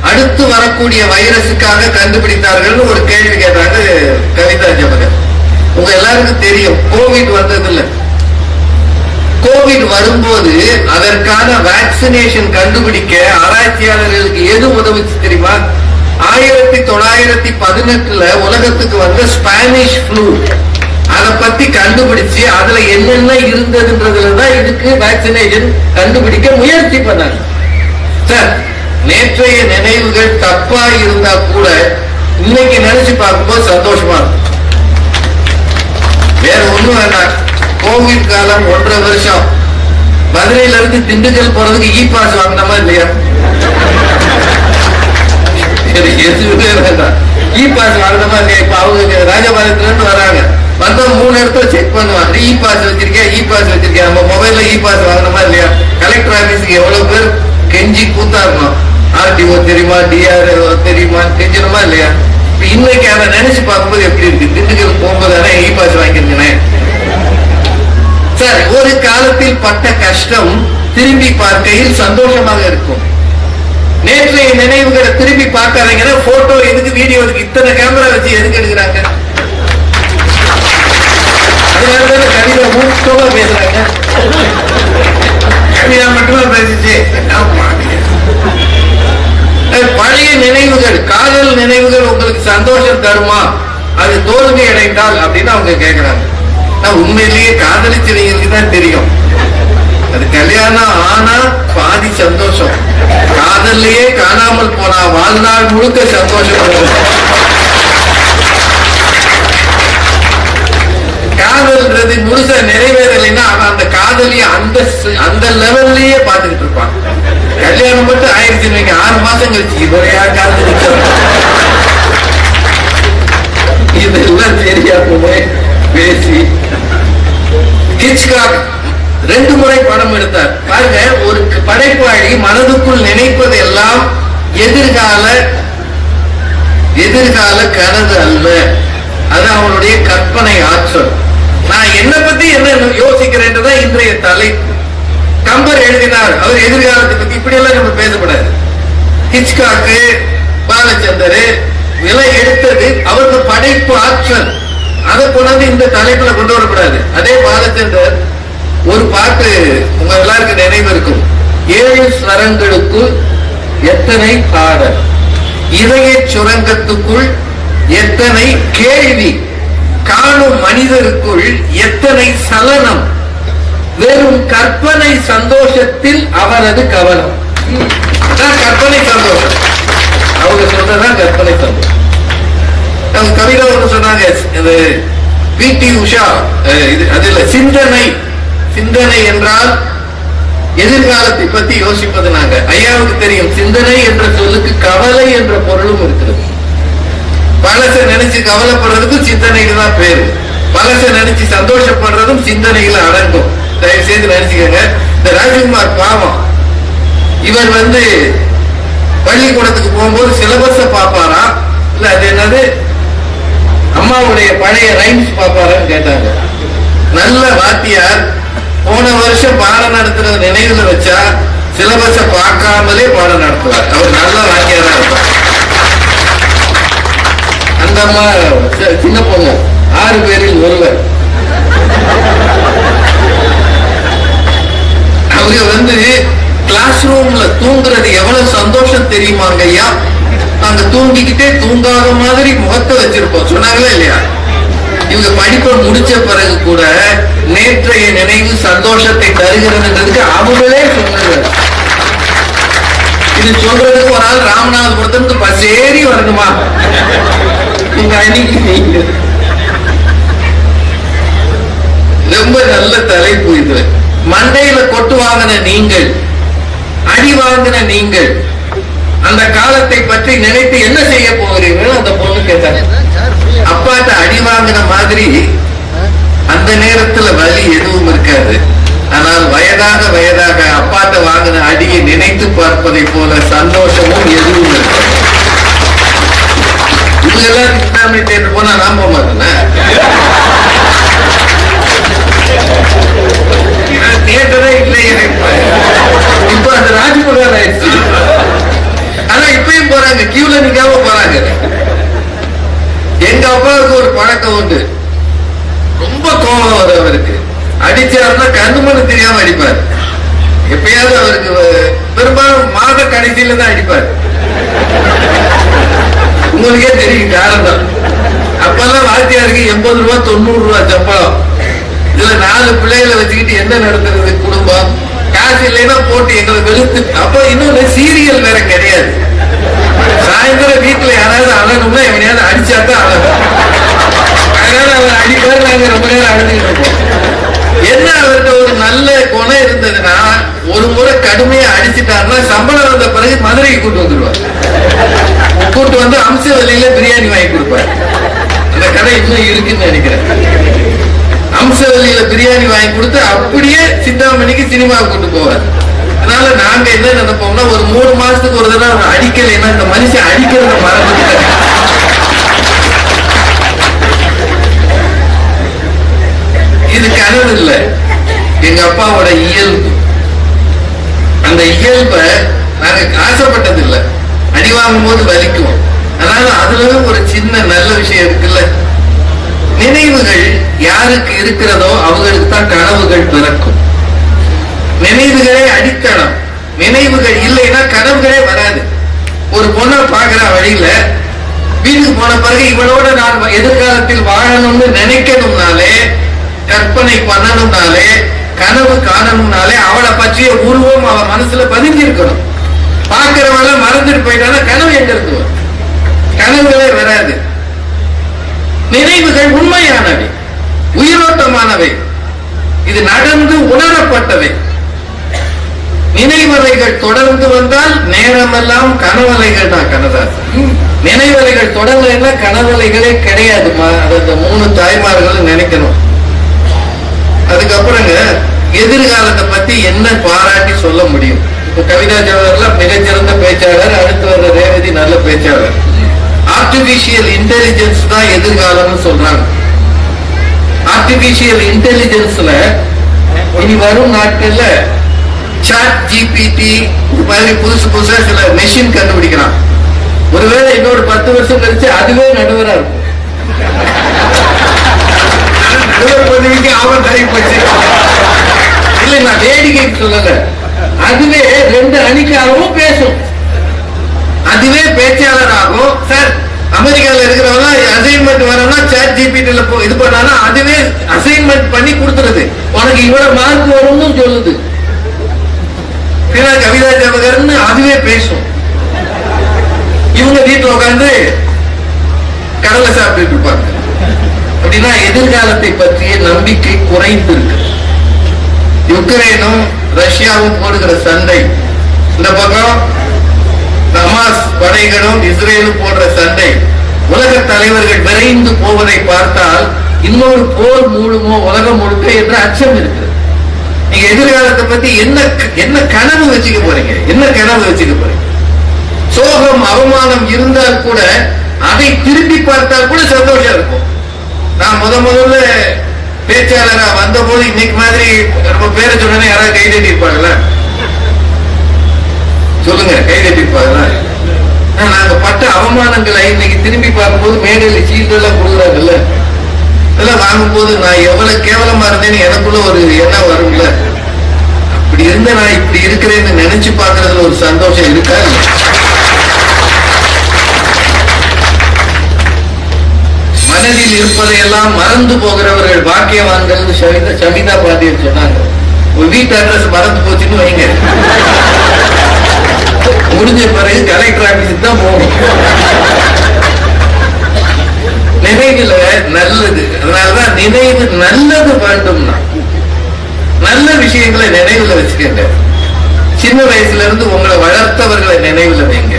அடுத்து வரக்கூடிய வைரஸுக்காக கண்டுபிடித்தார்கள் ஒரு கேள்வி கேட்டாங்க கவிதா ஜவஹர். உங்க எல்லாருக்கும் தெரியும் கோவிட் வந்தது இல்ல. கோவிட் வரும்போது அதற்கான வேக்சினேஷன் கண்டுபிடிக்க ஆராய்ச்சியாளர்களுக்கு எது உதவுச்சு தெரியுமா? 1918 உலகத்துக்கு வந்த ஸ்பானிஷ் ஃப்ளூ. அதை பத்தி கண்டுபிடிச்சு அதுல என்னென்ன இருந்ததுன்றதுலதான் இதுக்கு வேக்சினேஷன் கண்டுபிடிக்க முயற்சி பண்ணாங்க. சார், நேற்றைய நினைவுகள் தப்பா இருந்தா கூட இன்னைக்கு நினைச்சு பார்க்கும்போது சந்தோஷமா இருக்கும். வேற ஒண்ணும் வேண்டாம். கோவிட் காலம் 1.5 வருஷம் மதுரையில இருந்து திண்டுக்கல் போறதுக்கு பாஸ் வாங்கினமா இல்லையா? எதுவுமே வேண்டாம், பாஸ் வாங்கினமா இல்லையா? இப்ப அவங்க ராஜபாளையத்துல இருந்து வராங்க, வந்தா 3 இடத்துல செக் பண்ணுவாங்க. பாஸ் வச்சிருக்கியா, பாஸ் வச்சிருக்கியா? நம்ம மொபைல்ல பாஸ் வாங்கினமா இல்லையா? கலெக்டர் ஆபீஸுக்கு எவ்வளவு பேர் கெஞ்சி கூத்தா இருக்கணும். ஆர்டிஓ தெரியுமா, டிஆர்ஓ தெரியுமா, கெஞ்சணுமா இல்லையா? இன்னைக்கு அதை நினைச்சு பார்க்கும்போது எப்படி இருக்கு? திண்டுக்கல் போகும்போது பாஸ் வாங்கிருக்கேன். சார், ஒரு காலத்தில் பட்ட கஷ்டம் திரும்பி பார்க்கையில் சந்தோஷமாக இருக்கும். நேற்றைய நினைவுகளை திரும்பி பார்க்காதீங்கன்னா போட்டோ எதுக்கு, வீடியோ எதுக்கு, இத்தனை கேமரா வச்சு எதுக்கு எடுக்கிறாங்க? அதனால கவிதா மூத்தமா பேசுறாங்க. கவிதா மட்டுமா பேசிச்சு? பழைய நினைவுகள், காதல் நினைவுகள் உங்களுக்கு சந்தோஷம் தருமா? அது தோல்வி அடைந்தால் அப்படின்னு அவங்க கேட்கிறாங்க. உண்மையிலேயே காதலிச்சவங்களுக்கு தான் தெரியும். அது கல்யாணம் ஆனா பாதி சந்தோஷம், காதல்லையே காணாமல் போனா வாழ்நாள் முழுக்க சந்தோஷம். காதல்ன்றது முழுசா நிறைவேறலைன்னா அவன் அந்த காதலிய அந்த லெவல்லயே பாத்துக்கிட்டு இருப்பான். கல்யாணம் மட்டும் ஆயிடுச்சு, 6 மாசம் கழிச்சு இவரையா காதலிக்க, இதெல்லாம் தெரியாம பேசி. ஹிட்ச்காக் 2 முறை படம் எடுத்தார். பாருங்க, ஒரு படைப்பாளி மனதுக்குள் நினைப்பது எல்லாம் எதிர்கால கனவு அல்ல, அது அவனுடைய கற்பனை ஆற்றல். நான் என்ன பத்தி என்ன யோசிக்கிறேன்றதான் இன்றைய தலைப்பு. கம்பர் எழுதினார், அவர் எதிர்காலத்தை பத்தி இப்படி எல்லாம் நம்ம பேசப்படாது. ஹிட்ச்காக்கு, பாலச்சந்தர் விலை எடுத்தது அவருக்கு படைப்பு ஆற்றல். அதை கொண்டாந்து இந்த தலைப்புல கொண்டு வரக்கூடாது. அதே பாலச்சந்தர் ஒரு பாட்டு உங்க எல்லாருக்கும் நினைவு இருக்கும். 7 ஸ்வரங்களுக்குள் எத்தனை பாடல், இதய சுரங்கத்துக்குள் எத்தனை கேள்வி, காணும் மனிதருக்குள் எத்தனை சலனம், வெறும் கற்பனை சந்தோஷத்தில் அவரது கவனம். கற்பனை சந்தோஷம் அவங்க சொல்றதான் கற்பனை சந்தோஷம். கவிதா ஒன்று சொன்னாங்க, பி.டி. உஷா, அது இல்ல, சிந்தனை என்றால் எதிர்காலத்தை பத்தி யோசிப்பது. நாங்க ஐயாவுக்கு தெரியும், சிந்தனை என்ற சொல்லுக்கு கவலை என்ற பொருளும் இருக்கிறது. பழச நினைச்சு கவலைப்படுறதுக்கும் சிந்தனைக்கு தான் பேரு, பழச நினைச்சு சந்தோஷப்படுறதும் சிந்தனையில அடங்கும். தயவு செய்து நினைச்சுக்கோங்க. இந்த ராஜ்குமார் பாவம், இவர் பள்ளிக்கூடத்துக்கு போகும்போது சிலபஸ பாப்பாரா இல்ல அது என்னது அம்மாவுடைய பழைய ரைம்ஸ் பாப்பாரான்னு கேட்டாங்க. நல்ல வாத்தியார் போன வருஷம் பாடம் நடத்துறது நினைவுல வச்சா சிலபஸ பார்க்காமலே பாடம் நடத்துவார். அவர் நல்ல வாத்தியாரா இருப்பார். அந்த அம்மா சின்ன பொண்ணு, 6 பேரில் ஒருவர். அவங்க கிளாஸ் ரூம்ல தூங்குறது எவ்வளவு சந்தோஷம் தெரியுமாங்க ஐயா? நாங்க தூங்கிக்கிட்டே தூங்காத மாதிரி முகத்தை வச்சிருப்போம். சொன்னாங்களா இல்லையா? இவங்க படிப்பை முடிச்ச பிறகு கூட நேற்றைய நினைவு சந்தோஷத்தை தருகிறதுன்றதுக்கு அவங்களே சொன்னாங்க. இது சொல்றதுக்கு ஒரு நாள் ராமநாதபுரத்துக்கு பஸ் ஏறி வரணுமா? நீங்க அன்னைக்கு ரொம்ப நல்ல தலைப்பு இது. மண்டையில கொட்டு வாங்கின நீங்கள், அடி வாங்கின நீங்கள், அந்த காலத்தை பற்றி நினைத்து என்ன செய்ய போகிறீர்கள்? அந்த பொண்ணு கேட்டாங்க. அப்பாட்ட அடி வாங்கின மாதிரி அந்த நேரத்துல வலி எதுவும் இருக்காது. ஆனால் வயதாக வயதாக அப்பாட்ட வாங்கின அடியை நினைத்து பார்ப்பதை போல சந்தோஷமும் எதுவும் இருக்காது. இவங்க எல்லாரும் இஸ்லாமிய தேட்டர் போனா நான் போக மாட்டேன். தியேட்டரே இல்லை இப்ப அந்த ராஜ்குமார் ஆயிடுச்சு. ஆனா இப்பயும் போறாங்க, கியூல நிக்காம போறாங்க. எங்க அப்பாவுக்கு ஒரு பழக்கம் உண்டு, ரொம்ப கோபம் வரும் அவருக்கு. அடிச்சாருன்னா கண்ணுமணி தெரியாம அடிப்பார். எப்பயாவது அவருக்கு பெரும்பாலும் மாத கடைசியில தான் அடிப்பார். உங்களுக்கே தெரியும் காரணம். அப்ப அப்பெல்லாம் வாத்தியாருக்கு 80 ரூபா 90 ரூபா சம்பளம். இதுல 4 பிள்ளைகளை வச்சுக்கிட்டு என்ன நடத்துறது குடும்பம்? காசு இல்லைன்னா போட்டு எங்களை வெளுத்து. அப்ப இன்னொன்னு சீரியல் வேற கிடையாது. சாயந்தரம் வீட்டுல யாராவது அழணும்னா எவனையாவது அடிச்சாதான் அழகும். அதனால அவர் அடிப்பாரு, நாங்க ரொம்ப நேரம் அழுதுகிட்டு இருப்போம். என்ன அவர்கிட்ட ஒரு நல்ல குணம் இருந்ததுன்னா, ஒரு முறை கடுமையா அடிச்சுட்டாருன்னா சம்பளம் வந்த பிறகு மதுரைக்கு கூட்டு வந்துருவார். கூட்டு வந்து அம்சவல்லியில பிரியாணி வாங்கி கொடுப்பார். அந்த கடை இன்னும் இருக்குன்னு நினைக்கிறேன். அம்சவல்லியில பிரியாணி வாங்கி கொடுத்து அப்படியே சிந்தாமணிக்கு சினிமாவுக்கு கூட்டு போவார். அதனால நாங்க என்ன நினைப்போம்னா, ஒரு 3 மாசத்துக்கு ஒரு தடவை அவர் அடிக்கலைன்னா இந்த மனுஷன் அடிக்கிறத மறந்துட்டாரு. இது கனவு இல்லை, எங்க அப்பாவோட இயல்பு. அந்த இயல்பை நாங்க ஆசைப்பட்டது இல்லை. அடி வாங்கும் போது வலிக்கும். அதனால அதுல ஒரு சின்ன நல்ல விஷயம் இருக்குல்ல. நினைவுகள் யாருக்கு இருக்கிறதோ அவங்களுக்கு தான் கனவுகள் பிறக்கும். நினைவுகளே அடித்தளம். நினைவுகள் இல்லைன்னா கனவுகளே வராது. ஒரு பொண்ணை பாக்குற வழியில வீட்டுக்கு போன பிறகு இவளோட நான் எதிர்காலத்தில் வாழணும்னு நினைக்கணும்னாலே, கற்பனை பண்ணணும்னாலே, கனவு காணணும்னாலே அவளை பற்றிய உருவம் அவ மனசுல பதிஞ்சிருக்கணும். பாக்குறவள மறந்துட்டு போயிட்டானா கனவு எங்க இருக்கு? கனவுகளே வராது. நினைவுகள் உண்மையானவை, உயிரோட்டமானவை, இது நடந்து உணரப்பட்டவை. நினைவலைகள் தொடர்ந்து வந்தால் நேரமெல்லாம் கனவலைகள் தான். கனதாசன் நினைவலைகள் தொடரலைன்னா கனவலைகளே கிடையாதுமா. அந்த 3 தாய்மார்களும் நினைக்கணும். அதுக்கப்புறங்க எதிர்காலத்தை பத்தி என்ன பாராட்டி சொல்ல முடியும்? இப்ப கவிதா ஜவஹர்லாம் மிகச்சிறந்த பேச்சாளர், அடுத்து வர்ற ரேவதி நல்ல பேச்சாளர். ஆர்டிபிஷியல் இன்டெலிஜென்ஸ் தான் எதிர்காலம்னு சொல்றாங்க. ஆர்டிபிஷியல் இன்டெலிஜென்ஸ்ல இனி வரும் நாட்கள்ல சாட் ஜிபிடி மாதிரி புதுசா சில மெஷின் கண்டுபிடிக்கிறான். ஒருவேளை இன்னொரு 10 வருஷம் கழிச்சு அதுவே நடுவரா இருக்கும். பதவிக்கு அவன் தலை போச்சு. இல்ல, நான் வேடிக்கைக்கு சொல்லல. அதுவே 2 அணிக்காகவும் பேசும். அதுவே பேச்சாளர் ஆகும். சார், அமெரிக்கால இருக்கிறவங்க அசைன்மெண்ட் வரணும்னா சாட் ஜிபிடில இது பண்ணா அதுவே அசைன்மெண்ட் பண்ணி கொடுத்துருது. உனக்கு இவ்வளவு மார்க் வரும்னு சொல்லுது. கவிதா ஜவஹர்னு அதுவே பேசும். இவங்க வீட்டுல உட்காந்து கடலை சாப்பிட்டு இருப்பாங்க. அப்படின்னா எதிர்காலத்தை பற்றிய நம்பிக்கை குறைந்து இருக்கு. யுக்ரைனும் ரஷ்யாவும் போடுகிற சண்டை, இந்த பக்கம் ஹமாஸ் படைகளும் இஸ்ரேலும் போடுற சண்டை, உலக தலைவர்கள் விரைந்து போவதை பார்த்தால் இன்னொரு போர் மூலமோ உலகம் முழுக்க என்ற அச்சம் இருக்கு. நீங்க எதிர்காலத்தை பத்தி என்ன கனவு வச்சுக்க போறீங்க? என்ன கனவு வச்சுக்க போறீங்க? சோகம் அவமானம் இருந்தால் கூட அதை திருப்பி பார்த்தால் கூட சந்தோஷம் இருக்கும். நான் முதல்ல பேச்சாளரா வந்த போது இன்னைக்கு மாதிரி நம்ம பேரை சொன்ன யாராவது கை தட்டி இருப்பாங்களா? சொல்லுங்க, கை தட்டி இருப்பாங்களா? நாங்க பட்ட அவமானங்களை இன்னைக்கு திரும்பி பார்க்கும்போது மேடையில சீட்டு எல்லாம் கொடுக்குறாங்கல்ல, இதெல்லாம் வாங்கும் போது நான் எவ்வளவு கேவலமா இருந்தேன்னு எனக்குள்ள ஒரு எண்ணம் வரும்ல. அப்படி இருந்த நான் இப்படி இருக்கிறேன்னு நினைச்சு பார்க்கறதுல ஒரு சந்தோஷம் இருக்கா? மனதில் இருப்பதையெல்லாம் மறந்து போகிறவர்கள் பாக்கியவான்கள் சமிதா பாட்டியர் சொன்னாங்க. ஒரு வீட்டு அட்ரஸ் மறந்து போச்சுன்னு வைங்க, முடிஞ்ச பிறகு கலெக்டர் ஆபீஸுக்கு தான் போகணும். நினைவுல நல்லது. அதனாலதான் நினைவு நல்லது வேண்டும்னா நல்ல விஷயங்களை நினைவுல வச்சுக்கங்க. சின்ன வயசுல இருந்து உங்களை வளர்த்தவர்களை நினைவுல வைங்க.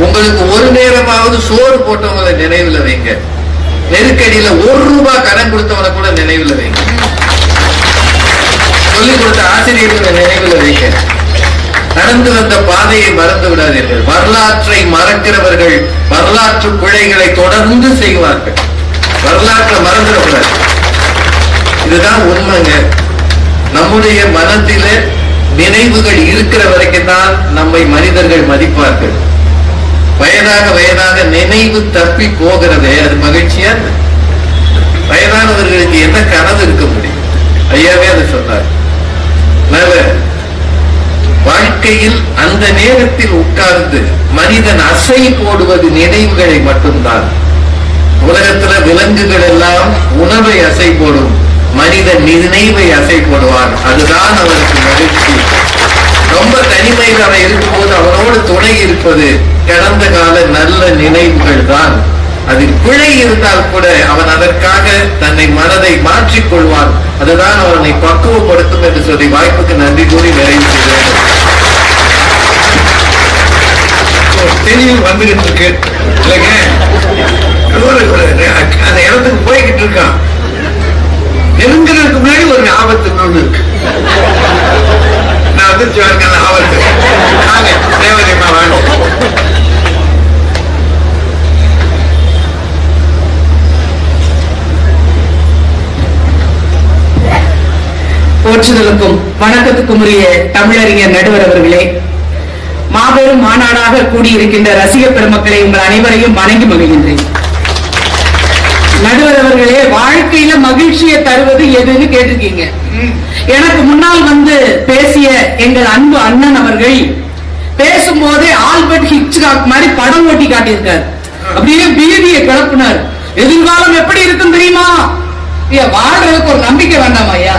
உங்களுக்கு ஒரு நேரமாவது சோறு போட்டவங்களை நினைவுல வைங்க. நெருக்கடியில 1 ரூபாய் கடன் கொடுத்தவனை கூட நினைவுல வைங்க. சொல்லிக் கொடுத்த ஆசிரியர்களை நினைவுல வைங்க. நடந்து வந்த பாதையை மறந்து விடாதீர்கள். வரலாற்றை மறக்கிறவர்கள் வரலாற்று பிழைகளை தொடர்ந்து செய்வார்கள். வரலாற்றை மறந்துடக்கூடாது. இதுதான் உண்மைங்க. நம்முடைய மனத்தில நினைவுகள் இருக்கிற வரைக்கும் தான் நம்மை மனிதர்கள் மதிப்பார்கள். வயதாக நினைவு தப்பி போகிறதே அது மகிழ்ச்சியா? வயதானவர்களுக்கு என்ன கனவு இருக்க முடியும்? ஐயாவே அதை சொன்னார். வாழ்க்கையில் அந்த நேரத்தில் உட்கார்ந்து மனிதன் அசை போடுவது நினைவுகளை மட்டும்தான். உலகத்துல விலங்குகள் எல்லாம் உணவை அசை போடும், மனிதன் நினைவை அசை போடுவான். அதுதான் அவனுக்கு மகிழ்ச்சி. ரொம்ப தனிமையில் அவன் இருக்கும்போது அவனோடு துணை இருப்பது கடந்த கால நல்ல நினைவுகள் தான். அதில் பிழை இருந்தால் கூட அவன் அதற்காக தன்னை மனதை மாற்றிக்கொள்வான். அதுதான் அவனை பக்குவப்படுத்தும் என்று சொல்லி வாய்ப்புக்கு நன்றி கூறி நிறைவு செய்கிறேன். தெளிவு வந்துகிட்டு இருக்கு இல்லைங்க. அந்த இடத்துக்கு போய்கிட்டு இருக்கான். நெருங்கிறதுக்கு முன்னாடி ஒரு ஆபத்து ஒண்ணு இருக்கு. நான் வந்து அந்த ஆபத்து தேவதைமா வாங்க. போற்றுதலுக்கும் வணக்கத்துக்கும் உரிய தமிழறிஞர் நடுவர் அவர்களே, மாபெரும் மாநாடாக கூடியிருக்கின்ற ரசிக பெருமக்களை உங்கள் அனைவரையும் வணங்கி மகிழ்கின்றேன். நடுவர் அவர்களே, வாழ்க்கையில மகிழ்ச்சியை தருவது எதுன்னு கேட்டிருக்கீங்க. எனக்கு முன்னால் வந்து பேசிய எங்கள் அன்பு அண்ணன் அவர்கள் பேசும்போதே ஆல்பர்ட் ஹிட்ச்காக் மாதிரி படம் ஓட்டி காட்டியிருக்கார். அப்படியே பீதியை கிளப்பினார். எதிர்காலம் எப்படி இருக்கும் தெரியுமா? வாழ்றதுக்கு ஒரு நம்பிக்கை வேண்டாமா ஐயா?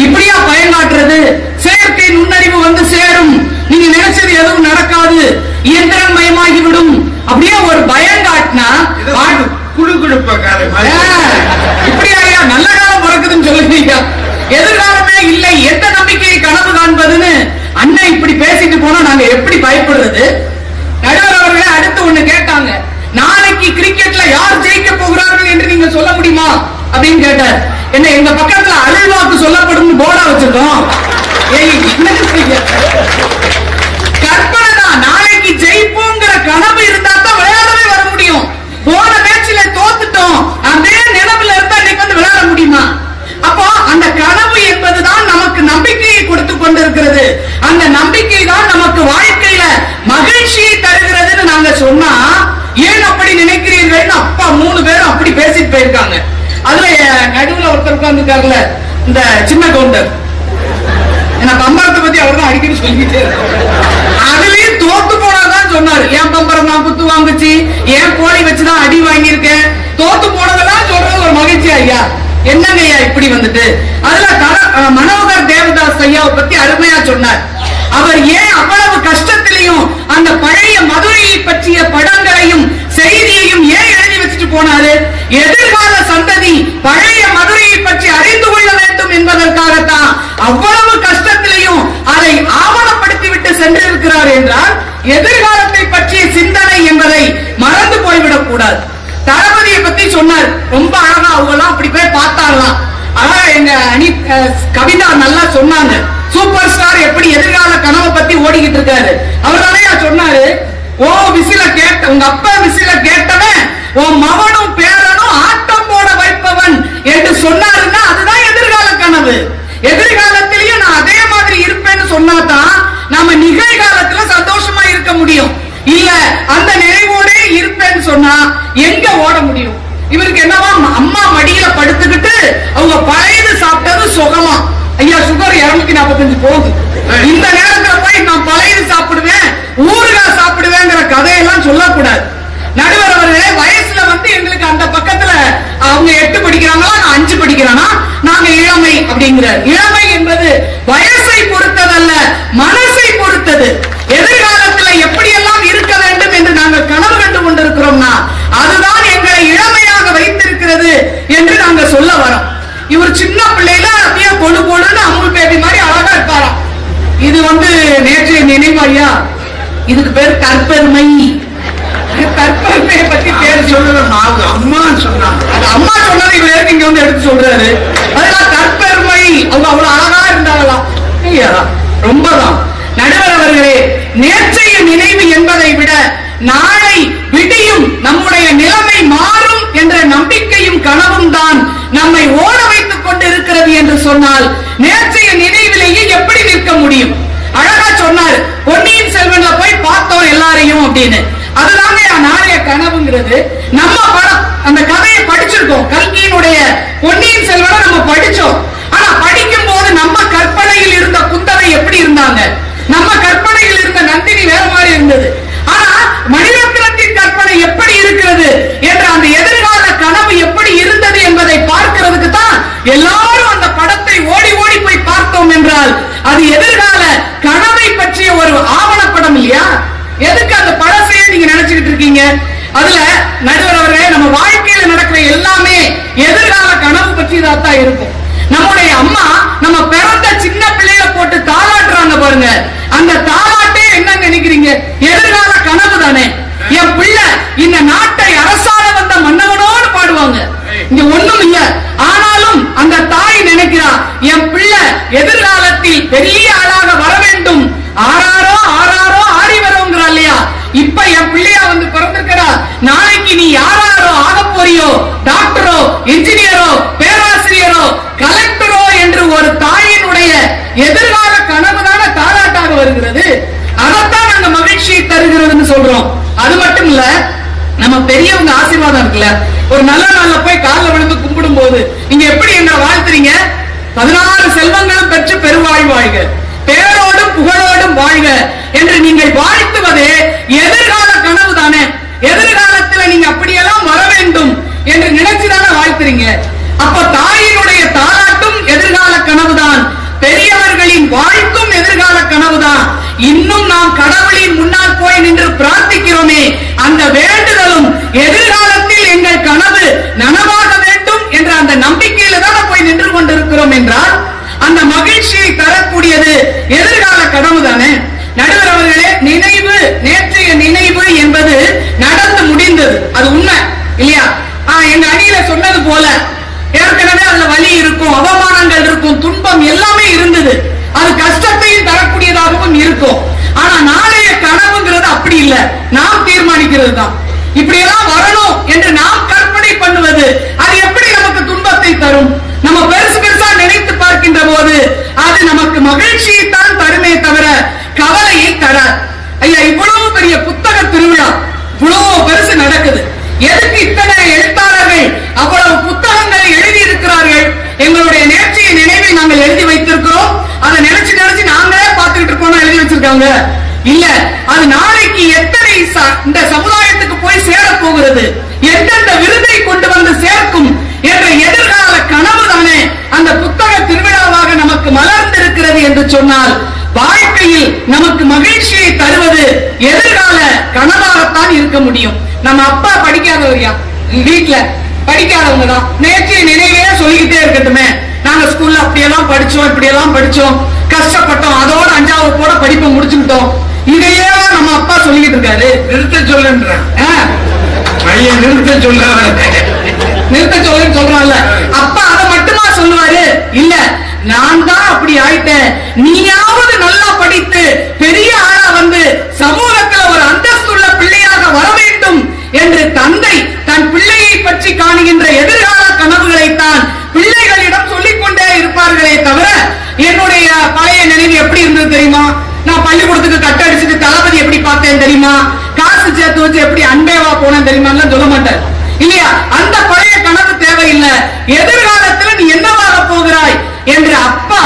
இப்படியா பயங்காட்டுறது? செயற்கை நுண்ணறிவு வந்து சேரும், நீங்க நினைச்சது எதுவும் நடக்காது, இயந்திரம் மயமாகிவிடும், அப்படியே ஒரு பயம் காட்டினா இப்படியா ஐயா நல்ல காலம் பிறக்குதுன்னு சொல்லுவீங்க? எதிர்காலமே இல்லை, எந்த நம்பிக்கையை கனவு காண்பதுன்னு அண்ணன் இப்படி பேசிட்டு போனா நாங்க எப்படி பயப்படுறது? நடுவர் அவர்களே, அடுத்து ஒண்ணு கேட்டாங்க, நாளைக்கு கிரிக்கெட்ல யார் ஜெயிக்க போகிறார்கள் என்று நீங்க சொல்ல முடியுமா அப்படின்னு கேட்டார். என்ன எங்க பக்கத்துல அருள்வாக்கு சொல்லப்படும் போர்டா வச்சிருக்கோம். கற்பனை தான். நாளைக்கு ஜெயிப்போங்கிற கனவு இருந்தா தான் விளையாடவே வர முடியும். போன மேட்ச்ல தோத்துட்டோம், அதே நினைவுல இருந்தா இன்னைக்கு வந்து விளையாட முடியுமா? அப்போ அந்த கனவு என்பதுதான் நமக்கு நம்பிக்கையை கொடுத்து கொண்டிருக்கிறது. அந்த நம்பிக்கை தான் நமக்கு வாழ்க்கையில மகிழ்ச்சியை தருகிறதுன்னு நாங்க சொன்னா, ஏன் அப்படி நினைக்கிறீர்கள்? அப்பா 3 பேரும் அப்படி பேசிட்டு போயிருக்காங்க. அதுல நடுவுல ஒருத்தர் உட்கார்ந்துருக்காருல, இந்த சின்ன கவுண்டர், எனக்கு பம்பரத்தை பத்தி அவர் தான் அடிக்கடி சொல்லிக்கிட்டே இருக்காரு. அதுலயும் தோத்து போனதான் சொன்னாரு. என் பம்பரம் தான் குத்து வாங்குச்சு, என் கோழி வச்சுதான் அடி வாங்கியிருக்கேன், தோத்து போனதெல்லாம் சொல்றது ஒரு மகிழ்ச்சி ஐயா. என்னங்க ஐயா இப்படி வந்துட்டு? அதுல மனோகர் தேவதாஸ் ஐயாவை பத்தி அருமையா சொன்னார். அவர் ஏன் அவ்வளவு கஷ்டத்திலையும் அந்த பழைய மதுரையை பற்றிய படங்களையும் செய்தியையும் ஏன் எழுதி வச்சுட்டு போனாரு? எதிர்கால சந்ததி பழைய மதுரையை பற்றி அறிந்து கொள்ள வேண்டும் என்பதற்காகத்தான் அவ்வளவு கஷ்டத்திலையும் அதை ஆவணப்படுத்தி விட்டு சென்றிருக்கிறார் என்றால், எதிர்காலத்தை பற்றிய சிந்தனை என்பதை மறந்து போய்விடக் கூடாது. தளபதியை பத்தி சொன்னார், ரொம்ப அழகா. அவங்க எல்லாம் அப்படி போய் பார்த்தாங்களாம். ஆனா எங்க அணி கவிதா நல்லா சொன்னாங்க, சூப்பர் ஸ்டார் எப்படி எதிர்கால கனவை பத்தி ஓடிக்கிட்டு இருக்காரு. அவர் தானே சொன்னாரு, ஓ விசில கேட்ட உங்க அப்பா விசில கேட்டவன் உன் மகனும் பேரனும் ஆட்டம் போட வைப்பவன் என்று சொன்னாருன்னா அதுதான் எதிர்கால கனவு. எதிர்காலத்திலயும் நான் அதே மாதிரி இருப்பேன்னு சொன்னாதான் நாம நிகழ்காலத்துல சந்தோஷமா இருக்க முடியும். இல்ல அந்த நினைவோட இருப்பேன்னு சொன்னா எங்க ஓட முடியும்? இவருக்கு என்னவா, அம்மா மடியில படுத்துக்கிட்டு அவங்க பழையது சாப்பிட்டது சுகமா. ஐயா சுகர் 245 போகுது, இந்த நேரத்துல போய் நான் பழையது சாப்பிடுவேன், ஊறுகாய் சாப்பிடுவேங்கிற கதையெல்லாம் சொல்லக்கூடாது. நடுவர் அவர்களே, வயசுல வந்து எங்களுக்கு அந்த பக்கத்துல அவங்க 8 படிக்கிறாங்களா, நான் 5 படிக்கிறானா, நாங்க இளமை அப்படிங்கிறார். இளமை என்பது வயசை பொறுத்ததல்ல, மனசை பொறுத்தது. எதிர்காலத்துல எப்படியெல்லாம் இருக்க வேண்டும் என்று நாங்கள் கனவு கண்டு கொண்டிருக்கிறோம்னா அதுதான் எங்களை இளமையாக வைத்திருக்கிறது என்று நாங்க சொல்ல வரோம். இவர் சின்ன பிள்ளையில அப்படியே கொழு கொழுன்னு அமுல் பேபி மாதிரி அழகா இருப்பாராம். இது வந்து நேற்றைய நினைவு ஐயா. இதுக்கு பேர் கற்பெருமை. கற்பெருமையை பத்தி பேர் சொல்றது அம்மா சொன்னாங்க. அது அம்மா சொன்னது இவர் இங்க வந்து எடுத்து சொல்றாரு. அதெல்லாம் கற்பெருமை. அவங்க அவ்வளவு அழகா இருந்தாங்களாம். ரொம்பதான். நடுவர் அவர்களே, நேற்றைய நினைவு என்பதை விட நாளை விடியும் நம்முடைய நிலைமை மாறும் என்ற நம்பிக்கையும் கனவும் தான் நம்மை ஓட வைத்துக் கொண்டிருக்கிறது என்று சொன்னால் நேற்றைய நினைவிலேயே எப்படி நிற்க முடியும்? அழகா சொன்னார், பொன்னியின் செல்வன்ல போய் பார்த்தோம் எல்லாரையும் அப்படின்னு. அதுதாங்க நாளைய கனவுங்கிறது. நம்ம படம் அந்த கதையை படிச்சிருக்கோம், கல்கியினுடைய பொன்னியின் செல்வனை நம்ம படிச்சோம். ஆனா படிக்கும் போது நம்ம கற்பனையில் இருந்த குந்தவை எப்படி இருந்தாங்க, நம்ம கற்பனையில் இருந்த நந்தினி வேற மாதிரி இருந்தது. ஆனா மணிரத்னத்தின் கற்பனை எப்படி இருக்கிறது என்ற அந்த எதிர்கால எல்லாரும் அந்த படத்தை ஓடி ஓடி போய் பார்த்தோம் என்றால் அது எதிர்கால கனவை பற்றிய ஒரு ஆவணப்படம் இல்லையா? எதுக்கு அந்த பழசையே நீங்க நினைச்சுக்கிட்டு இருக்கீங்க? அதுல நடுவர் அவர்களே, நம்ம வாழ்க்கையில நடக்கிற எல்லாமே எதிர்கால கனவு பற்றியதான் இருக்கும். நம்முடைய அம்மா நம்ம பிறந்த சின்ன பிள்ளைய போட்டு தாளாட்டுறாங்க பாருங்க, அந்த தாளாட்டே என்ன நினைக்கிறீங்க? எதிர்கால கனவு தானே. என் பிள்ளை இந்த நாட்டை அரசாண வந்த மன்னவனோடு பாடுவாங்க, இங்க ஒண்ணும் இல்ல. ஆனாலும் அந்த தாய் நினைக்கிறா என் பிள்ளை எதிர்காலத்தில் பெரிய ஆளாக வர வேண்டும், ஆறாரோ ஆறாரோ ஆடி வருங்கிறா இல்லையா? இப்ப என் பிள்ளையா வந்து பிறந்திருக்கிறா, நாளைக்கு நீ யாராரோ ஆக போறியோ, டாக்டரோ இன்ஜினியரோ பேராசிரியரோ கலெக்டரோ என்று ஒரு தாயினுடைய எதிர்கால கனவு தானே தாராட்டாக வருகிறது. அதைத்தான் நாங்க மகிழ்ச்சியை தருகிறதுன்னு சொல்றோம். அது மட்டும் இல்ல, நம்ம பெரியவங்க ஆசீர்வாதம் இருக்குல்ல, ஒரு நல்ல நாள்ல போய் காலில் விழுந்து கும்பிடும் போது நீங்க எப்படி என்ன வாழ்த்துறீங்க? 16 செல்வங்களும் பெற்று பெருவாழ் வாழ்க, பேரோடும் புகழோடும் வாழ்க என்று நீங்கள் வாழ்த்துவதே எதிர்கால கனவு தானே. எதிர்காலத்தில் நீங்க அப்படியெல்லாம் வர வேண்டும் என்று நினைச்சுதானே வாழ்த்துறீங்க. அப்ப தாயினுடைய தாலாட்டும் எதிர்கால கனவுதான், பெரியவர்களின் வாழ்த்தும் எதிர்கால கனவுதான். இன்னும் நாம் கடவுளின் முன்னால் போய் நின்று பிரார்த்திக்கிறோமே, அந்த வேண்டுதலும் எதிர்காலத்தில் எங்கள் கனவு நனவாக வேண்டும் என்ற அந்த நம்பிக்கையில தான் போய் நின்று கொண்டிருக்கிறோம் என்றால் அந்த மகிழ்ச்சியை தரக்கூடியது எதிர்கால கனவு தானே. நடுவர் அவர்களே, நினைவு, நேற்றைய நினைவு என்பது நடந்து முடிந்தது, அது உண்மை இல்லையா? எங்க அணியில சொன்னது போல ஏற்கனவே அதுல வலி இருக்கும், அவமானங்கள் இருக்கும், துன்பம் எல்லாமே இருந்தது. அது கஷ்டத்தையும் தரக்கூடியதாகவும் இருக்கும். ஆனா நாளைய கனவுங்கிறது அப்படி இல்லை, நாம் தீர்மானிக்கிறது தான். இப்படி எல்லாம் வரணும் என்று நாம் கற்பனை பண்ணுவது அது எப்படி நமக்கு துன்பத்தை தரும்? நம்ம பெருசு பெருசா நினைத்து பார்க்கின்ற போது அது நமக்கு மகிழ்ச்சியை தான் தருமே தவிர கவலையை தராது. ஐயா, இவ்வளவு பெரிய புத்தக திருவிழா, இவ்வளவு பெருசு நடக்குது, எதுக்கு இத்தனை எழுத்தாளர்கள் அவ்வளவு புத்தகங்களை எழுதி இருக்கிறார்கள்? எங்களுடைய நேற்றைய நினைவை நாங்கள் எழுதி வைத்திருக்கிறோம். அதை நினைச்சு நினைச்சு நாங்களே பார்த்துக்கிட்டு இருக்கோம், எழுதி வச்சிருக்காங்க இல்ல. அது நாளைக்கு எத்தனை இந்த சமுதாயத்துக்கு போய் சேர போகிறது, எந்தெந்த விருதை கொண்டு வந்து சேர்க்கும் என்ற எதிர்கால கனவு தானே அந்த புத்தக திருவிழாவாக நமக்கு மலர்ந்திருக்கிறது என்று சொன்னால், வாழ்க்கையில் நமக்கு மகிழ்ச்சியை தருவது எதிர்கால கனவாகத்தான் இருக்க முடியும். நம்ம அப்பா படிக்காதவரியா, வீட்டுல படிக்காதவங்க தான் நேற்றைய நினைவே சொல்லிக்கிட்டே இருக்கட்டுமே, நாங்க ஸ்கூல்ல அப்படியெல்லாம் படிச்சோம், இப்படி எல்லாம் படிச்சோம், கஷ்டப்பட்டோம், அதோட 5வது போட படிப்பை முடிச்சுக்கிட்டோம், இதையே நம்ம அப்பா சொல்லிக்கிட்டு இருக்காரு. நிறுத்த சொல்லுன்ற பையன் நிறுத்த சொல்ல நிறுத்த சொல்லுன்னு சொல்றான்ல, அப்பா அதை மட்டுமா சொல்லுவாரு? இல்ல, நான் தான் அப்படி ஆயிட்டேன், நீயாவது நல்லா படித்து பெரிய ஆளா வந்து சமூகத்தில் ஒரு அந்தஸ்துள்ள பிள்ளையாக வர வேண்டும் என்று தந்தை தன் பிள்ளையை பற்றி காணுகின்ற எதிர்கால கனவுகளைத்தான் பிள்ளைகளிடம் சொல்லிக் கொண்டே இருப்பார்களே தவிர, என்னுடைய பழைய நினைவு எப்படி இருந்தது தெரியுமா, நான் பள்ளிக்கூடத்துக்கு கட்டடிச்சுட்டு தளபதி எப்படி பார்த்தேன் தெரியுமா, காசு சேர்த்து வச்சு எப்படி அன்பேவா போனேன் தெரியுமா சொல்ல மாட்டேன் இல்லையா? அந்த பழைய கனவு தேவையில்லை. எதிர்காலத்துல நீ என்னவாக போகிறாய் என்று அப்பா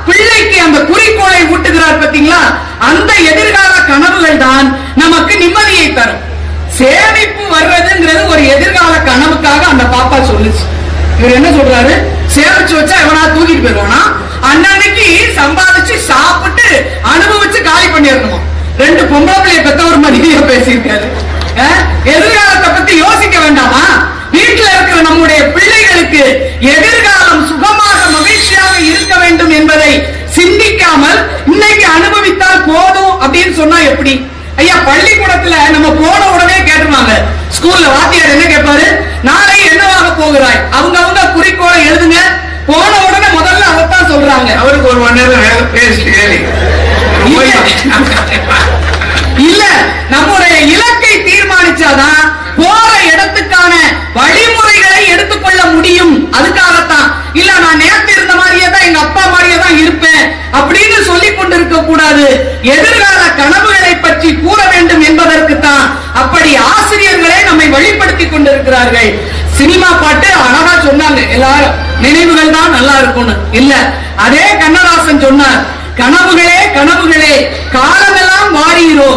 பிள்ளைக்கு அந்த குறிக்கோளை ஊட்டுகிறார் பாத்தீங்களா? அந்த எதிர்கால கனவுகள் தான் நமக்கு நிம்மதியை தரும். சேமிப்பு வர்றதுங்கிறது ஒரு எதிர்கால கனவுக்காக அந்த பாப்பா சொல்லுச்சு. இவர் என்ன சொல்றாரு, சேமிச்சு வச்சா எவனா தூக்கிட்டு போயிருவானா, அன்னைக்கு சம்பாதிச்சு சாப்பிட்டு அனுபவிச்சு காலி பண்ணிடணுமா? 2 பொம்பளை பிள்ளைய பெத்த ஒரு மதிய பேசியிருக்காரு. எதிர்காலத்தை பத்தி யோசிக்க வேண்டாமா? வீட்டுல இருக்கிற நம்முடைய பிள்ளைகளுக்கு எதிர்காலம் சுகமாக மகிழ்ச்சியாக இருக்க வேண்டும் என்பதை சிந்திக்காமல் இன்னைக்கு அனுபவித்தால் போதும் அப்படின்னு சொன்னா எப்படி? ஐயா, பள்ளிக்கூடத்துல நம்ம போன உடனே கேட்டுருவாங்க, ஸ்கூல்ல வாத்தியார் என்ன கேட்பாரு, நாளை என்னவாக போகிறாய், அவங்க குறிக்கோளை எழுதுங்க. போன உடனே முதல்ல அதைத்தான் சொல்றாங்க. அவருக்கு 1 மணி நேரம் பேசிட்டு இல்ல, நம்முடைய இலக்கை தீர்மானிச்சாதான் போற இடத்துக்கான வழிமுறைகளை எடுத்துக்கொள்ள முடியும். அதுக்காகத்தான். இல்ல, நான் நேற்று இருந்த மாதிரியே தான் எங்க அப்பா மாதிரியே தான் இருப்பேன் அப்படின்னு சொல்லிக் கொண்டிருக்க கூடாது. எதிர்கால கனவுகளை பற்றி கூற வேண்டும் என்பதற்கு தான் அப்படி ஆசிரியர்களே நம்மை வழிபடுத்திக் கொண்டிருக்கிறார்கள். சினிமா பாட்டு அழகா சொன்னாங்க, எல்லாரும் நினைவுகள் தான் நல்லா இருக்கும்னு. இல்ல, அதே கண்ணதாசன் சொன்னார், கனவுகளே கனவுகளே காலமெல்லாம் மாறீரோ,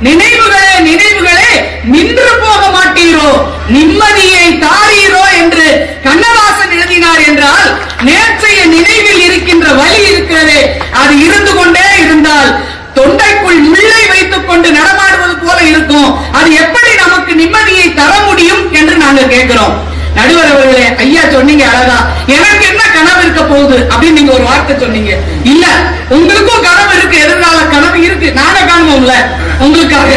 நினைவுகளே நினைவுகளே நின்று போக மாட்டீரோ, நிம்மதியை தாரீரோ என்று கண்ணதாசன் எழுதினார் என்றால் நேற்றைய நினைவில் இருக்கின்ற வலி இருக்கிறதே, அது இருந்து கொண்டே இருந்தால் தொண்டைக்குள் முள்ளை வைத்துக் கொண்டு நடமாடுவது போல இருக்கும். அது எப்படி நமக்கு நிம்மதியை தர முடியும் என்று நாங்க கேட்கிறோம். நடுவர் அவர்களே, ஐயா சொன்னீங்க அழகா, எனக்கு என்ன கனவு இருக்க போகுது அப்படின்னு நீங்க ஒரு வார்த்தை சொன்னீங்க. இல்ல, உங்களுக்கும் கனவு இருக்கு, எதிர்கால கனவு இருக்கு, நாங்க காணுவோம்ல உங்களுக்காக.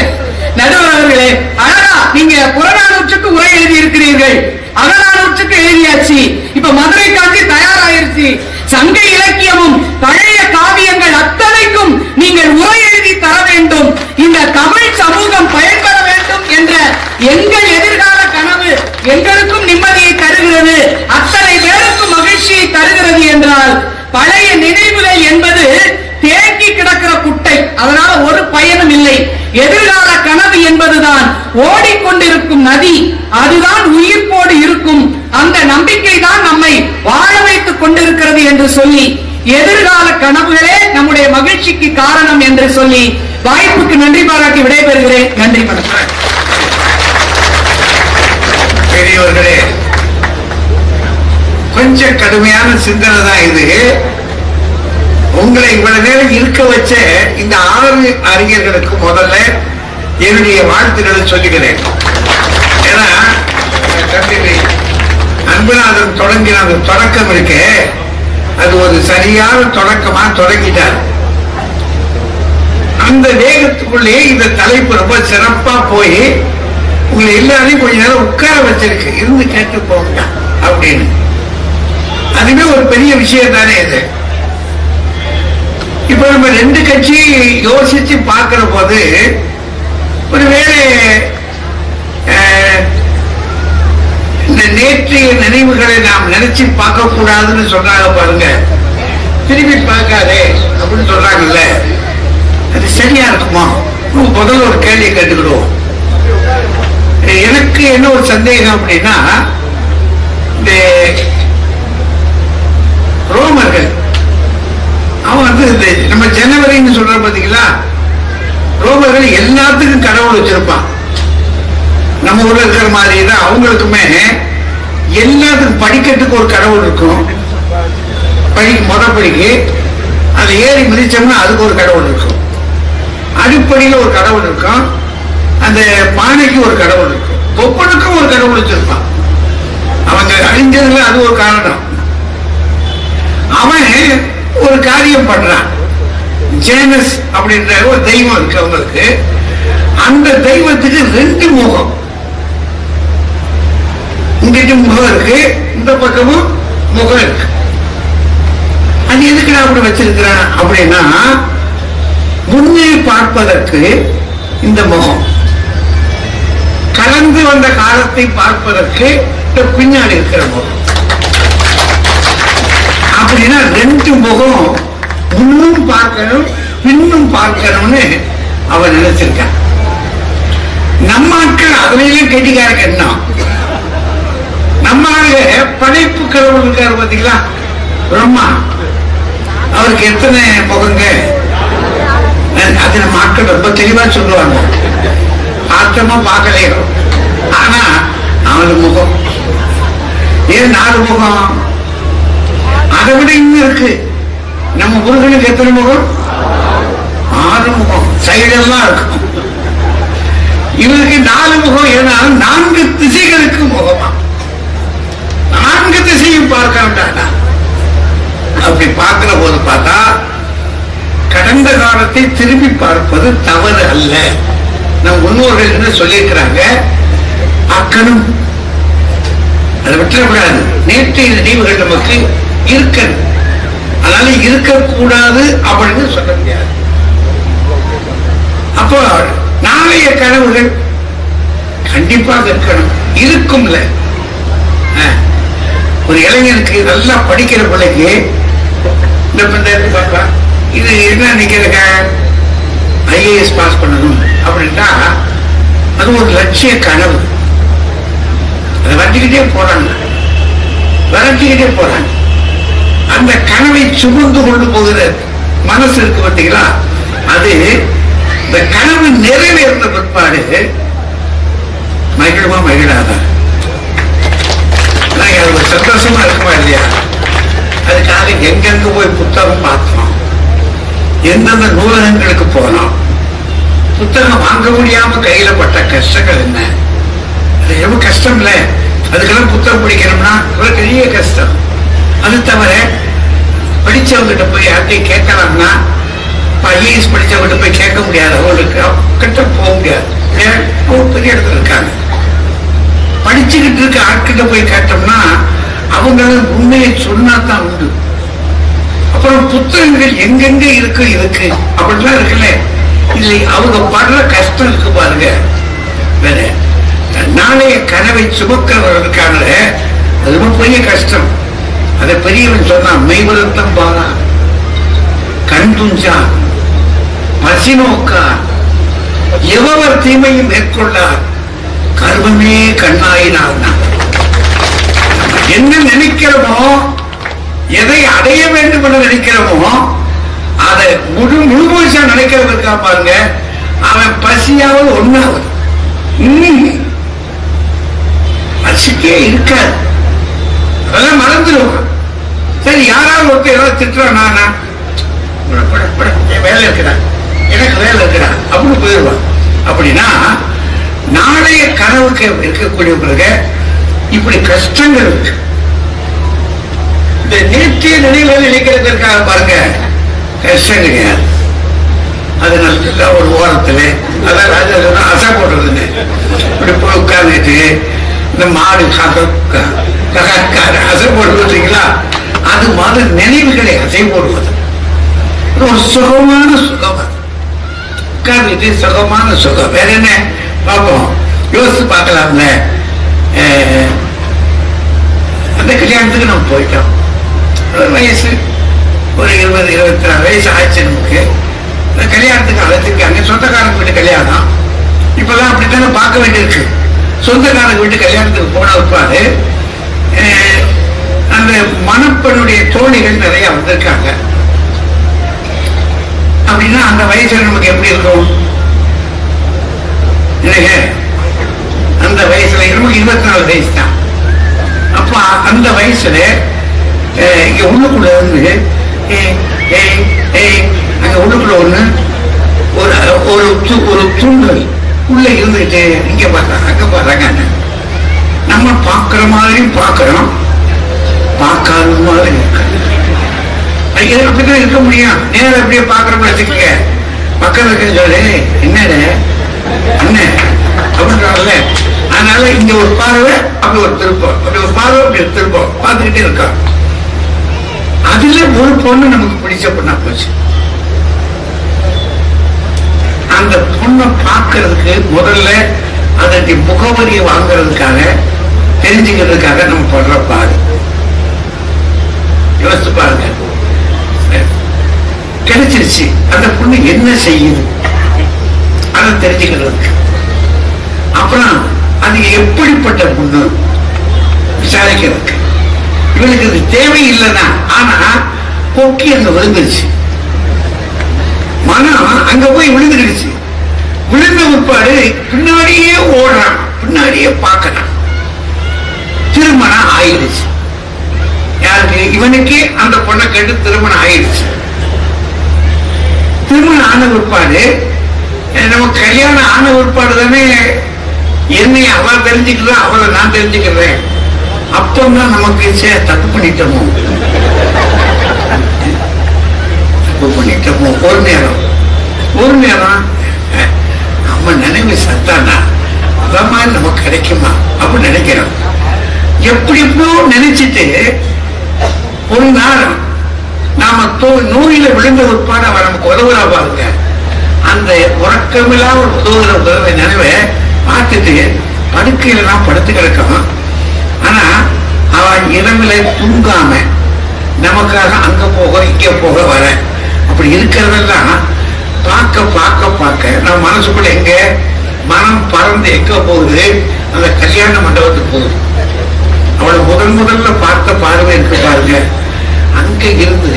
நடுவர் அவர்களே, அழகா நீங்க புறநானூற்றுக்கு உரை எழுதி இருக்கிறீர்கள், அகநானூற்றுக்கு எழுதியாச்சு, இப்ப மதுரை காட்சி தயாராயிருச்சு. சங்க இலக்கியமும் பழைய காவியங்கள் அத்தனைக்கும் நீங்கள் உரை எழுதி தர வேண்டும். இந்த தமிழ் சமூகம் பயன்பெற வேண்டும் என்ற எங்கள் எதிர்கால கனவு எங்களுக்கும் நிம்மதியை தருகிறது, அத்தனை பேருக்கும் மகிழ்ச்சியை தருகிறது என்றால், பழைய நினைவுகள் என்பது தேக்கி கிடக்கிற குட்டை, அதனால ஒரு பயனும் இல்லை. எதிர்கால கனவு என்பதுதான் ஓடிக்கொண்டிருக்கும் நதி, அதுதான் உயிர்ப்போடு இருக்கும். அந்த நம்பிக்கை தான் நம்மை வாழ வைத்துக் கொண்டிருக்கிறது என்று சொல்லி, எதிர்கால கனவுகளே நம்முடைய மகிழ்ச்சிக்கு காரணம் என்று சொல்லி வாய்ப்புக்கு நன்றி பாராட்டி விடைபெறுகிறேன். நன்றி வணக்கம். பெரியவர்களே, கொஞ்சம் கடுமையான சிந்தனை தான் இது. உங்களை இவ்வளவு நேரம் இருக்க வச்ச இந்த 6 அறிஞர்களுக்கு முதல்ல என்னுடைய வாழ்த்துக்களை சொல்லுகிறேன். ஏன்னா தம்பி அன்புநாதன் தொடங்கின அந்த தொடக்கம் இருக்கு, அது ஒரு சரியான தொடக்கமா தொடங்கிட்டார். அந்த வேகத்துக்குள்ளே இந்த தலைப்பு ரொம்ப சிறப்பா போய் உங்களை எல்லாரையும் கொஞ்ச நேரம் உட்கார வச்சிருக்கு, இருந்து கேட்டு போங்க அப்படின்னு. அதுவே ஒரு பெரிய விஷயம் தானே இது. இப்ப நம்ம 2 கட்சி யோசிச்சு பார்க்கிற போது ஒருவேளை இந்த நேற்றைய நினைவுகளை நாம் நினைச்சு பார்க்க கூடாதுன்னு சொன்னாங்க பாருங்க, திரும்பி பார்க்காதே அப்படின்னு சொல்றாங்கல்ல, அது சரியா இருக்குமா? முதல்ல ஒரு கேள்வியை கேட்டுக்கிடுவோம். எனக்கு என்ன ஒரு சந்தேகம் அப்படின்னா, இந்த ரோமர்கள் அவன் வந்து நம்ம ஜனவரின்னு சொல்ற பாத்தீங்களா, ரோமர்கள் எல்லாத்துக்கும் கடவுள் வச்சிருப்பான். நம்ம ஊர்ல இருக்கிற மாதிரி தான் அவங்களுக்குமே எல்லாத்துக்கும் படிக்கட்டுக்கு ஒரு கடவுள் இருக்கும். படிக்கு அதை ஏறி மிதிச்சோம்னா அதுக்கு ஒரு கடவுள் இருக்கும். அடிப்படையில் ஒரு கடவுள் இருக்கும். அந்த பானைக்கு ஒரு கடவுள் இருக்கும். ஒவ்வொன்றுக்கும் ஒரு கடவுள் வச்சிருப்பான். அவங்க அழிஞ்சதுல அது ஒரு காரணம். அவன் ஒரு காரியம் பண்றான். ஜேனஸ் அப்படின்ற ஒரு தெய்வம் இருக்கு அவங்களுக்கு. அந்த தெய்வத்துக்கு 2 முகம், இங்கிட்டு முகம் இருக்கு, இந்த பக்கமும் முகம் இருக்கு. அது எதுக்கு அப்படி வச்சிருக்கிறான் அப்படின்னா, முன்னே பார்ப்பதற்கு இந்த முகம், கடந்து வந்த காலத்தை பார்ப்பதற்கு இந்த பின்னாடி இருக்கிற முகம். அப்படின்னா 2 முகம், முன்னும் பார்க்கணும் பின்னும் பார்க்கணும்னு அவன் நினைச்சிருக்கான். நம்ம ஆட்கள் அதுலயும் கெட்டிக்காரங்க. என்ன நம்ம ஆளுங்க படைப்பு கடவுள் இருக்காரு பாத்தீங்களா, பிரம்மா, அவருக்கு எத்தனை முகங்க? அது நம்ம ஆட்கள் ரொம்ப தெளிவா சொல்லுவாங்க. பார்த்தமா பார்க்கலையோ, ஆனா அவனுக்கு முகம் ஏன் 4 முகம்? அதை விட இன்னும் இருக்கு. நம்ம முருகனுக்கு எத்தனை முகம்? 6 முகம், சைடெல்லாம் இருக்கும். இவருக்கு 4 முகம். ஏன்னா 4 திசைகளுக்கு முகமா, 4 திசையும் பார்க்க. அப்படி பார்க்கிற போது பார்த்தா கடந்த காலத்தை திரும்பி பார்ப்பது தவறு அல்ல. நம் முன்னோர்கள் என்ன சொல்லியிருக்கிறாங்க, பார்க்கணும், அதை விட்டுறக்கூடாது. நேற்றைய நினைவுகள் நமக்கு இருக்கணும், அதனால இருக்கக்கூடாது அப்படின்னு சொல்ல முடியாது. அப்போ நாளைய கனவுகள் கண்டிப்பாக இருக்கணும், இருக்கும்ல. ஒரு இளைஞனுக்கு நல்லா படிக்கிற பிள்ளைக்கு இது என்ன நினைக்கிறீங்க, IAS பாஸ் பண்ணணும் அப்படின்ட்டா அது ஒரு லட்சிய கனவு. அதை வச்சுக்கிட்டே போறாங்க, விரட்டிக்கிட்டே போறாங்க. அந்த கனவை சுமந்து கொண்டு போகிற மனசு இருக்கு பார்த்தீங்களா, அது இந்த கனவு நிறைவேறின பிற்பாடு மகிழுமா மகிழாதா? அது ஒரு சந்தோஷமா இருக்குமா இல்லையா? அதற்காக எங்கெங்க போய் புத்தகம் பார்த்தோம், எந்தெந்த நூலகங்களுக்கு போனோம், புத்தகம் வாங்க முடியாம கையில பட்ட கஷ்டங்கள் என்ன? அது ரொம்ப கஷ்டம் இல்ல. அதுக்கெல்லாம் புத்தகம் படிக்கணும்னா ஒரு பெரிய கஷ்டம். அது தவிர படிச்சவங்கிட்ட போய் யார்கிட்டையும் கேட்கலாம்னா ஐஏஎஸ் படிச்சவங்கிட்ட போய் கேட்க முடியாது, அவங்களுக்கு கிட்ட போக முடியாது, பெரிய இடத்துல இருக்காங்க. படிச்சுக்கிட்டு இருக்க ஆட்கிட்ட போய் கேட்டோம்னா அவங்களும் உண்மையை சொன்னா தான் உண்டு. அப்புறம் புத்தகங்கள் எங்கெங்க இருக்கு அப்படிலாம் இருக்குல்ல, இல்லை அவங்க படுற கஷ்டம் இருக்கு பாருங்க. வேற நாளைய கனவை சுமக்கிறவர்களுக்கான அது ரொம்ப பெரிய கஷ்டம். அதை பெரியவன் சொன்னா மெய்வருத்தம் பாரா, கண் துஞ்சா, பசி நோக்கா, எவர் தீமையும் மேற்கொண்டார், கர்மமே கண்ணாயினார். என்ன நினைக்கிறோமோ, எதை அடைய வேண்டும் என்று நினைக்கிறோமோ அதை முழுமுழுசா நினைக்கிறதுக்கா பாருங்க, அவன் பசியாவது ஒன்னாவது பசிக்கே இருக்காது, அதெல்லாம் மறந்துடுவான். சரி, யாராவது ஒருத்தர் ஏதாவது திட்டுறான், நானா வேலை இருக்கிறா, எனக்கு வேலை இருக்கிறா அப்படின்னு போயிடுவான். அப்படின்னா நாளைய கனவுக்கு இருக்கக்கூடியவர்களுக்கு இப்படி கஷ்டங்கள் இருக்கு. இந்த நேற்றைய நினைவுகள் நினைக்கிறதுக்காக பாருங்க கஷ்டம் கிடையாது. அது நல்ல ஒரு ஓரத்துல அதான் அசை போடுறதுன்னு இப்படி போய் உட்கார்ந்துட்டு இந்த மாடு அசை போடுவீங்களா, அது மாதிரி நினைவுகளை அசை போடுவது ஒரு சுகமான சுகம். உட்கார்ந்துட்டு சுகமான சுகம். வேற என்ன பார்ப்போம், யோசிச்சு பார்க்கலாம்ல. அந்த கல்யாணத்துக்கு நம்ம போயிட்டோம், வயசு ஒரு 20-24 வயசு ஆச்சு நமக்கு. கல்யாணத்துக்கு அழைச்சிருக்காங்க, சொந்தக்காரங்க வீட்டு கல்யாணம். இப்பெல்லாம் அப்படித்தானே பார்க்க வேண்டியிருக்கு. சொந்தக்காரங்க வீட்டு கல்யாணத்துக்கு போன இருப்பாரு, அந்த மணப்பெண்ணுடைய தோழிகள் நிறைய வந்திருக்காங்க. அப்படின்னா அந்த வயசுல நமக்கு எப்படி இருக்கும்? அந்த வயசுல 24 வயசு தான். அப்ப அந்த வயசுல இங்க உள்ளுக்குள்ள இருந்து அங்க உள்ளுக்குள்ள ஒண்ணு ஒரு தூண்டல் உள்ள இருந்துட்டு இங்க பாக்குறாங்க அங்க பாக்குறாங்க. நம்ம பாக்குற மாதிரியும் பாக்குறோம், பார்க்காத மாதிரி அப்படிதான் இருக்க முடியும். நேரம் அப்படியே பாக்குறோம்னு வச்சுக்கோங்க, பக்கம் இருக்கிறது என்னது அண்ணன் அப்படின்றாங்கல்ல. அதனால இங்க ஒரு பார்வை, அப்படி ஒரு திருப்பம், அப்படி ஒரு பார்வை, அப்படி ஒரு திருப்பம் பார்த்துக்கிட்டே இருக்கோம். அதுல ஒரு பொண்ணு நமக்கு பிடிச்ச பொண்ணா போச்சு. அந்த பொண்ணை பார்க்கறதுக்கு முதல்ல அதற்கு முகவரியை வாங்கறதுக்காக, தெரிஞ்சுக்கிறதுக்காக நம்ம படுற பாடு யோசிச்சு பாருங்க. கிடைச்சிருச்சு, அந்த பொண்ணு என்ன செய்யுது அதை தெரிஞ்சுக்கிறதுக்கு. அப்புறம் அது எப்படிப்பட்ட பொண்ணு விசாரிக்கிறதுக்கு. இவனுக்கு இது தேவையில்லைதான், ஆனா கொக்கி அங்க விழுந்துருச்சு, மனம் அங்க போய் விழுந்துடுச்சு. விழுந்த உட்பாடு பின்னாடியே ஓடுறான், பின்னாடியே பார்க்கறான். திருமணம் ஆயிடுச்சு. யாருக்கு? இவனுக்கு அந்த பொண்ணை கேட்டு திருமணம் ஆயிடுச்சு. திருமணம் ஆன உட்பாடு, நம்ம கல்யாணம் ஆன உட்பாடு தானே என்னை அவள் தெரிஞ்சுக்கிறேன், அவளை நான் தெரிஞ்சுக்கிறேன். அப்பதான் நமக்கு தப்பு பண்ணிட்டோமோ, தப்பு பண்ணிட்டோமோ. ஒரு நேரம் நம்ம நினைவு சத்தானா அதான் மாதிரி நமக்கு கிடைக்குமா அப்படின்னு நினைக்கிறோம். எப்படி எப்படியோ நினைச்சிட்டு ஒரு நாள் நாம நோயில விழுந்த உட்பாடு அவன் நமக்கு உதவுறா பாருங்க. அந்த உறக்கமில்லாம உதவுற நினைவை பார்த்துட்டு படுக்கையில நான் படுத்து கிடக்கணும். ஆனா அவன் இரவுல தூங்காம நமக்காக அங்க போக இங்க போக வர அப்படி இருக்கிறதெல்லாம் பார்க்க பார்க்க பார்க்க நம்ம மனசுக்குள்ள எங்க மனம் பறந்து எங்க போகுது? அந்த கல்யாண மண்டபத்துக்கு போகுது. அவளை முதல்ல பார்த்த பார்வை இருக்கு பாருங்க, அங்க இருந்து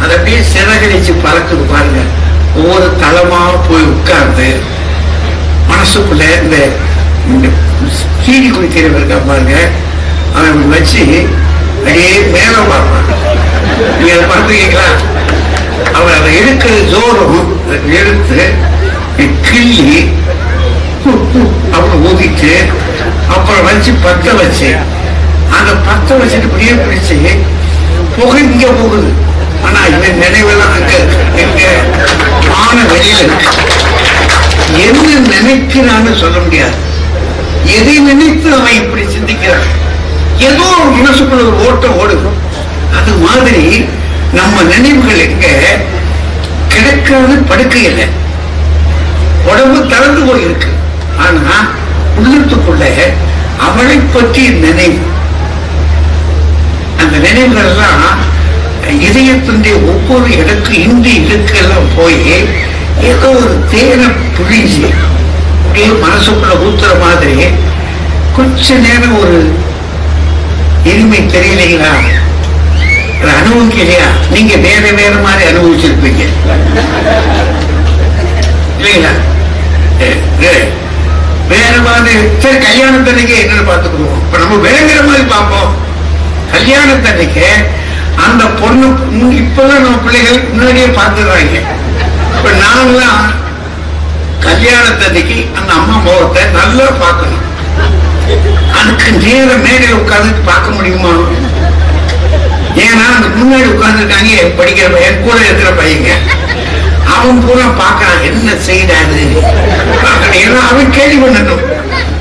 அதை அப்படியே சிறகடிச்சு பறக்குது பாருங்க. ஒவ்வொரு தளமா போய் உட்கார்ந்து மனசுக்குள்ள இந்த கீழி குடிக்கிறவங்க பாருங்க, அவன் வச்சு அப்படியே மேல பார்ப்பான். நீங்க அதை பார்த்துருக்கீங்களா? அவர் அதை எடுக்கிற ஜோரும் எடுத்து கிள்ளி அப்புறம் ஊதிட்டு அப்புறம் வச்சு பத்த வச்சு அந்த பத்த வச்சுட்டு இப்படியே பிடிச்சு புகை இங்க போகுது. ஆனா இவன் நினைவெல்லாம் அங்க எங்க ஆன வெளியில இருக்கு. என்ன நினைக்கிறான்னு சொல்ல முடியாது. எதை நினைத்து அவன் இப்படி சிந்திக்கிறான்? ஏதோ ஒரு மனசுக்குள்ள ஒரு ஓட்டம் ஓடுது. அது மாதிரி நம்ம நினைவுகள் எங்க கிடக்கிறது படுக்கையில, உடம்பு தளர்ந்து போயிருக்கு. ஆனா உள்ளத்துக்குள்ள அவளை பற்றிய நினைவு, அந்த நினைவுகள் எல்லாம் இதயத்தினுடைய ஒவ்வொரு இடக்கு இந்தி இடுக்கெல்லாம் போய் ஏதோ ஒரு தேனை புழிஞ்சு அப்படியே மனசுக்குள்ள ஊத்துற மாதிரி கொஞ்ச நேரம் ஒரு இனிமை தெரியலைங்களா? அனுபவிக்கலையா? நீங்க வேற வேற மாதிரி அனுபவிச்சிருப்பீங்க இல்லைங்களா? வேற மாதிரி. சரி, கல்யாணத்தன்னைக்கு என்னன்னு பார்த்துக்குவோம். இப்ப நம்ம வேங்கிற மாதிரி பார்ப்போம். கல்யாணத்தன்னைக்கு அந்த பொண்ணு இப்பதான் நம்ம பிள்ளைகள் முன்னாடியே பார்த்துடுறாங்க. இப்ப நாங்களாம் கல்யாணத்தன்னைக்கு அந்த அம்மா முகத்தை நல்லா பார்க்கணும். அதுக்கு நேர மேடையில் உட்கார்ந்து பார்க்க முடியுமா? ஏன்னா அந்த முன்னாடி உட்கார்ந்துருக்காங்க படிக்கிற பையன், கூட இருக்கிற பையங்க, அவன் பூரா பார்க்கறான் என்ன செய்யறாரு. ஏன்னா அவன் கேள்வி பண்ணணும்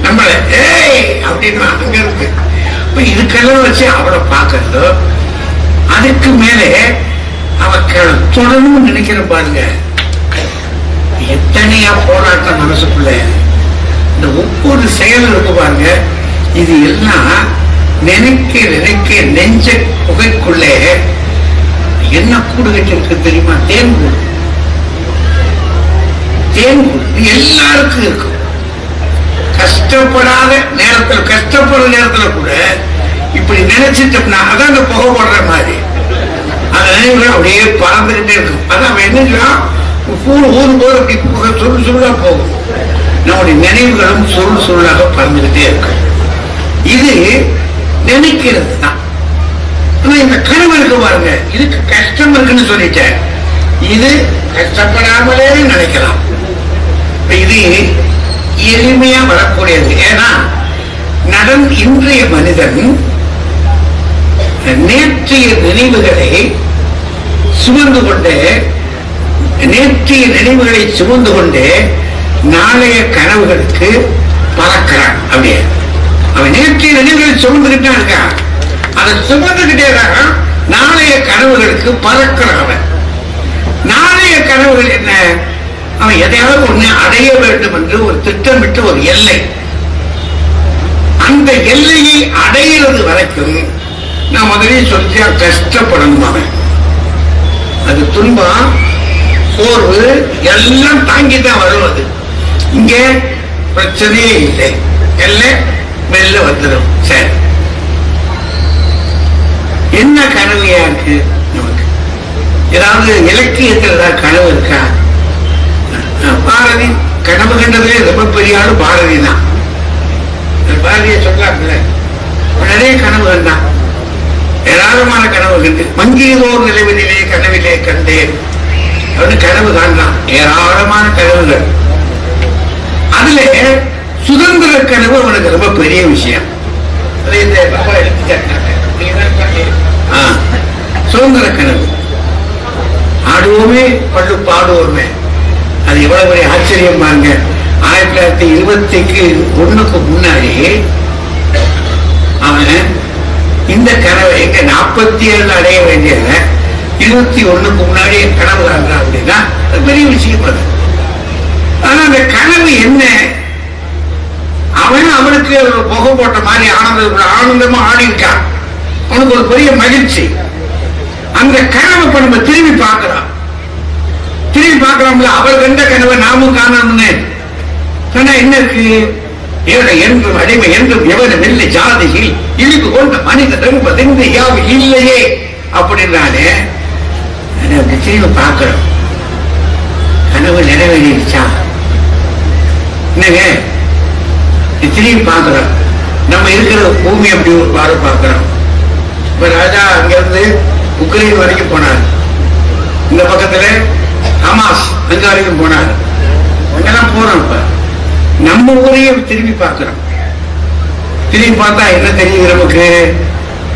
நம்மள, ஏய் அப்படின்னு அங்க இருக்கு. இதுக்கெல்லாம் வச்சு அவளை பார்க்கறதோ, அதுக்கு மேலே அவ தொடர்ந்து நினைக்கிற பாருங்க. எத்தனையா போராட்டம் மனசுக்குள்ள. இந்த ஒவ்வொரு செயல் இருக்கு பாருங்க. இது எல்லாம் நினைக்க நினைக்க நெஞ்ச புகைக்குள்ளே என்ன கூடு கட்டிருக்கு தெரியுமா? தேன்கூடு. தேன்கூடு எல்லாருக்கும் இருக்கும். கஷ்டப்படாத நேரத்தில், கஷ்டப்படுற நேரத்துல கூட இப்படி நினைச்சிட்டோம்னா அதான் அந்த புகை போடுற மாதிரி அந்த நினைவுகள் அப்படியே பறந்துகிட்டே இருக்கும். அதான் என்னன்னா ஊரும் போது அப்படி புகை சுருள் சுருளா போகும். நம்முடைய நினைவுகளும் சுருள் சுருளாக பறந்துகிட்டே இருக்கும். இது நினைக்கிறது தான். இந்த கனவு இருக்கு பாருங்க, இதுக்கு கஷ்டம் இருக்குன்னு சொல்லிட்டேன். இது கஷ்டப்படாமலே நினைக்கலாம். இது எளிமையா வரக்கூடியது. ஏன்னா இன்றைய மனிதன் நேற்றைய நினைவுகளை சுமந்து கொண்டு, நேற்றைய நினைவுகளை சுமந்து கொண்டு நாளைய கனவுகளுக்கு பறக்கிறான். அப்படியே அவன் நேற்றைய நினைவுகளை சுமந்துகிட்டே இருக்கான். அதை சுமந்துகிட்டே தான் நாளைய கனவுகளுக்கு பறக்கிறான். அவன் நாளைய கனவுகள் என்ன? அவன் எதையாவது ஒண்ணு அடைய வேண்டும் என்று ஒரு திட்டமிட்ட ஒரு எல்லை, அந்த எல்லையை அடைகிறது வரைக்கும் நான் முதலே சொல்லியா கஷ்டப்படணும். அவன் அது துன்பம், சோர்வு எல்லாம் தாங்கிதான் வருவது. இங்க பிரச்சனையே இல்லை, எல்லாம் மெல்ல வந்துடும். சரி, என்ன கனவையா இருக்கு நமக்கு? ஏதாவது இலக்கியத்தில் ஏதாவது கனவு இருக்கா? பாரதி கனவு கண்டதுலே ரொம்ப பெரிய ஆளு பாரதி தான். பாரதியை சொல்லாங்கல்ல, நிறைய கனவு கண்டான், ஏராளமான கனவு கண்டு. மங்கியதோர் நிலவிலே கனவிலே கண்டேன் அப்படின்னு கனவு காண்டான். ஏராளமான கனவுகள். அதுல சுதந்திர கனவு அவனுக்கு ரொம்ப பெரிய விஷயம். சுதந்திர கனவு. ஆடுவோமே பள்ளு பாடுவோமே, அது எவ்வளவு பெரிய ஆச்சரியம் பாருங்க. 1921க்கு முன்னாடி அவன் இந்த கனவை எங்க 47 அடைய வேண்டியத 21க்கு முன்னாடி கனவு காண்றான் அப்படின்னா பெரிய விஷயம் அது. ஆனா அந்த கனவு என்ன? அவனுக்கு புகை போட்ட மாதிரி ஆனந்தமா ஆடி இருக்கான். அவனுக்கு ஒரு பெரிய மகிழ்ச்சி. அந்த கனவை இப்ப நம்ம திரும்பி பார்க்கிறோம். திரும்பி பார்க்கிறோம்ல, அவர் கண்ட கனவை நாமும் காணணும்னு சொன்னா என்ன இருக்கு? என்றும் அடிமை என்றும் எவனும் இல்லை ஜாதியில் இழிவு கொண்ட மனிதன் என்பது யாவு இல்லையே அப்படின்னாலே திரும்பி பார்க்கிறோம். கனவு நிறைவேறிடுச்சா? என்னங்க திரும்பி பார்க்கிறோம். நம்ம இருக்கிற பூமி அப்படி ஒரு பாடு பார்க்கிறோம். இப்ப ராஜா அங்கிருந்து உக்ரைன் வரைக்கும் போனார். இந்த பக்கத்துல ஹமாஸ் அங்க வரைக்கும் போனார். அங்கெல்லாம் போறோம். இப்ப நம்ம ஊரையே திரும்பி பார்க்கிறோம். திரும்பி பார்த்தா என்ன தெரியுது நமக்கு?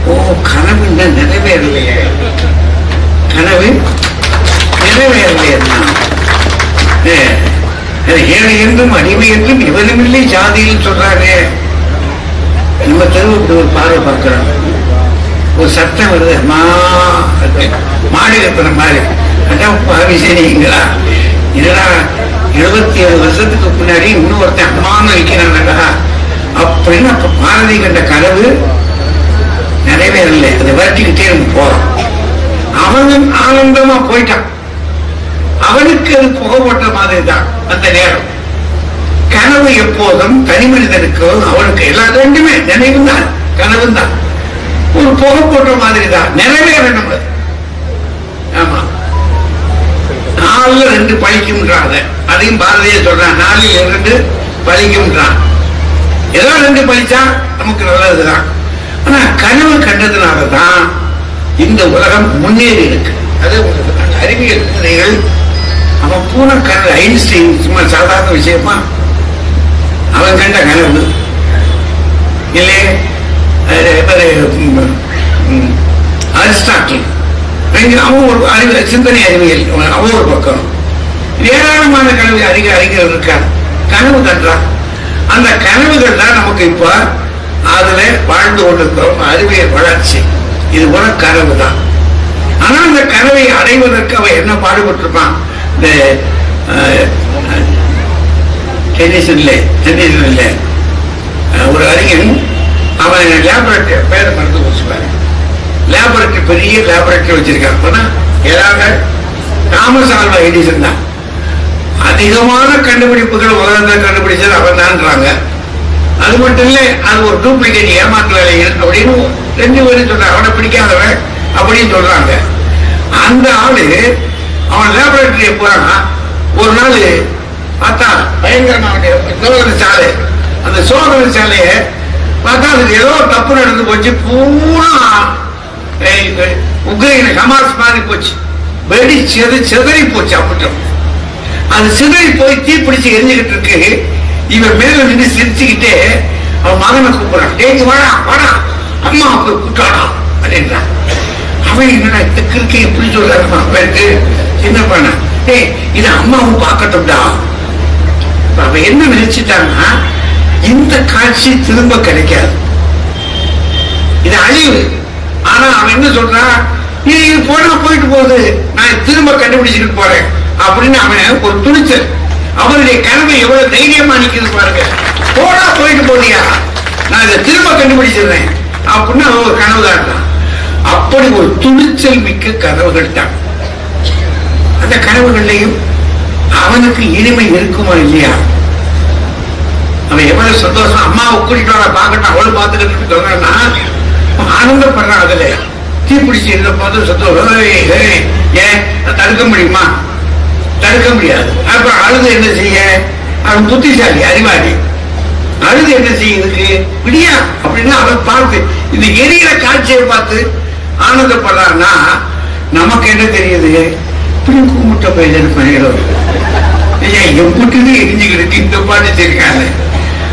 ஓ, கனவு இன்னும் நிறைவேறலையே, கனவு நிறைவேறலையே. ஏழை என்றும் அடிமை என்றும் இவனுமில்லை ஜாதியில் சொல்றாரு. நம்ம தெருவுக்கு ஒரு பார்வை பார்க்கிறோம். ஒரு சட்டம் வருது, மாடு கத்துற மாதிரி. அதான் பாவிசீங்களா? என்னடா 77 வருஷத்துக்கு முன்னாடி இன்னொருத்தன் அம்மான்னு வைக்கிறான்டா அப்படின்னு. அப்ப பாரதி கண்ட கனவு நிறைவேறல. அதை விரட்டிக்கிட்டே நம்ம போறோம். அவனும் ஆனந்தமா போயிட்டான். அவனுக்கு அது புகை போட்ட மாதிரி தான் அந்த நேரம். கனவு எப்போதும் தனி மனிதனுக்கு அவனுக்கு எல்லா ரெண்டுமே நினைவு தான், கனவு தான். ஒரு புகை போட்ட மாதிரி தான், நிறைவேறணும். ஆமா, 4ல் 2 பழிக்கும்ன்றாங்க. அதையும் பாரதிய சொல்றான், 4ல் 2 பழிக்கும்ன்றான். ஏதோ 2 பழிச்சா நமக்கு நல்லதுதான். ஆனா கனவு கண்டதுனாலதான் இந்த உலகம் முன்னேறி இருக்கு. அது அறிவியல் சிந்தனைகள். அவன் பூரா கனவு. ஐன்ஸ்டைன் சும்மா சாதாரண விஷயமா அவன் கண்ட கனவு இல்லையே. அரிஸ்டாட்டில் அவன் ஒரு சிந்தனை அறிவியல், அவன் ஒரு பக்கம். ஏராளமான கனவு அறிஞர்கள் இருக்கார், கனவு கண்டான். அந்த கனவுகள் தான் நமக்கு இப்ப அதுல வாழ்ந்து கொண்டிருக்கிறோம். அறிவியல் வளர்ச்சி இது போல கனவு தான். ஆனா அந்த கனவை அடைவதற்கு அவன் என்ன பாடுபட்டிருப்பான்? இந்த டென்னிஷன்ல ஒரு அறிஞன் அவன் லேபரேட்டரி பேரை மறந்து போச்சுப்பாரு. லேபரேட்டரி பெரிய லேபரேட்டரி வச்சிருக்காங்க. ஏதாவது தாமஸ் ஆல்வா எடிசன் தான் அதிகமான கண்டுபிடிப்புகள் உலகத்தில் கண்டுபிடிச்சது அவன் தான்றாங்க. அது மட்டும் இல்ல, அது ஒரு டூப்ளிகேட் ஏமாற்று வேலைகள் அப்படின்னு 2 பேரும் சொல்றாங்க. அவனை பிடிக்காதவன் அப்படின்னு சொல்றாங்க. அந்த ஆளு அவன் லேபரேட்டரிய போறான். ஒரு நாள் பார்த்தா பயங்கரமான சோதனை சாலை. அந்த சோதனை சாலையை பார்த்தா அதுக்கு ஏதோ தப்பு நடந்து போச்சு. பூரா உக்ரைன் ஹமாஸ் மாதிரி போச்சு. வெடி செதறி போச்சு. அப்பட்டும் அது சிதறி போய் தீப்பிடிச்சு எரிஞ்சுக்கிட்டு இருக்கு. இவன் மேல நின்று சிரிச்சுக்கிட்டே அவன் மகனை கூப்பிடுறான். டேய் வாடா வாடா, அம்மா போய் கூட்டாடா அப்படின்றான். அவன் என்னடா இருக்கு எப்படி சொல்றாருமா அவனுக்கு சின்ன பண்ண. டேய் இது அம்மாவும் பார்க்கட்டும்டா. அவன் என்ன நினைச்சிட்டான்னா இந்த காட்சி திரும்ப கிடைக்காது, இது அழிவு. ஆனா அவன் என்ன சொல்றான்? இது போனா போயிட்டு போகுது, நான் திரும்ப கண்டுபிடிச்சிட்டு போறேன் அப்படின்னு அவன் ஒரு துணிச்சல். அவருடைய கனவு எவ்வளவு தைரியமா நிக்கிறது பாருங்க. போனா போயிட்டு போதியா, நான் இதை திரும்ப கண்டுபிடிச்சிடுறேன் அப்படின்னு அவன் ஒரு கனவு காட்டுறான். அப்படி ஒரு துணிச்சல் மிக்க கனவுகள் தான். அந்த கனவுகள்லையும் அவனுக்கு இனிமை இருக்குமா இல்லையா? அவன் எவ்வளவு சந்தோஷம், அம்மாவை கூட்டிட்டு வர பாக்கட்டும் அவளும் பார்த்துக்கிட்டு சொல்றான்னா ஆனந்தப்படுறான். அதுல தீப்பிடிச்சு இருந்த பார்த்து சந்தோஷம். ஏன் தடுக்க முடியுமா? தடுக்க முடியாது. அப்புறம் அழுது என்ன செய்ய? அவன் புத்திசாலி, அறிவாளி. அழுது என்ன செய்யுதுக்கு விடியா அப்படின்னு அவன் பார்த்து இந்த எரியிற காட்சியை பார்த்து ஆனந்தப்படுறான்னா நமக்கு என்ன தெரியுது? இப்படி கும்பிட்ட பயிர் பண்ணிடுறது எம்பிட்டு எரிஞ்சுக்கிட்டு இந்த பாட்டு வச்சிருக்காங்க.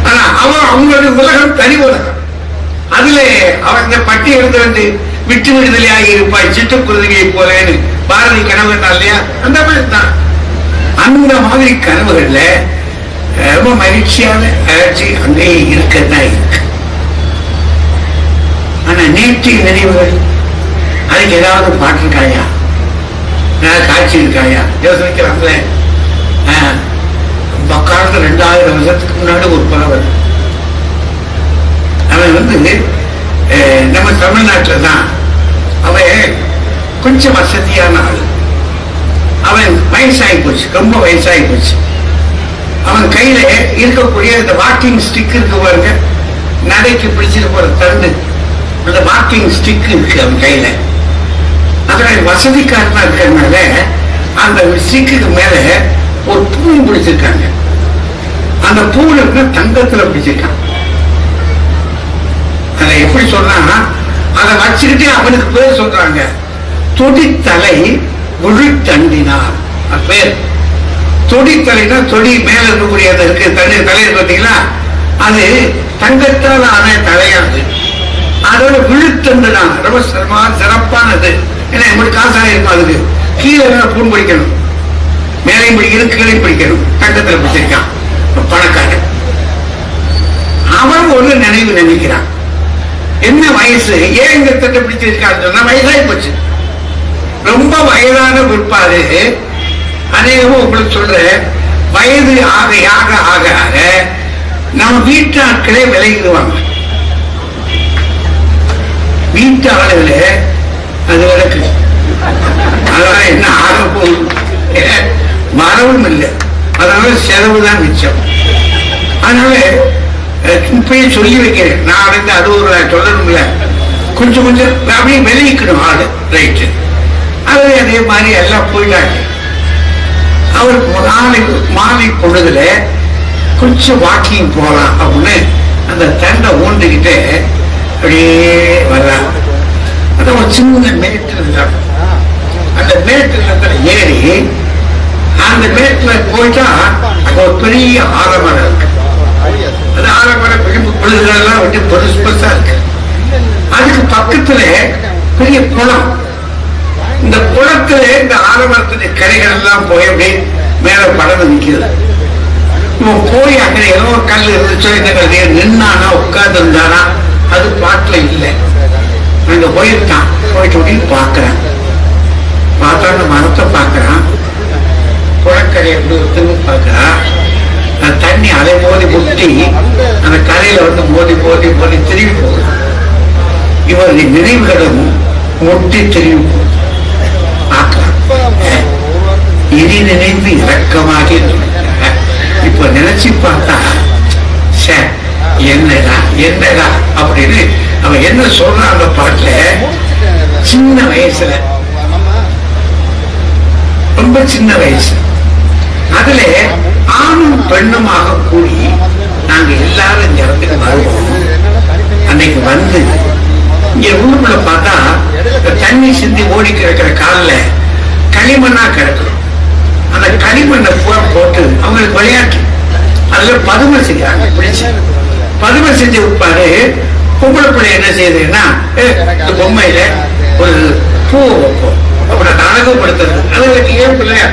ஆனா அவன் அவங்களுடைய உலகம் தனி உலகம். அதுல அவன் இந்த பட்டி எடுத்து விட்டு விடுதலையாகி இருப்பாய் சிட்டுக்குருதியை போலேன்னு பாரதி கனவு இல்லையா? அந்த மாதிரி தான். அந்த மாதிரி கனவுகள்ல ரொம்ப மகிழ்ச்சியான அழற்சி அங்கே இருக்கத்தான் இருக்கு. ஆனா நேற்றைய நினைவுகள் அதுக்கு ஏதாவது பாட்டு இருக்காயா, காட்சி இருக்காயா? யோசிக்கிறாங்களே. காலத்துல 2000 வருஷத்துக்கு முன்னாடி ஒரு புலவர், அவன் நம்ம தமிழ்நாட்டுல தான். அவன் கொஞ்சம் வசதியான ஆள். அவன் வயசாகி போச்சு, ரொம்ப வயசாகி போச்சு. அவன் கையில இருக்கக்கூடிய இந்த வாக்கிங் ஸ்டிக் இருக்கு பாருங்க, நடைக்கு பிடிச்சிட்டு போற தண்டு, அந்த வாக்கிங் ஸ்டிக் இருக்கு அவன் கையில. அதுல வசதிக்காரனா இருக்கிறதுனால அந்த ஸ்டிக்கு மேல ஒரு பூ பிடிச்சிருக்காங்க. அந்த பூல இருக்க தங்கத்துல பிடிச்சிருக்கான். அதை எப்படி சொன்னா, அதை வச்சுக்கிட்டே அவனுக்கு பேர் சொல்றாங்க தொடித்தலை விழுத்தண்டினார் பேர். தொடித்தலைனா தொடி மேல இருக்கக்கூடிய இருக்கு தண்ணி தலை இருக்கு பார்த்தீங்களா, அது தங்கத்தால் ஆன தலையாது. அதோட விழுத்தண்டுனா ரொம்ப சிறப்பானது. ஏன்னா நம்மளுக்கு காசாக இருக்கும். அதுக்கு கீழே பூன் பிடிக்கணும், மேலையும் பிடிக்கணும் கீழையும் பிடிக்கணும். தங்கத்தில் பிடிச்சிருக்கான் பணக்காரன். அவன் ஒரு நினைவு நினைக்கிறான். என்ன வயசு, ஏன் இந்த தட்டை பிடிச்சிருக்கான்னு சொன்னா வயசாகி போச்சு. ரொம்ப வயதான பிற்பாடு அநேகமா உங்களுக்கு சொல்ற வயது ஆக ஆக ஆக ஆக நம்ம வீட்டு ஆட்களே விலகிடுவாங்க. வீட்டு ஆளுகளே அது விளக்கு. அதனால என்ன ஆக போகுது, மரபும் இல்லை. அதனால செலவுதான் மிச்சம். அதனால இப்பயே சொல்லி வைக்கிறேன், நான் அடைந்த 60 சொல்லணும்ல, கொஞ்சம் கொஞ்சம் அப்படியே விலகிக்கணும் ஆளு. ரைட்டு. அது அதே மாதிரி எல்லாம் போயிட்டாங்க. அவருக்கு மாலை பொழுதுல கொஞ்சம் வாக்கிங் போகலாம் அப்படின்னு அந்த தண்டை ஊண்டிக்கிட்டு அப்படியே வர்றாங்க. அது ஒரு சின்ன மேட்டு இருந்தாங்க. அந்த மேட்டு இடத்துல ஏறி அந்த மேட்டுல போயிட்டா அங்க ஒரு பெரிய ஆலமரம் இருக்கு. அது ஆலமரம் விளிம்பு பொழுதுகளெல்லாம் விட்டு பெருசு பெருசா இருக்கு. அதுக்கு பக்கத்துல பெரிய குளம். இந்த குளத்துல இந்த ஆலமரத்துடைய கரைகள் எல்லாம் போய் அப்படி மேல படந்து நிக்கிறது. இவன் போய் அங்க ஏதோ ஒரு கல் இருந்துச்சோ இந்த கல்லையே நின்னானா உட்கார்ந்து இருந்தானா அது பாட்டுல இல்லை. அங்க போயிருக்கான். போயிட்டு அப்படின்னு பாக்குறான். பார்த்தா அந்த மரத்தை பாக்குறான், குளக்கரையை திரும்ப பாக்குறான். தண்ணி அலை மோதி முட்டி அந்த கரையில வந்து மோதி மோதி மோதி திரும்பி போகுது. இவருடைய நினைவுகளும் முட்டி திரும்பி போகுது. இனி நினைந்து இறக்கமாக இப்ப நினைச்சு பார்த்தா என்னடா என்னடா அப்படின்னு அவன் என்ன சொல்றான் அந்த பாட்டுல. சின்ன வயசுல, ரொம்ப சின்ன வயசு, அதுல ஆணும் பெண்ணுமாக கூடி நாங்க எல்லாரும் இந்த இடத்துக்கு வருவோம். அன்னைக்கு வந்து இங்க ஊருக்குள்ள பார்த்தா தண்ணி சிந்தி ஓடி கிடக்கிற காலில் களிமண்ணா கிடக்கும். அந்த களிமண்ணை பூரா போட்டு அவங்களுக்கு விளையாட்டு அதுல பதுமை செய்யறாங்க. பிடிச்சு பதுமை செஞ்சு விற்பாரு. பொம்பளை பிள்ளை என்ன செய்யுதுன்னா இந்த பொம்மையில ஒரு பூவை வைப்போம் அப்படி அழகுபடுத்துறது. அதுக்கு ஏன் பிள்ளையா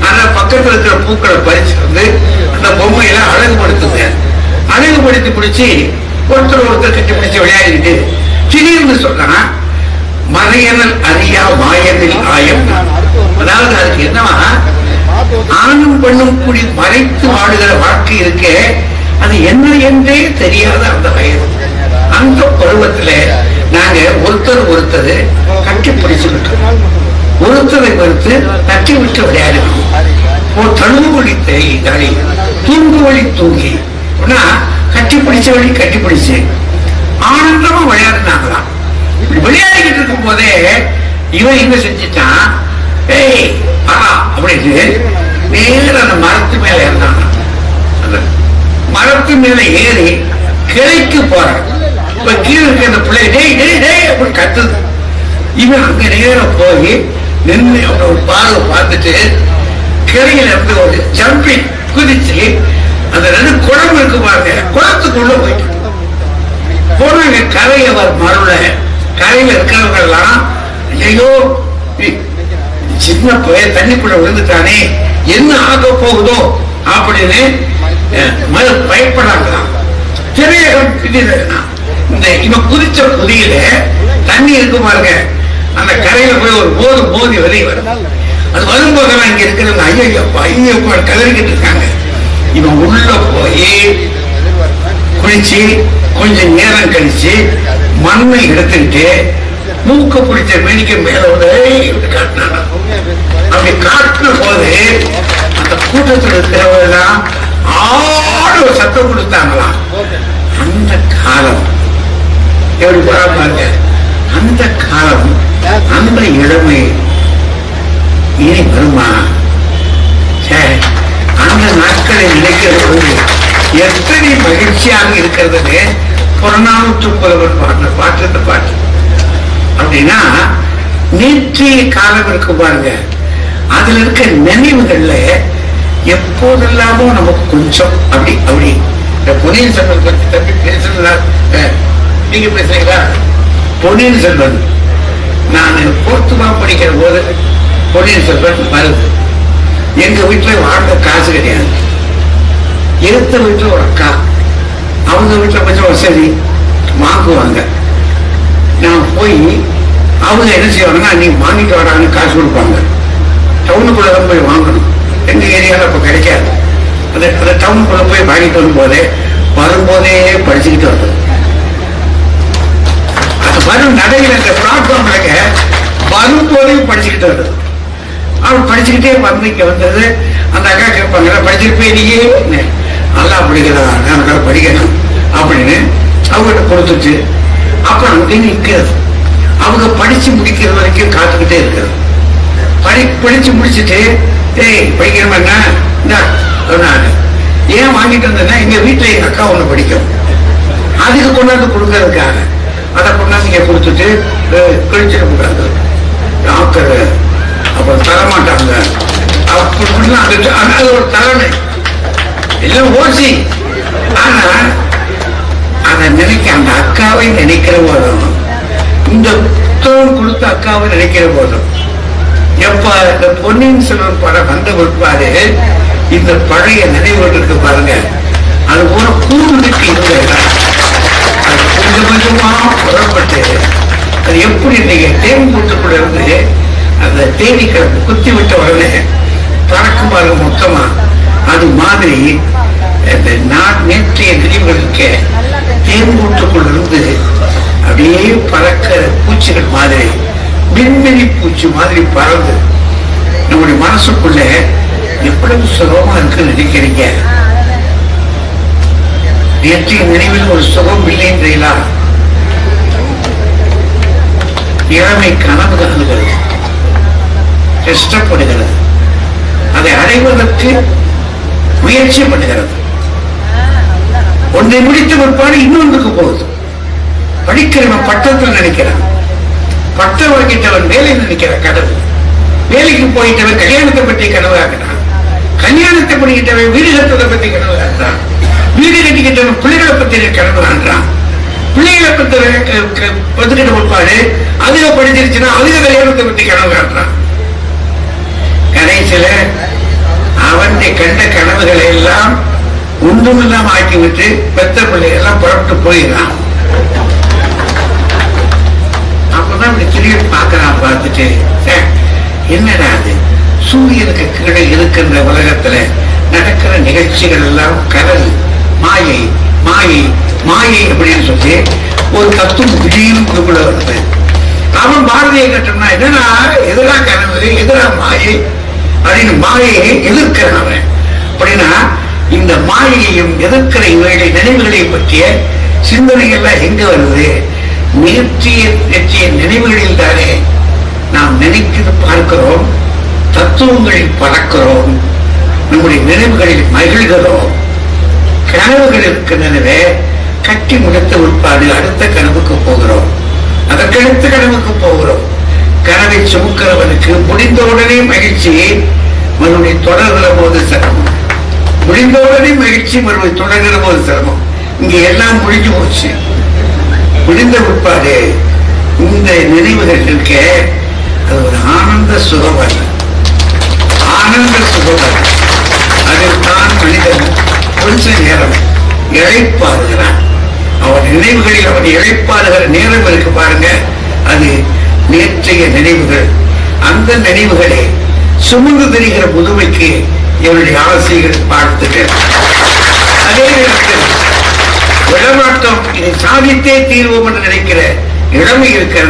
ஆனா பக்கத்துல இருக்கிற பூக்களை பறிச்சு வந்து அந்த பொம்மையில அழகுபடுத்துங்க. அழகுபடுத்தி பிடிச்சி ஒருத்தர் ஒருத்தர் கட்டி பிடிச்சு விளையாடிக்கிட்டு திடீர்னு சொன்னா மறையனல் அறியா மாயத்தில் ஆயம். அதாவது அதுக்கு என்னவா, ஆணும் பெண்ணும் கூடி மறைத்து வாடுகிற வாழ்க்கை இருக்கே, அது என்ன என்றே தெரியாத அந்த வயது. அந்த பருவத்துல நாங்க ஒருத்தர் கட்டி பிடிச்சுக்கிட்டோம். ஒருத்தரை பொறுத்து தட்டி விட்டு விளையாடுவோம். தழுவு வழி தலை தூங்கு வழி தூங்கி கட்டி பிடிச்ச வழி கட்டி பிடிச்சு ஆனந்தமா விளையாடுனாங்களாம். விளையாடிக்கிட்டு இருக்கும் போதே இவன் என்ன செஞ்சிட்டான், ஏய் அப்படின்னு நேர அந்த மரத்து மேல இருந்தாங்க. அந்த மரத்து மேல ஏறி கிளைக்கு போறான். இப்ப கீழே இருக்க அந்த பிள்ளை டேய் டேய் டேய் அப்படின்னு கத்துது. இவன் அங்க நேர போய் நின்று ஒரு பார்வை பார்த்துட்டு கிளையில இருந்து ஒரு ஜம்பிங் குதிச்சு அந்த 2 குளம் இருக்கு பாருங்க, குளத்துக்குள்ள போயிட்டு போனாங்க. கரையவர் மருள கரையில இருக்கிறவங்க எல்லாம் ஐயோ சின்ன பையன் தண்ணிக்குள்ள விழுந்துட்டானே என்ன ஆக போகுதோ அப்படின்னு பயப்படாங்களாம். திரையகம் இந்த இவன் குதிச்ச புதியில தண்ணி இருக்கு பாருங்க, அந்த கரையில போய் ஒரு போது மோதி வெளியே வரும். அது வரும்போதெல்லாம் இங்க இருக்கிறவங்க ஐயோ கதறிக்கிட்டு இருக்காங்க. இவன் உள்ள போய் குளிச்சு கொஞ்சம் நேரம் கழிச்சு மண்ணை எடுத்துக்கிட்டு மூக்க பிடிச்ச மேனிக்க மேல காட்டினாங்க. அப்படி காட்டுற போது அந்த கூட்டத்தில் இருக்கிறவங்கலாம் ஆடு சத்தம் கொடுத்தாங்களாம். அந்த காலம் எப்படி பாருங்க, அந்த காலம் அந்த இளமை இனி வருமா? அந்த நாட்களை நினைக்கிறது எத்தனை மகிழ்ச்சியாக இருக்கிறது. புறநானூற்று புலவர் பாட்டு அப்படின்னா நேற்றைய காலம் இருக்கு பாருங்க, அதுல இருக்க நினைவுகள்ல எப்போதெல்லாமோ நமக்கு கொஞ்சம் அப்படி அப்படி இந்த பொன்னியின் செல்வன் பத்தி தம்பி பேசுறதா நீங்க பேசுறீங்களா? பொன்னியின் செல்வன் நான் போர்த்துமா படிக்கிற போது பொன்னியின் செல்வன் வருது. எங்க வீட்டுல வாழ்ந்த காசு கிடையாது. எடுத்த வீட்டுல ஒரு அக்கா, அவங்க வீட்டுல கொஞ்சம் வசதி வாங்குவாங்க. நான் போய் அவங்க என்ன செய்வாங்கன்னா நீங்க வாங்கிட்டு வரான்னு காசு கொடுப்பாங்க. டவுனுக்குள்ளதான் போய் வாங்கணும். எங்க ஏரியாவில் அப்ப கிடைக்காது. அந்த டவுனுக்குள்ள போய் வாங்கிட்டு வரும்போதே படிச்சுக்கிட்டு வந்தது. அது வரும் நடையில இந்த பிளாட்ஃபார்ம்ல வரும்போதே படிச்சுக்கிட்டு வந்தது. அவள் படிச்சுக்கிட்டே வந்து இங்க வந்தது. அந்த அக்கா கேட்பாங்க படிச்சிருப்பேன் நீயே, நல்லா படிக்கிறான், நல்லா படிக்கணும் அப்படின்னு அவங்ககிட்ட கொடுத்துட்டு அப்புறம் அங்கே நிற்கிறது. அவங்க படிச்சு முடிக்கிற வரைக்கும் காத்துக்கிட்டே இருக்கிறது. படிச்சு முடிச்சுட்டு படிக்கிறோம்னா ஏன் வாங்கிட்டு வந்தேன்னா எங்க வீட்டுல எங்க அக்கா ஒண்ணு படிக்கும், அதுக்கு கொண்டாந்து கொடுக்கறதுக்காக அதை கொண்டாந்து இங்க கொடுத்துட்டு கழிச்சிட கூடாது, டாக்டர் அப்புறம் தரமாட்டாங்க அது ஒரு தலைமை எல்லாம் ஓசி. ஆனா அதை நினைக்க அந்த அக்காவை நினைக்கிற போதும், இந்த புத்தகம் கொடுத்த அக்காவை நினைக்கிற போதும், எப்ப இந்த பொன்னியின் செல்வன் படம் வந்த விற்பாரு இந்த பழைய நினைவுகள் இருக்கு பாருங்க, அது போல கூடுதலுக்கு இருந்த அது கொஞ்சம் கொஞ்சமா புறப்பட்டு அது எப்படி நீங்க தேன் கூட்டுக்குள்ள இருந்து அந்த தேனீக்கிழமை குத்தி விட்ட உடனே பறக்கும் பாருங்க மொத்தமா. அது மாதிரி நேற்றைய நினைவுகளுக்கு தேன் கூட்டுக்குள்ள இருந்து அப்படியே பறக்கிற பூச்சிகள் மாதிரி, விண்வெளி பூச்சி மாதிரி பறந்து நம்முடைய மனசுக்குள்ள எவ்வளவு சுகமா இருக்குன்னு நினைக்கிறீங்க? நேற்றைய நினைவில் ஒரு சுகம் இல்லைன்றீங்களா? இளமை கனவு காணுகிறது, கஷ்டப்படுகிறது, அதை அடைவதற்கு முயற்சி பண்ணுகிறது. ஒன்றை முடித்து பிற்பாடு இன்னொன்றுக்கு போகுது. படிக்கிறவன் பட்டத்தில் நினைக்கிறான், பட்டம் வாங்கிட்டவன் வேலை நினைக்கிற கனவு, வேலைக்கு போயிட்டவன் கல்யாணத்தை பற்றி கனவு ஆகிறான், கல்யாணத்தை பண்ணிக்கிட்டவன் வீடு கட்டுறதை பற்றி கனவு ஆகிறான், வீடு கட்டிக்கிட்டவன் பிள்ளைகளை பற்றி கனவு ஆகிறான், பிள்ளைகளை பற்றி வந்துகிட்ட முற்பாடு அதிக படிச்சிருச்சுன்னா அதிக கல்யாணத்தை பற்றி கனவு காட்டுறான். கடைசியில அவன் கண்ட கனவுகளை எல்லாம் ஒன்றுமில்லாம ஆக்கிவிட்டு பெத்த பிள்ளைகள் புறப்பட்டு போயிடறான். அப்பதான் இப்படி திரும்பி பார்க்கறான். பார்த்துட்டு என்னடா அது சூரியனுக்கு கீழே இருக்கின்ற உலகத்துல நடக்கிற நிகழ்ச்சிகள் எல்லாம் கனவு, மாயை மாயை மாயை அப்படின்னு சொல்லி ஒரு தத்துவம் திடீர்னு வருது. அவன் பாரதியை கட்டம்னா என்னன்னா எதிரா கனவு எதிரா மாயை அப்படின்னு மாயையை எதிர்க்கிறான் அவன். அப்படின்னா இந்த மாயையையும் எதிர்க்கிற இவைகளை நினைவுகளை பற்றிய சிந்தனைகள்லாம் எங்க வருது? நேற்றைய நினைவுகளில் தானே நாம் நினைக்கிறது பார்க்கிறோம், தத்துவங்களில் பறக்கிறோம், நம்முடைய நினைவுகளில் மகிழ்கிறோம். கனவுகள் இருக்கின்றனவே கட்டி முடித்த உட்பாடு அடுத்த கனவுக்கு போகிறோம், அதற்கடுத்த கனவுக்கு போகிறோம். கனவை சுமக்கிறவனுக்கு முடிந்தவுடனே மகிழ்ச்சி, மறுபடியும் தொடர்கிற போது சிரமம், முடிந்தவுடனே மகிழ்ச்சி, மறுபடியும் தொடர்கிற போது சிரமம். இங்க எல்லாம் முடிஞ்சு போச்சு. முடிந்த உட்பாடு இந்த நினைவுகள் இருக்க அது ஒரு ஆனந்த சுகவல், ஆனந்த சுகவல். அதில் தான் மனிதன் கொஞ்ச நேரம் இழைப்பாருகிறான். அவன் நினைவுகளில் அவன் இழைப்பாருகிற நேரம் இருக்கு பாருங்க, அது நேற்றைய நினைவுகள். அந்த நினைவுகளை சுமந்து தெரிகிற புதுமைக்கு இவருடைய ஆசைகள் பார்த்துகள். அதே நேரத்தில் விடமாட்டோம், இதை சாதித்தே தீர்வோம் என்று நினைக்கிற இளமை இருக்கிறது.